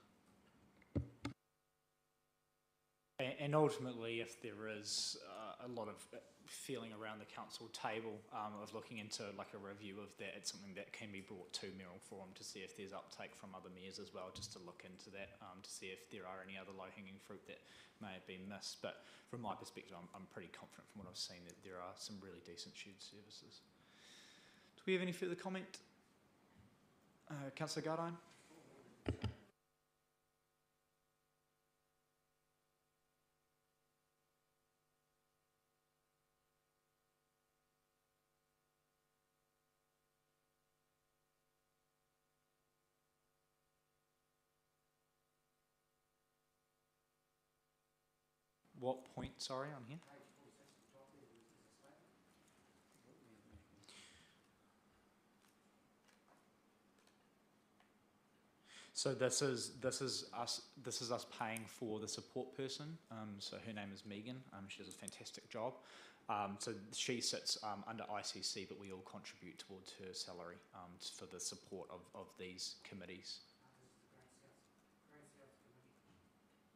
S1: And ultimately, if there is a lot of feeling around the council table of looking into like a review of that, it's something that can be brought to Mayoral Forum to see if there's uptake from other mayors as well, just to look into that, to see if there are any other low-hanging fruit that may have been missed. But from my perspective, I'm pretty confident from what I've seen that there are some really decent shared services. Do we have any further comment? Councillor Gardine? What point, sorry, on here? So this is us paying for the support person. So her name is Megan. She does a fantastic job. So she sits under ICC, but we all contribute towards her salary for the support of these committees.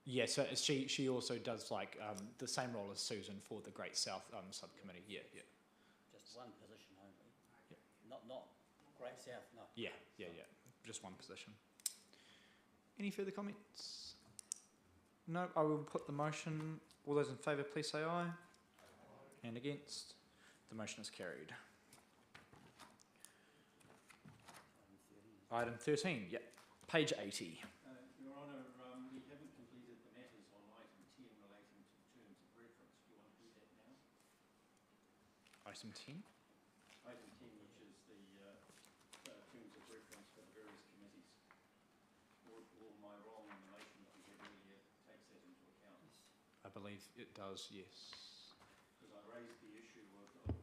S1: Yeah, so she also does like the same role as Susan for the Great South subcommittee. Yeah.
S11: Just one position only. Yeah. Not Great South. No.
S1: Yeah. Just one position. Any further comments? No. I will put the motion. All those in favour, please say aye. And against. The motion is carried. Item 13. Yeah. Page 80.
S12: Your Honour, we haven't completed the matters on item 10 relating to terms of reference. Do you want to do that now?
S1: Item 10.
S12: Item 10, which is the terms of reference for the various committees. Or am I wrong in the motion that we had earlier takes that into account?
S1: I believe it does, yes.
S12: Because I raised the issue of the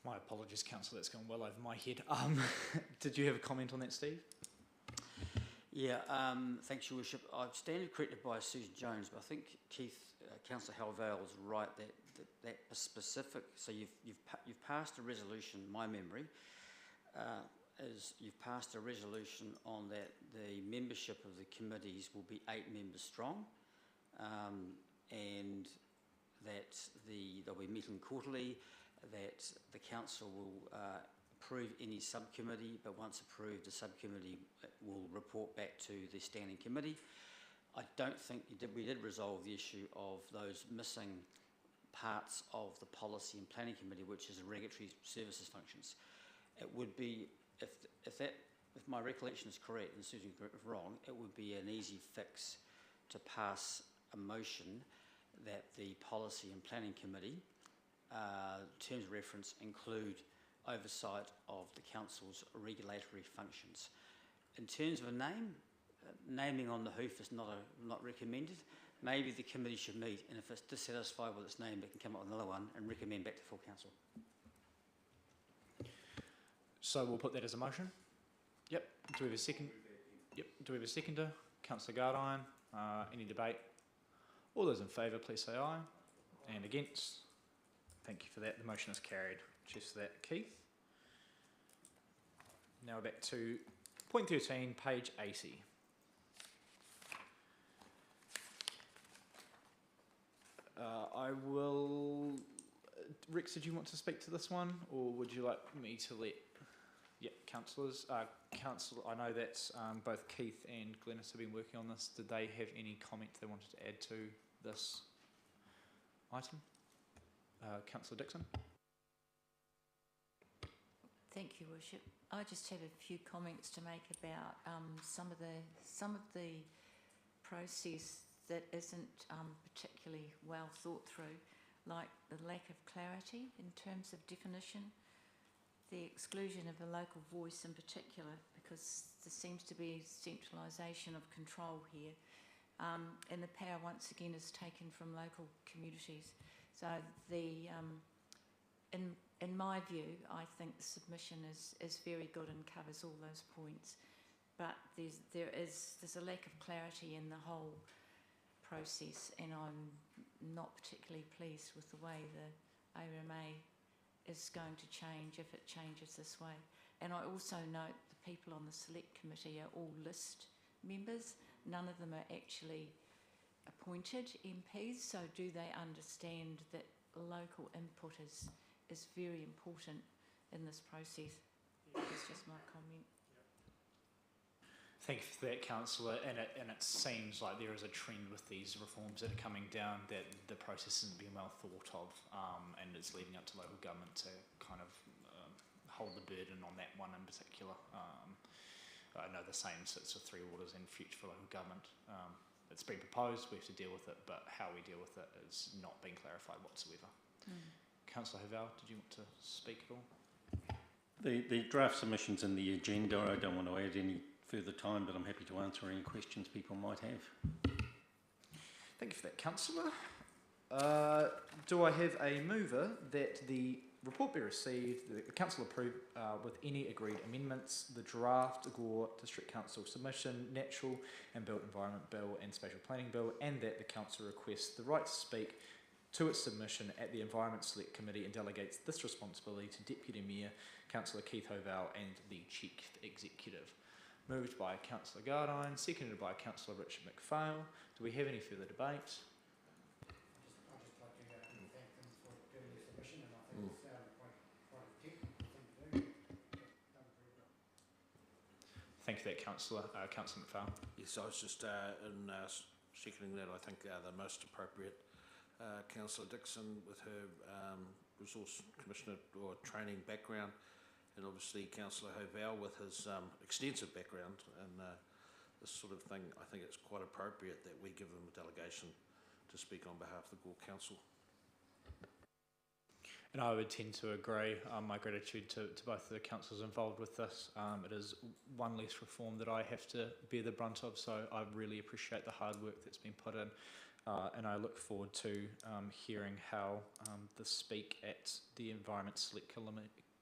S1: My apologies, Councillor, that's gone well over my head. Did you have a comment on that, Steve?
S11: Yeah, thanks, Your Worship. I've standard corrected by Susan Jones, but I think Keith, Councillor Halvale is right that specific. So you've passed a resolution. My memory is you've passed a resolution on that the membership of the committees will be 8 members strong, and that they'll be meeting quarterly. That the council will approve any subcommittee, but once approved, the subcommittee will report back to the standing committee. I don't think we did resolve the issue of those missing parts of the policy and planning committee, which is the regulatory services functions. It would be, if my recollection is correct, and Susan correct if wrong, it would be an easy fix to pass a motion that the policy and planning committee terms of reference include oversight of the council's regulatory functions. In terms of a name, naming on the hoof is not recommended. Maybe the committee should meet, and if it's dissatisfied with its name, it can come up with another one and recommend back to full council.
S1: So we'll put that as a motion. Yep. Do we have a second? Yep. Do we have a seconder? Councillor Gardine. Any debate? All those in favour, please say aye. And against? Thank you for that. The motion is carried. Cheers for that, Keith. Now back to point 13, page 80. I will... Rex, did you want to speak to this one, or would you like me to let... Yeah, councillors. Councillor, I know that both Keith and Glenys have been working on this. Did they have any comment they wanted to add to this item? Councillor Dixon.
S6: Thank you, Worship. I just have a few comments to make about some of the process that isn't particularly well thought through, like the lack of clarity in terms of definition, the exclusion of a local voice in particular, because there seems to be centralisation of control here, and the power once again is taken from local communities. So in my view, I think the submission is very good and covers all those points, but there's a lack of clarity in the whole process, and I'm not particularly pleased with the way the ARMA is going to change if it changes this way. And I also note the people on the select committee are all list members. None of them are actually appointed MPs, so do they understand that local input is very important in this process? That's just my comment.
S1: Thank you for that, Councillor. And it seems like there is a trend with these reforms that are coming down that the process isn't being well thought of, and it's leaving up to local government to kind of hold the burden on that one in particular. I know the same sits with 3 orders in future for local government. It's been proposed, we have to deal with it, but how we deal with it is not being clarified whatsoever. Councillor Halvale, did you want to speak at all?
S2: The draft submission's in the agenda. I don't want to add any further time, but I'm happy to answer any questions people might have.
S1: Thank you for that, Councillor. Do I have a mover that the report be received, the Council approve with any agreed amendments, the draft Gore District Council submission, Natural and Built Environment Bill and Spatial Planning Bill, and that the Council requests the right to speak to its submission at the Environment Select Committee and delegates this responsibility to Deputy Mayor, Councillor Keith Halvale and the Chief Executive. Moved by Councillor Gardine, seconded by Councillor Richard McPhail. Do we have any further debate?
S16: I'd just like to thank them for doing the submission, and I think it's quite a technical thing to do. Done very well.
S1: Thank you for that, Councillor. Councillor McPhail.
S10: Yes, I was just seconding that. I think the most appropriate Councillor Dixon with her Resource Commissioner or training background, and obviously Councillor Halvale with his extensive background and this sort of thing. I think it's quite appropriate that we give them a delegation to speak on behalf of the Gore Council.
S1: And I would tend to agree. My gratitude to both the councillors involved with this. It is one less reform that I have to bear the brunt of, so I really appreciate the hard work that's been put in. And I look forward to hearing how the speak at the Environment Select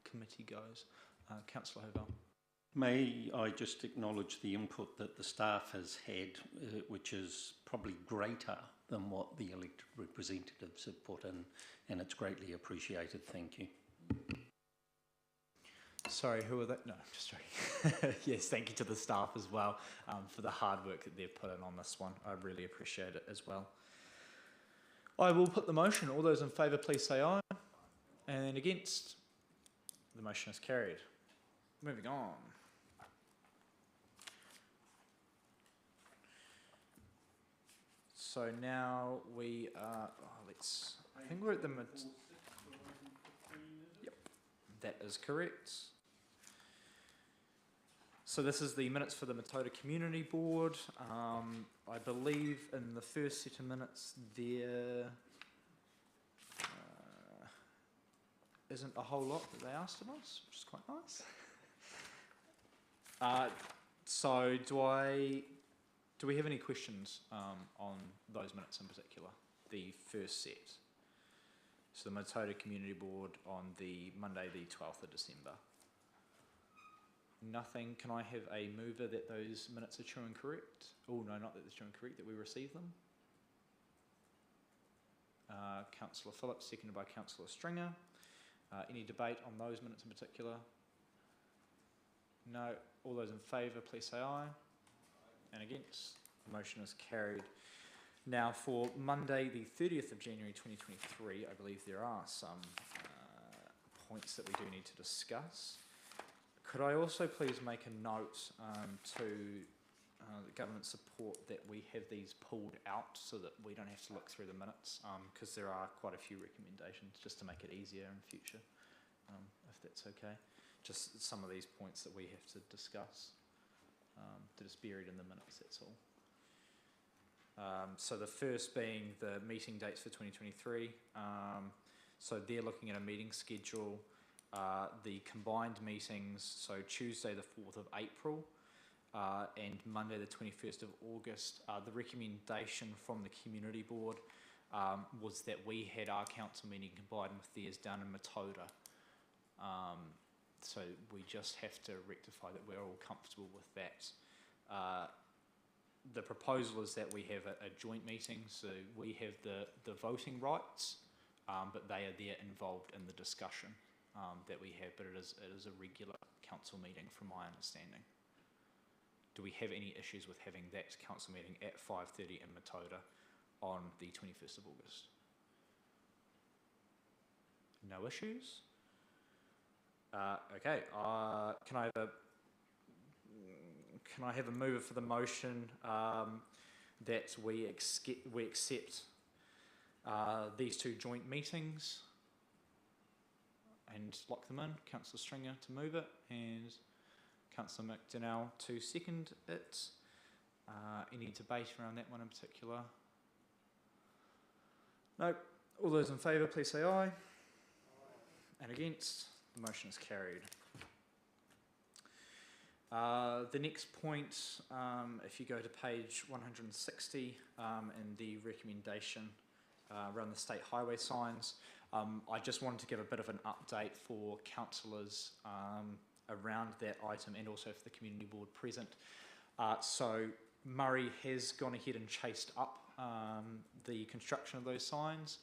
S1: Committee goes. Councillor Hovell.
S2: May I just acknowledge the input that the staff has had, which is probably greater than what the elected representatives have put in, and it's greatly appreciated. Thank you.
S1: Sorry, who are they? No, just joking. Yes, thank you to the staff as well for the hard work that they've put in on this one. I really appreciate it as well. I will put the motion. All those in favour, please say aye. And against? The motion is carried. Moving on. So now we are, I think we're at the, yep, that is correct. So this is the minutes for the Matoda Community Board. I believe in the first set of minutes there isn't a whole lot that they asked of us, which is quite nice. So do we have any questions on those minutes in particular? The first set. So the Matoda Community Board on the Monday the 12th of December. Nothing. Can I have a mover that those minutes are true and correct? Oh no, not that they're true and correct, that we receive them. Councillor Phillips, seconded by Councillor Stringer. Any debate on those minutes in particular? No. All those in favour, please say aye. And against? The motion is carried. Now for Monday the 30th of January 2023, I believe there are some points that we do need to discuss. Could I also please make a note to the government support that we have these pulled out so that we don't have to look through the minutes, because there are quite a few recommendations just to make it easier in future, if that's okay. Just some of these points that we have to discuss that is buried in the minutes, that's all. So the first being the meeting dates for 2023. So they're looking at a meeting schedule. The combined meetings, so Tuesday the 4th of April and Monday the 21st of August. The recommendation from the Community Board was that we had our council meeting combined with theirs down in Matoda. So we just have to rectify that we're all comfortable with that. The proposal is that we have a joint meeting, so we have the voting rights, but they are there involved in the discussion that we have, but it is a regular council meeting from my understanding. Do we have any issues with having that council meeting at 5:30 in Matoda on the 21st of August? No issues? Okay, can I have a mover for the motion that we accept these two joint meetings and lock them in? Councillor Stringer to move it and Councillor McDonnell to second it. Any debate around that one in particular? No. All those in favour, please say aye. And against? The motion is carried. The next point, if you go to page 160 in the recommendation around the state highway signs, I just wanted to give a bit of an update for councillors around that item and also for the Community Board present. So Murray has gone ahead and chased up the construction of those signs.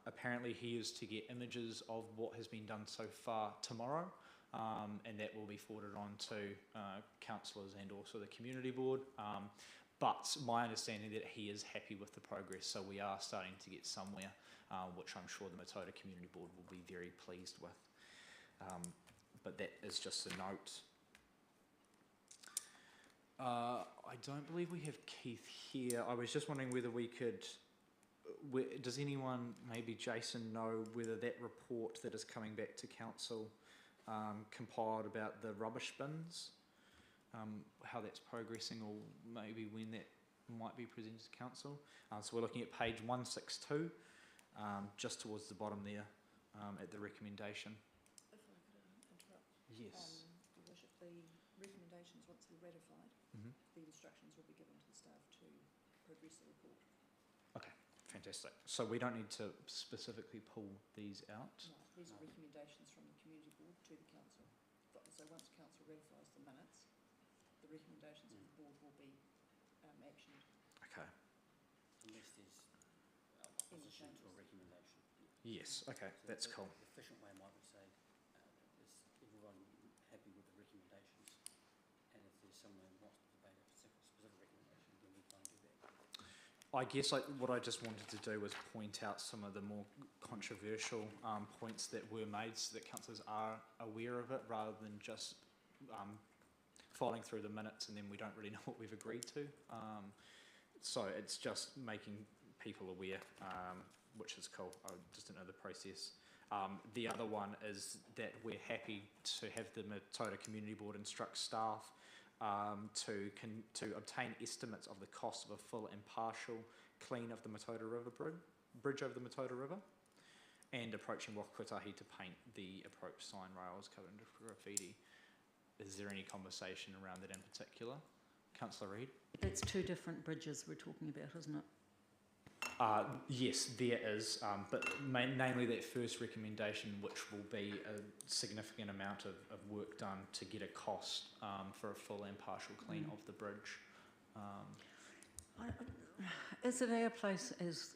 S1: Apparently he is to get images of what has been done so far tomorrow. And that will be forwarded on to councillors and also the Community Board. But my understanding that he is happy with the progress, so we are starting to get somewhere, which I'm sure the Matoda Community Board will be very pleased with. But that is just a note. I don't believe we have Keith here. I was just wondering whether we could... does anyone, maybe Jason, know whether that report that is coming back to council compiled about the rubbish bins, how that's progressing, or maybe when that might be presented to council? So we're looking at page 162, just towards the bottom there. at the recommendation.
S6: If I could interrupt.
S1: Yes.
S6: Your Worship, the recommendations, once they're ratified,
S1: Mhm.
S6: the instructions will be given to the staff to progress the report.
S1: Okay, fantastic. So we don't need to specifically pull these out?
S6: No, these are recommendations from the community board to the council. So once council ratifies the minutes, the recommendations of the board will be actioned.
S1: Okay.
S11: Unless there's opposition to a recommendation.
S1: Yes, okay,
S11: So
S1: that's
S11: the
S1: cool.
S11: efficient way might be say, is everyone happy with the recommendations? And if there's someone who wants to debate a specific recommendation, then we can't do that.
S1: I guess what I just wanted to do was point out some of the more controversial points that were made so that councillors are aware of it rather than just following through the minutes and then we don't really know what we've agreed to. So it's just making people aware, which is cool. I just didn't know the process. The other one is that we're happy to have the Matoda Community Board instruct staff to obtain estimates of the cost of a full and partial clean of the Matoda River bridge over the Matoda River, and approaching Wakakotahi to paint the approach sign rails covered in graffiti. Is there any conversation around that in particular? Councillor Reid?
S9: That's two different bridges we're talking about, isn't it?
S1: Yes, there is, but namely that first recommendation, which will be a significant amount of work done to get a cost for a full and partial clean of the bridge.
S9: Is it our place as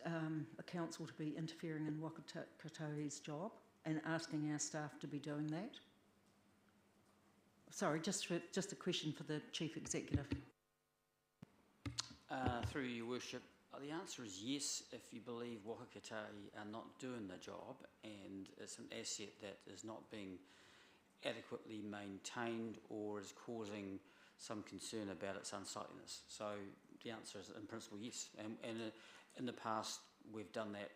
S9: a council to be interfering in Wakakotahi's job and asking our staff to be doing that? Sorry, just a question for the Chief Executive.
S11: Through your worship, the answer is yes if you believe Wakakotahi are not doing the job and it's an asset that is not being adequately maintained or is causing some concern about its unsightliness. So the answer is in principle yes, and in the past we've done that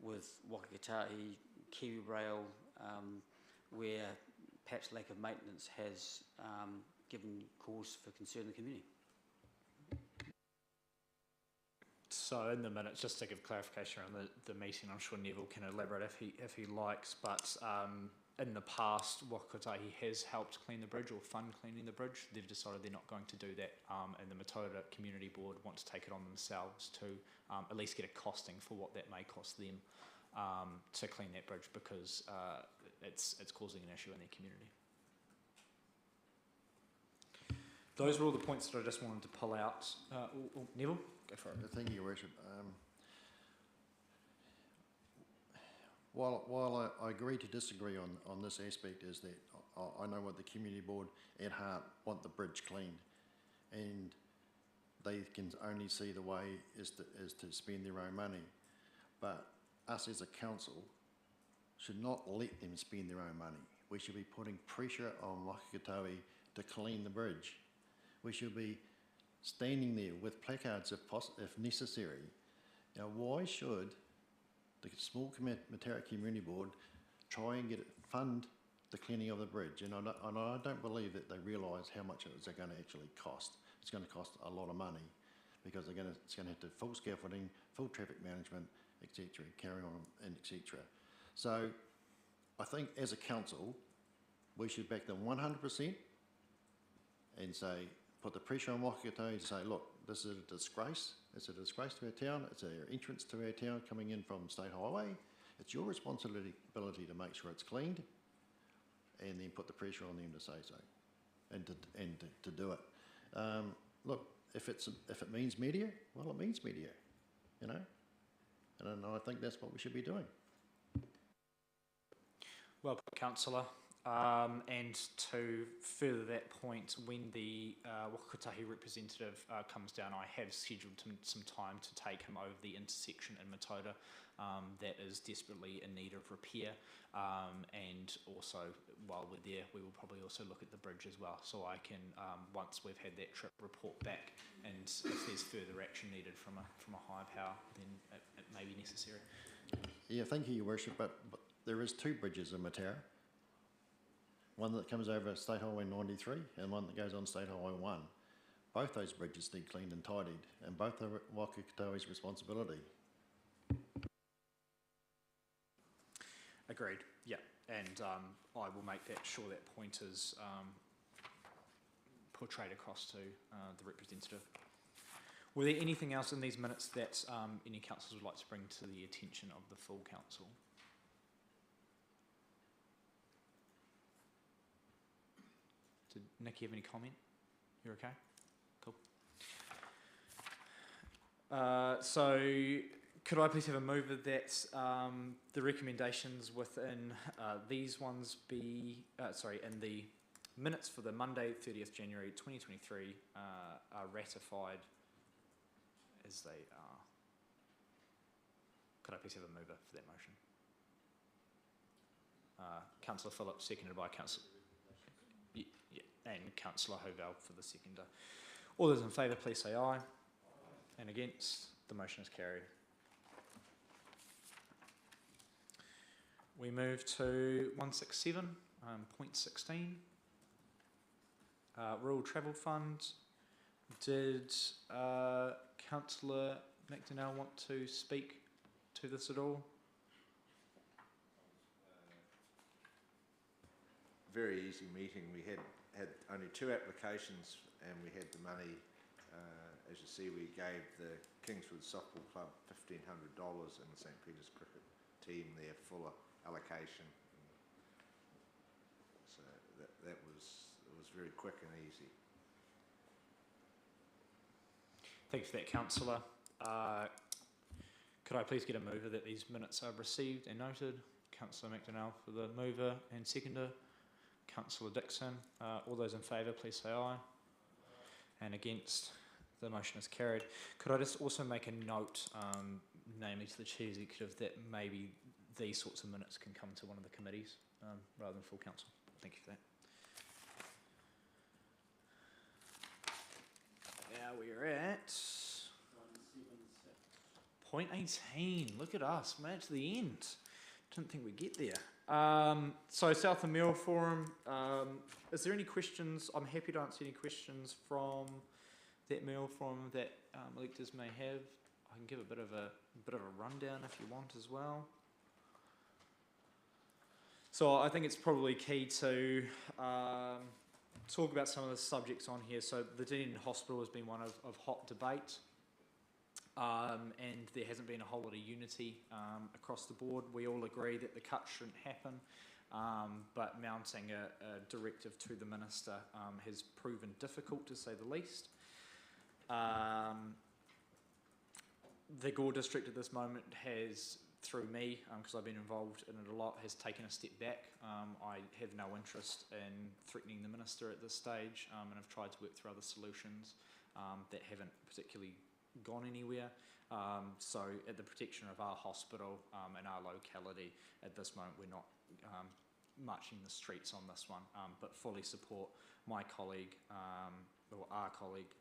S11: with Wakakotahi, Kiwi Rail, where perhaps lack of maintenance has given cause for concern in the community.
S1: So in the minutes, just to give clarification around the meeting, I'm sure Neville can elaborate if he likes, but in the past, Wakakotahi has helped clean the bridge or fund cleaning the bridge. They've decided they're not going to do that, and the Matoda Community Board want to take it on themselves to at least get a costing for what that may cost them to clean that bridge, because it's causing an issue in their community. Those were all the points that I just wanted to pull out. Neville, go for it.
S17: Thank you, Your Worship. While I agree to disagree on this aspect, is that I know what the Community Board at heart want the bridge cleaned, and they can only see the way is to spend their own money. But us as a council should not let them spend their own money. We should be putting pressure on Wakakotahi to clean the bridge. We should be standing there with placards if necessary. Now, why should the small Mataura Community Board try and fund the cleaning of the bridge? And I don't believe that they realise how much it's going to actually cost. It's going to cost a lot of money, because it's going to have to full scaffolding, full traffic management, etc., carry on and etc. So I think as a council, we should back them 100% and say, put the pressure on Wakakotahi to say, look, this is a disgrace. It's a disgrace to our town. It's our entrance to our town coming in from State Highway. It's your responsibility to make sure it's cleaned, and then put the pressure on them to say so, and to do it. Look, if it means media, well, it means media, you know, and I think that's what we should be doing.
S1: Well put, Councillor. And to further that point, when the Wakakotahi representative comes down, I have scheduled some time to take him over the intersection in Matoda that is desperately in need of repair, and also while we're there we will probably also look at the bridge as well, so I can, once we've had that trip, report back, and if there's further action needed from a higher power, then it may be necessary.
S17: Yeah, thank you, Your Worship, but there is two bridges in Mataura. One that comes over State Highway 93 and one that goes on State Highway 1. Both those bridges need cleaned and tidied, and both are Wakakotahi's responsibility.
S1: Agreed. Yeah, and I will make sure that point is portrayed across to the representative. Were there anything else in these minutes that any councillors would like to bring to the attention of the full council? Did Nikki have any comment? You're okay? Cool. So could I please have a mover that the recommendations within these ones be, in the minutes for the Monday 30th January 2023 are ratified as they are. Could I please have a mover for that motion? Councillor Phillips, seconded by Councillor... and Councillor Hovell for the seconder. All those in favour, please say aye. And against, the motion is carried. We move to 167, point 16. Rural Travel Fund. Did Councillor McDonnell want to speak to this at all?
S5: Very easy meeting. We had only 2 applications and we had the money. As you see, we gave the Kingswood Softball Club $1,500 and the St Peter's Cricket team their full allocation. So it was very quick and easy.
S1: Thank you for that, Councillor. Could I please get a mover that these minutes are received and noted? Councillor McDonnell for the mover and seconder. Councillor Dixon. All those in favour, please say aye. And against, the motion is carried. Could I just also make a note, namely to the Chief Executive, that maybe these sorts of minutes can come to one of the committees rather than full council? Thank you for that. Now we're at point 18. Look at us, made it to the end. Didn't think we'd get there. So South Mayoral Forum, is there any questions? I'm happy to answer any questions from that Mayoral Forum that electors may have. I can give a bit of a rundown if you want as well. So I think it's probably key to talk about some of the subjects on here. So the Dunedin Hospital has been one of hot debate. And there hasn't been a whole lot of unity across the board. We all agree that the cut shouldn't happen, but mounting a directive to the Minister has proven difficult, to say the least. The Gore District at this moment has, through me, because I've been involved in it a lot, has taken a step back. I have no interest in threatening the Minister at this stage, and I've tried to work through other solutions that haven't particularly gone anywhere. So at the protection of our hospital and our locality, at this moment we're not marching the streets on this one, but fully support my colleague, or our colleague,